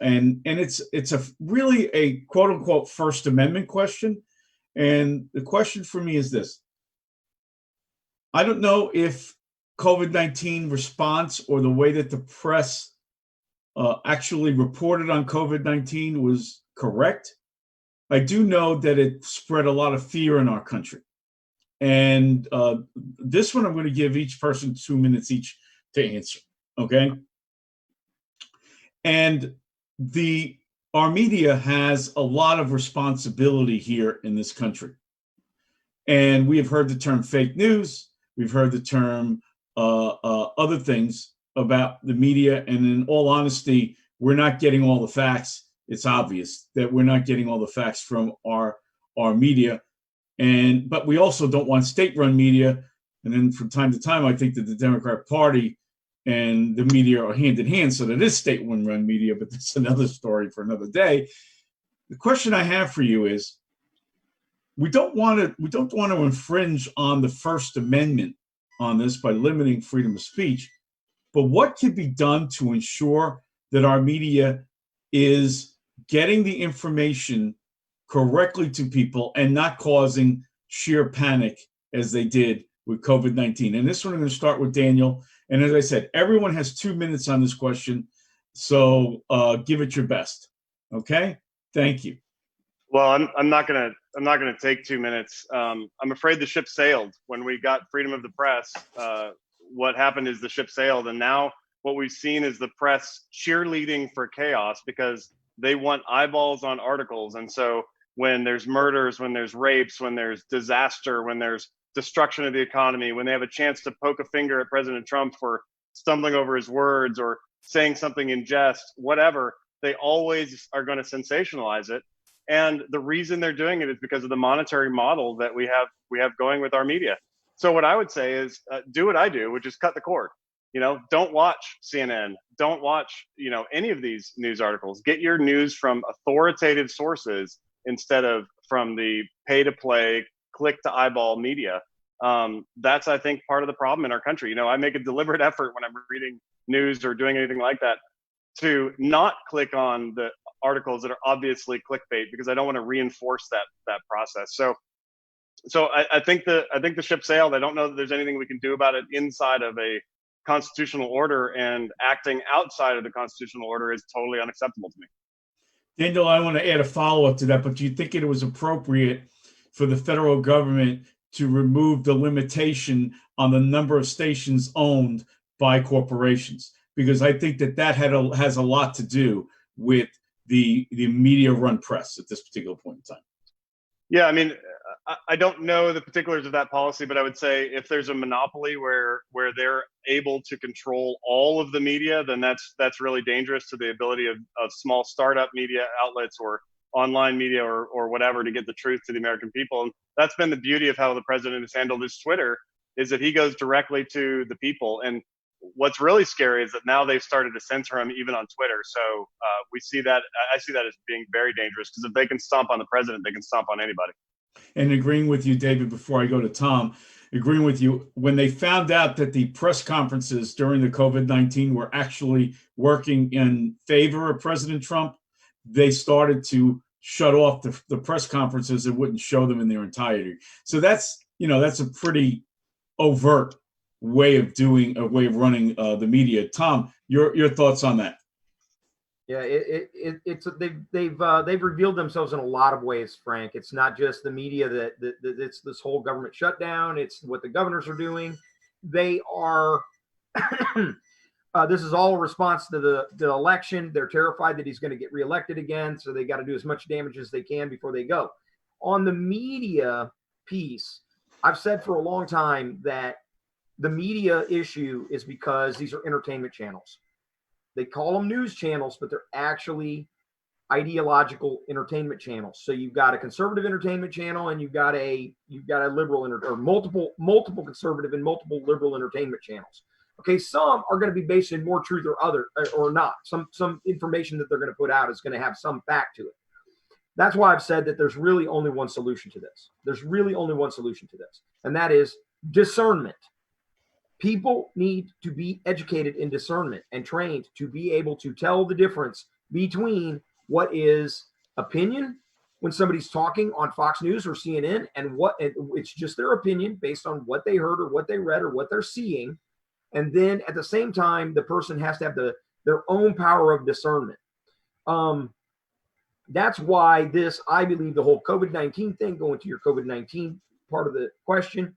and it's a really a quote unquote First Amendment question, and the question for me is this: I don't know if COVID-19 response or the way that the press actually reported on COVID-19 was correct. I do know that it spread a lot of fear in our country. And this one, I'm going to give each person 2 minutes each to answer. Okay. And the our media has a lot of responsibility here in this country. And we have heard the term fake news. We've heard the term other things about the media. And in all honesty, we're not getting all the facts. It's obvious that we're not getting all the facts from our media. But we also don't want state-run media. And then from time to time, I think that the Democratic Party and the media are hand in hand, so that is state-run media, but that's another story for another day. The question I have for you is, we don't want to infringe on the First Amendment on this by limiting freedom of speech, but what can be done to ensure that our media is getting the information correctly to people and not causing sheer panic as they did with COVID-19? And this one, I'm going to start with Daniel. And as I said, everyone has 2 minutes on this question, so give it your best. Okay? Thank you. Well, I'm not gonna take 2 minutes. I'm afraid the ship sailed when we got freedom of the press. What happened is the ship sailed, and now what we've seen is the press cheerleading for chaos because they want eyeballs on articles. And so when there's murders, when there's rapes, when there's disaster, when there's destruction of the economy, when they have a chance to poke a finger at President Trump for stumbling over his words or saying something in jest, whatever, they always are going to sensationalize it. And the reason they're doing it is because of the monetary model that we have going with our media. So what I would say is do what I do, which is cut the cord. Don't watch CNN. Don't watch, any of these news articles. Get your news from authoritative sources instead of from the pay-to-play, click-to-eyeball media. That's, I think, part of the problem in our country. I make a deliberate effort when I'm reading news or doing anything like that to not click on the articles that are obviously clickbait because I don't want to reinforce that process. So I think the ship sailed. I don't know that there's anything we can do about it inside of a constitutional order, and acting outside of the constitutional order is totally unacceptable to me. Daniel, I want to add a follow-up to that, but do you think it was appropriate for the federal government to remove the limitation on the number of stations owned by corporations? Because I think that has a lot to do with the media-run press at this particular point in time. Yeah, I mean, I don't know the particulars of that policy, but I would say if there's a monopoly where they're able to control all of the media, then that's really dangerous to the ability of small startup media outlets or online media or whatever to get the truth to the American people. And that's been the beauty of how the president has handled his Twitter, is that he goes directly to the people. And what's really scary is that now they've started to censor him even on Twitter. So I see that as being very dangerous, because if they can stomp on the president, they can stomp on anybody. And agreeing with you, David, before I go to Tom, agreeing with you, when they found out that the press conferences during the COVID-19 were actually working in favor of President Trump, they started to shut off the press conferences and wouldn't show them in their entirety. So that's a pretty overt way of running the media. Tom, your thoughts on that? Yeah, they've revealed themselves in a lot of ways, Frank. It's not just the media that it's this whole government shutdown. It's what the governors are doing. They are. This is all a response to the election. They're terrified that he's going to get reelected again, so they got to do as much damage as they can before they go. On the media piece, I've said for a long time that the media issue is because these are entertainment channels. They call them news channels, but they're actually ideological entertainment channels. So you've got a conservative entertainment channel, and you've got a liberal or multiple conservative and multiple liberal entertainment channels. Okay, some are going to be based in more truth or not. Some information that they're going to put out is going to have some fact to it. That's why I've said that there's really only one solution to this. And that is discernment. People need to be educated in discernment and trained to be able to tell the difference between what is opinion when somebody's talking on Fox News or CNN and what it's just their opinion based on what they heard or what they read or what they're seeing. And then at the same time, the person has to have their own power of discernment. That's why I believe the whole COVID-19 thing, going to your COVID-19 part of the question,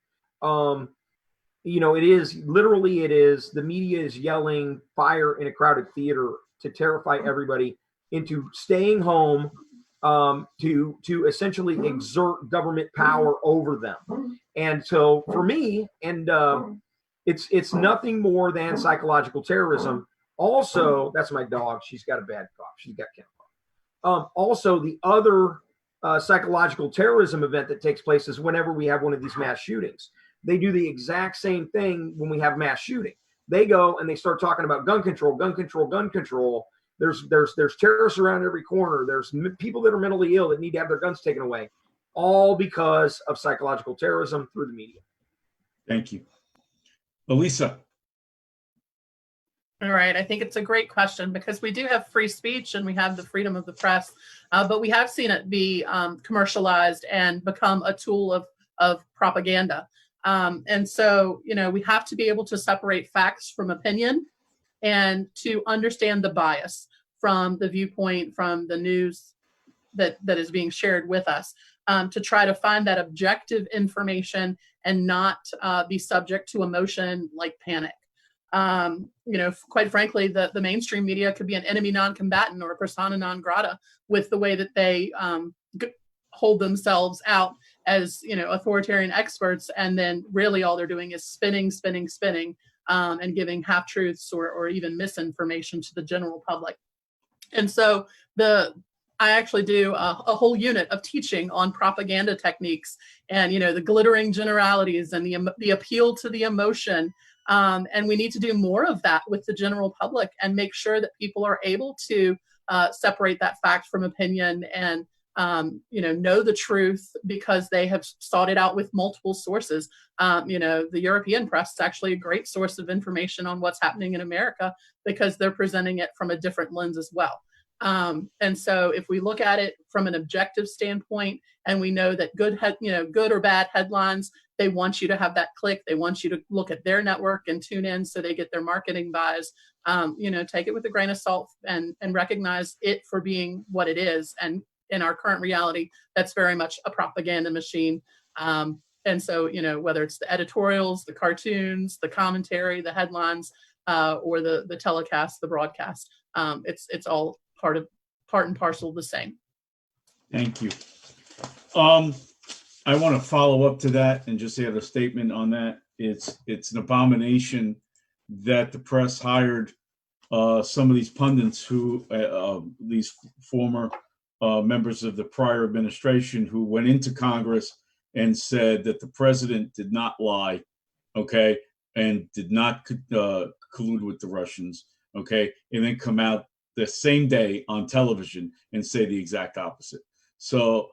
it is the media is yelling fire in a crowded theater to terrify everybody. into staying home to essentially exert government power over them. And so for me, and it's nothing more than psychological terrorism. Also, that's my dog. She's got a bad cough. She's got kennel cough. Also, the other psychological terrorism event that takes place is whenever we have one of these mass shootings. They do the exact same thing when we have mass shooting. They go and they start talking about gun control, gun control, gun control. There's terrorists around every corner. There's people that are mentally ill that need to have their guns taken away, all because of psychological terrorism through the media. Thank you. Elisa. All right. I think it's a great question because we do have free speech and we have the freedom of the press, but we have seen it be commercialized and become a tool of propaganda. And so, we have to be able to separate facts from opinion and to understand the bias from the viewpoint, from the news that is being shared with us, to try to find that objective information and not be subject to emotion like panic. Quite frankly, the mainstream media could be an enemy non-combatant or a persona non grata with the way that they hold themselves out as, authoritarian experts. And then really all they're doing is spinning, and giving half truths or even misinformation to the general public. And so I actually do a whole unit of teaching on propaganda techniques and, the glittering generalities and the appeal to the emotion. And we need to do more of that with the general public and make sure that people are able to separate that fact from opinion and, know the truth because they have sought it out with multiple sources. The European press is actually a great source of information on what's happening in America because they're presenting it from a different lens as well. And so if we look at it from an objective standpoint and we know that good or bad headlines, they want you to have that click. They want you to look at their network and tune in so they get their marketing buys. Take it with a grain of salt and recognize it for being what it is. And in our current reality, that's very much a propaganda machine. And so, whether it's the editorials, the cartoons, the commentary, the headlines, or the telecast, the broadcast, it's all part and parcel of the same. Thank you. I want to follow up to that and just add a statement on that. It's an abomination that the press hired some of these pundits who, these former members of the prior administration who went into Congress and said that the president did not lie, okay, and did not collude with the Russians, okay, and then come out the same day on television and say the exact opposite. So,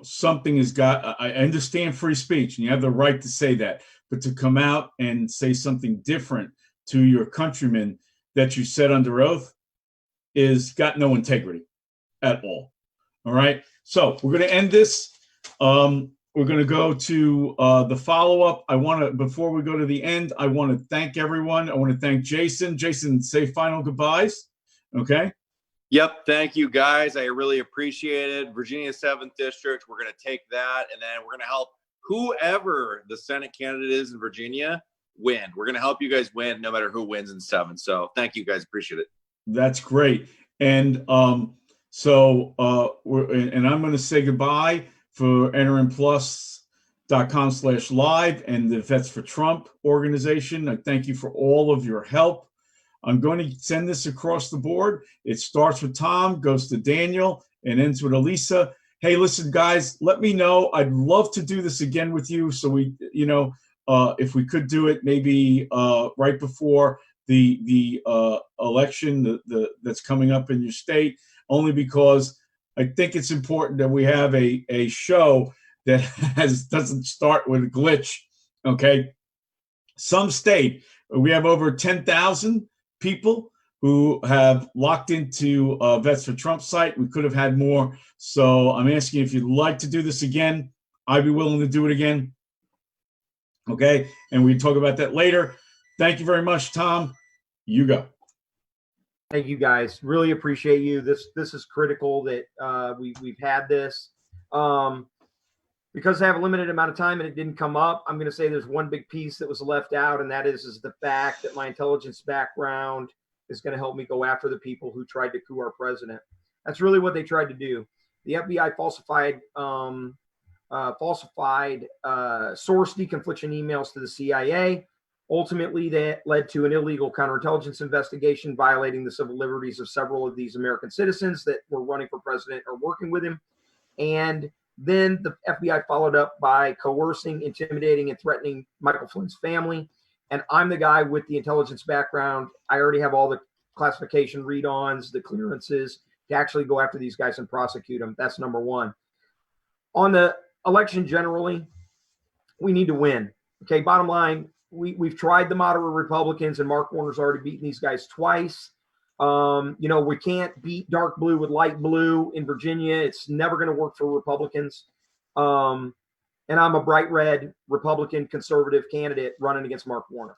something has got, I understand free speech and you have the right to say that, but to come out and say something different to your countrymen that you said under oath is got no integrity at all. All right. So we're going to end this. We're going to go to the follow-up. Before we go to the end, I want to thank everyone. I want to thank Jason. Jason, say final goodbyes. Okay. Yep. Thank you, guys. I really appreciate it. Virginia 7th District. We're going to take that and then we're going to help whoever the Senate candidate is in Virginia win. We're going to help you guys win no matter who wins in 7. So thank you, guys. Appreciate it. That's great. And I'm going to say goodbye for NRNplus.com/live and the Vets for Trump organization. I thank you for all of your help. I'm going to send this across the board. It starts with Tom, goes to Daniel, and ends with Elisa. Hey, listen, guys, let me know. I'd love to do this again with you. So we, if we could do it maybe right before the election that's coming up in your state, only because I think it's important that we have a show that doesn't start with a glitch. Okay. Some state, we have over 10,000 people who have locked into Vets for Trump site. We could have had more. So I'm asking if you'd like to do this again. I'd be willing to do it again. Okay. And we can talk about that later. Thank you very much, Tom. You go. Thank you, guys. Really appreciate you. This is critical that we've had this. Because I have a limited amount of time and it didn't come up, I'm going to say there's one big piece that was left out, and that is the fact that my intelligence background is going to help me go after the people who tried to coup our president. That's really what they tried to do. The FBI falsified source deconfliction emails to the CIA. Ultimately, that led to an illegal counterintelligence investigation violating the civil liberties of several of these American citizens that were running for president or working with him. And then the FBI followed up by coercing, intimidating, and threatening Michael Flynn's family. And I'm the guy with the intelligence background. I already have all the classification read-ons, the clearances to actually go after these guys and prosecute them. That's number one. On the election generally, we need to win. Okay, bottom line, we've tried the moderate Republicans, and Mark Warner's already beaten these guys twice. We can't beat dark blue with light blue in Virginia. It's never going to work for Republicans. And I'm a bright red Republican conservative candidate running against Mark Warner.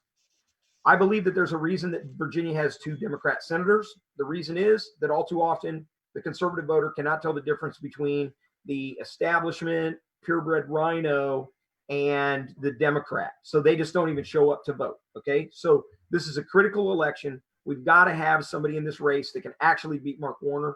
I believe that there's a reason that Virginia has 2 Democrat senators. The reason is that all too often the conservative voter cannot tell the difference between the establishment, purebred rhino, and the Democrat. So they just don't even show up to vote. Okay. So this is a critical election. We've got to have somebody in this race that can actually beat Mark Warner.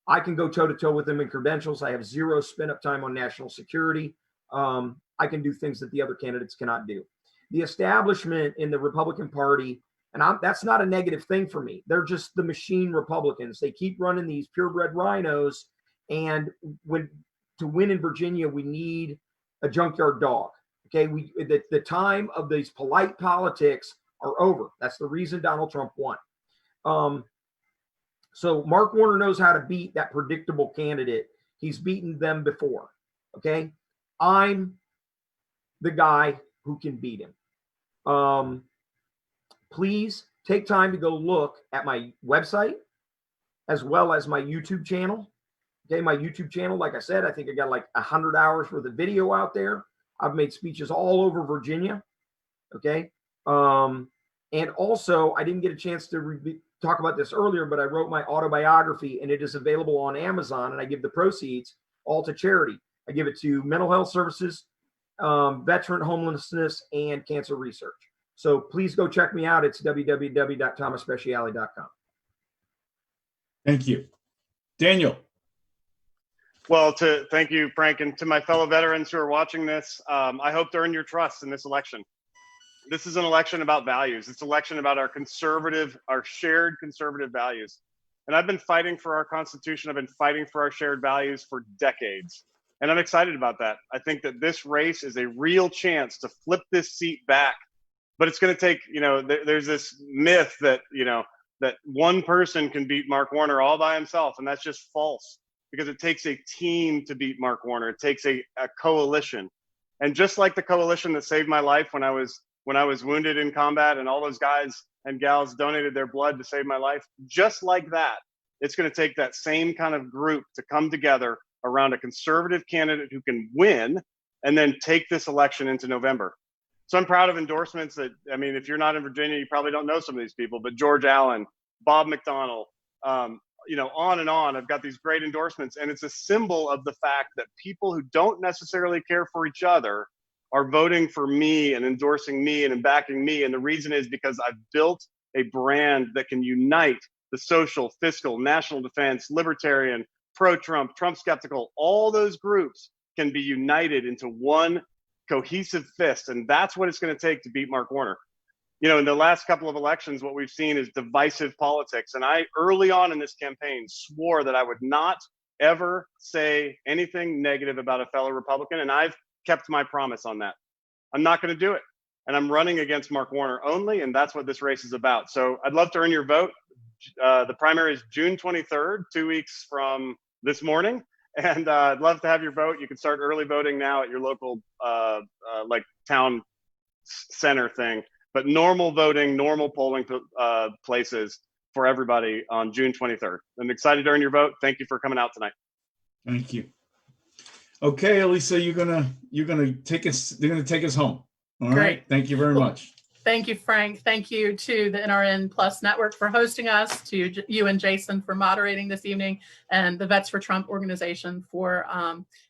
I can go toe to toe with him in credentials. I have 0 spin up time on national security. I can do things that the other candidates cannot do. The establishment in the Republican Party, and that's not a negative thing for me. They're just the machine Republicans. They keep running these purebred rhinos. And to win in Virginia, we need a junkyard dog. Okay, the time of these polite politics are over. That's the reason Donald Trump won. So Mark Warner knows how to beat that predictable candidate. He's beaten them before. Okay, I'm the guy who can beat him. Please take time to go look at my website as well as my YouTube channel. Okay, my YouTube channel, like I said, I think I got like 100 hours worth of video out there. I've made speeches all over Virginia. Okay. And also, I didn't get a chance to talk about this earlier, but I wrote my autobiography, and it is available on Amazon, and I give the proceeds all to charity. I give it to mental health services, veteran homelessness, and cancer research. So please go check me out. It's www.thomasspeciale.com. Thank you. Daniel. Well, thank you, Frank, and to my fellow veterans who are watching this, I hope to earn your trust in this election. This is an election about values. It's an election about our shared conservative values. And I've been fighting for our Constitution. I've been fighting for our shared values for decades. And I'm excited about that. I think that this race is a real chance to flip this seat back. But it's going to take, there's this myth that, that one person can beat Mark Warner all by himself. And that's just false, because it takes a team to beat Mark Warner. It takes a coalition. And just like the coalition that saved my life when I was wounded in combat, and all those guys and gals donated their blood to save my life, just like that, it's going to take that same kind of group to come together around a conservative candidate who can win and then take this election into November. So I'm proud of endorsements that, if you're not in Virginia, you probably don't know some of these people, but George Allen, Bob McDonnell, on and on. I've got these great endorsements, and it's a symbol of the fact that people who don't necessarily care for each other are voting for me and endorsing me and backing me. And the reason is because I've built a brand that can unite the social, fiscal, national defense, libertarian, pro-Trump, Trump skeptical, all those groups can be united into one cohesive fist. And that's what it's going to take to beat Mark Warner. In the last couple of elections, what we've seen is divisive politics. And I, early on in this campaign, swore that I would not ever say anything negative about a fellow Republican. And I've kept my promise on that. I'm not going to do it. And I'm running against Mark Warner only. And that's what this race is about. So I'd love to earn your vote. The primary is June 23rd, 2 weeks from this morning. And I'd love to have your vote. You can start early voting now at your local town center thing. But normal voting, normal polling places for everybody on June 23rd. I'm excited to earn your vote. Thank you for coming out tonight. Thank you. Okay, Elisa, you're gonna take us. They're gonna take us home. All right. Great. Thank you very much. Thank you, Frank. Thank you to the NRN Plus Network for hosting us, to you and Jason for moderating this evening, and the Vets for Trump organization for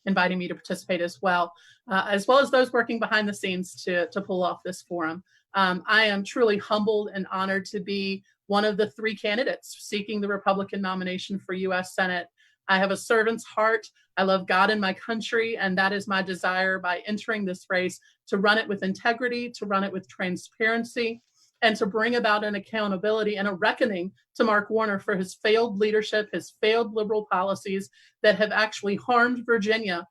inviting me to participate as well as those working behind the scenes to pull off this forum. I am truly humbled and honored to be one of the 3 candidates seeking the Republican nomination for U.S. Senate. I have a servant's heart. I love God and my country, and that is my desire by entering this race, to run it with integrity, to run it with transparency, and to bring about an accountability and a reckoning to Mark Warner for his failed leadership, his failed liberal policies that have actually harmed Virginia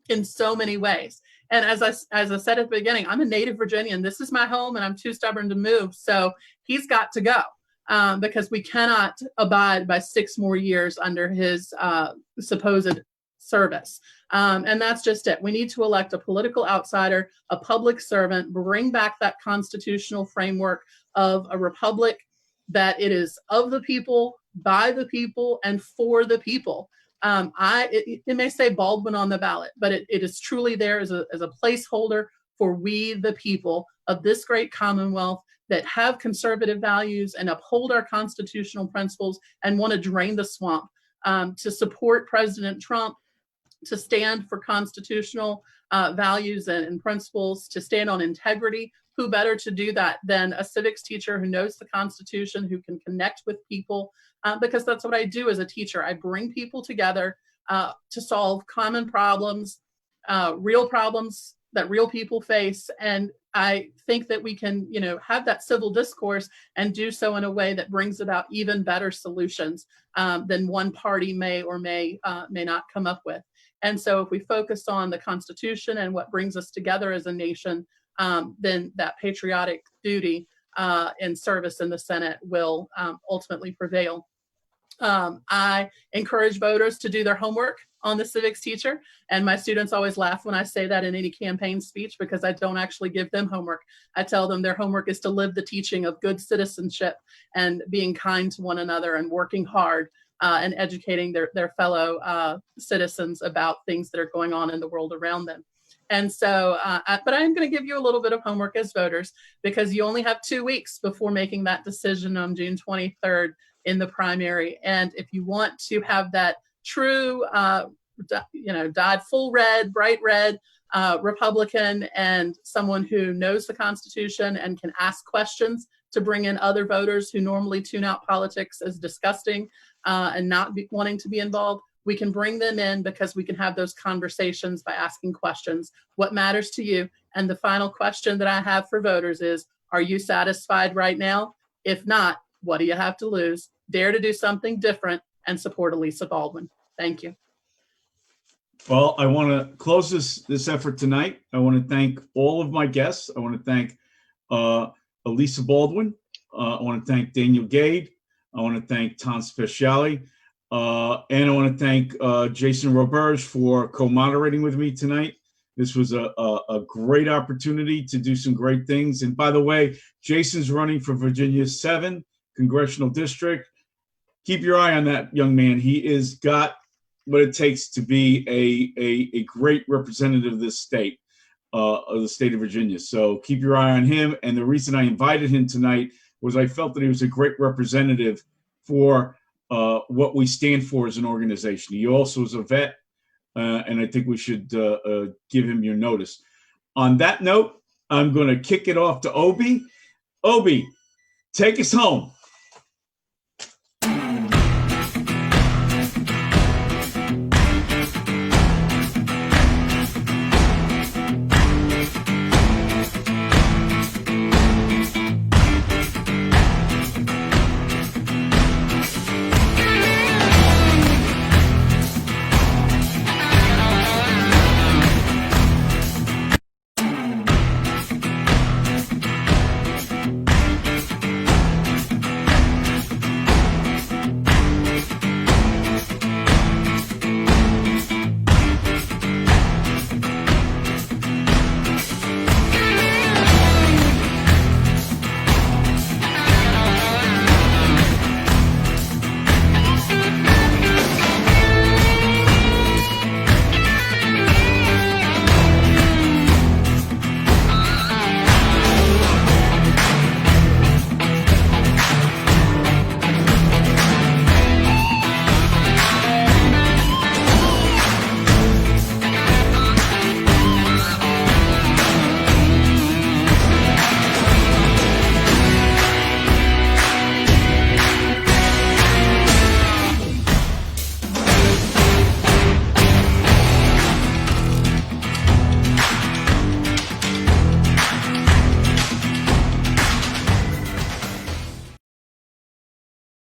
in so many ways. And as I said at the beginning, I'm a native Virginian. This is my home, and I'm too stubborn to move. So he's got to go, because we cannot abide by 6 more years under his supposed service. And that's just it. We need to elect a political outsider, a public servant, bring back that constitutional framework of a republic, that it is of the people, by the people, and for the people. It may say Baldwin on the ballot, but it is truly there as a placeholder for we, the people of this great Commonwealth, that have conservative values and uphold our constitutional principles and want to drain the swamp, to support President Trump, to stand for constitutional values and principles, to stand on integrity. Who better to do that than a civics teacher who knows the Constitution, who can connect with people, because that's what I do as a teacher. I bring people together to solve common problems, real problems that real people face. And I think that we can, have that civil discourse and do so in a way that brings about even better solutions than one party may or may not come up with. And so if we focus on the Constitution and what brings us together as a nation, then that patriotic duty and service in the Senate will ultimately prevail. I encourage voters to do their homework on the civics teacher, and my students always laugh when I say that in any campaign speech, because I don't actually give them homework. I tell them their homework is to live the teaching of good citizenship and being kind to one another and working hard and educating their fellow citizens about things that are going on in the world around them. And so, but I'm going to give you a little bit of homework as voters, because you only have 2 weeks before making that decision on June 23rd in the primary. And if you want to have that true, dyed full red, bright red Republican, and someone who knows the Constitution and can ask questions to bring in other voters who normally tune out politics as disgusting and not wanting to be involved, we can bring them in, because we can have those conversations by asking questions. What matters to you? And the final question that I have for voters is, are you satisfied right now? If not, what do you have to lose? Dare to do something different and support Elisa Baldwin. Thank you. Well, I want to close this effort tonight. I want to thank all of my guests. I want to thank Elisa Baldwin. I want to thank Daniel Gade. I want to thank Tom Speciale. And I want to thank Jason Roberge for co-moderating with me tonight. This was a great opportunity to do some great things. And by the way, Jason's running for Virginia's 7th Congressional District. Keep your eye on that young man. He is got what it takes to be a great representative of this state, of the state of Virginia. So keep your eye on him. And the reason I invited him tonight was I felt that he was a great representative for what we stand for as an organization. He also is a vet, and I think we should give him your notice. On that note, I'm going to kick it off to Obi. Obi, take us home.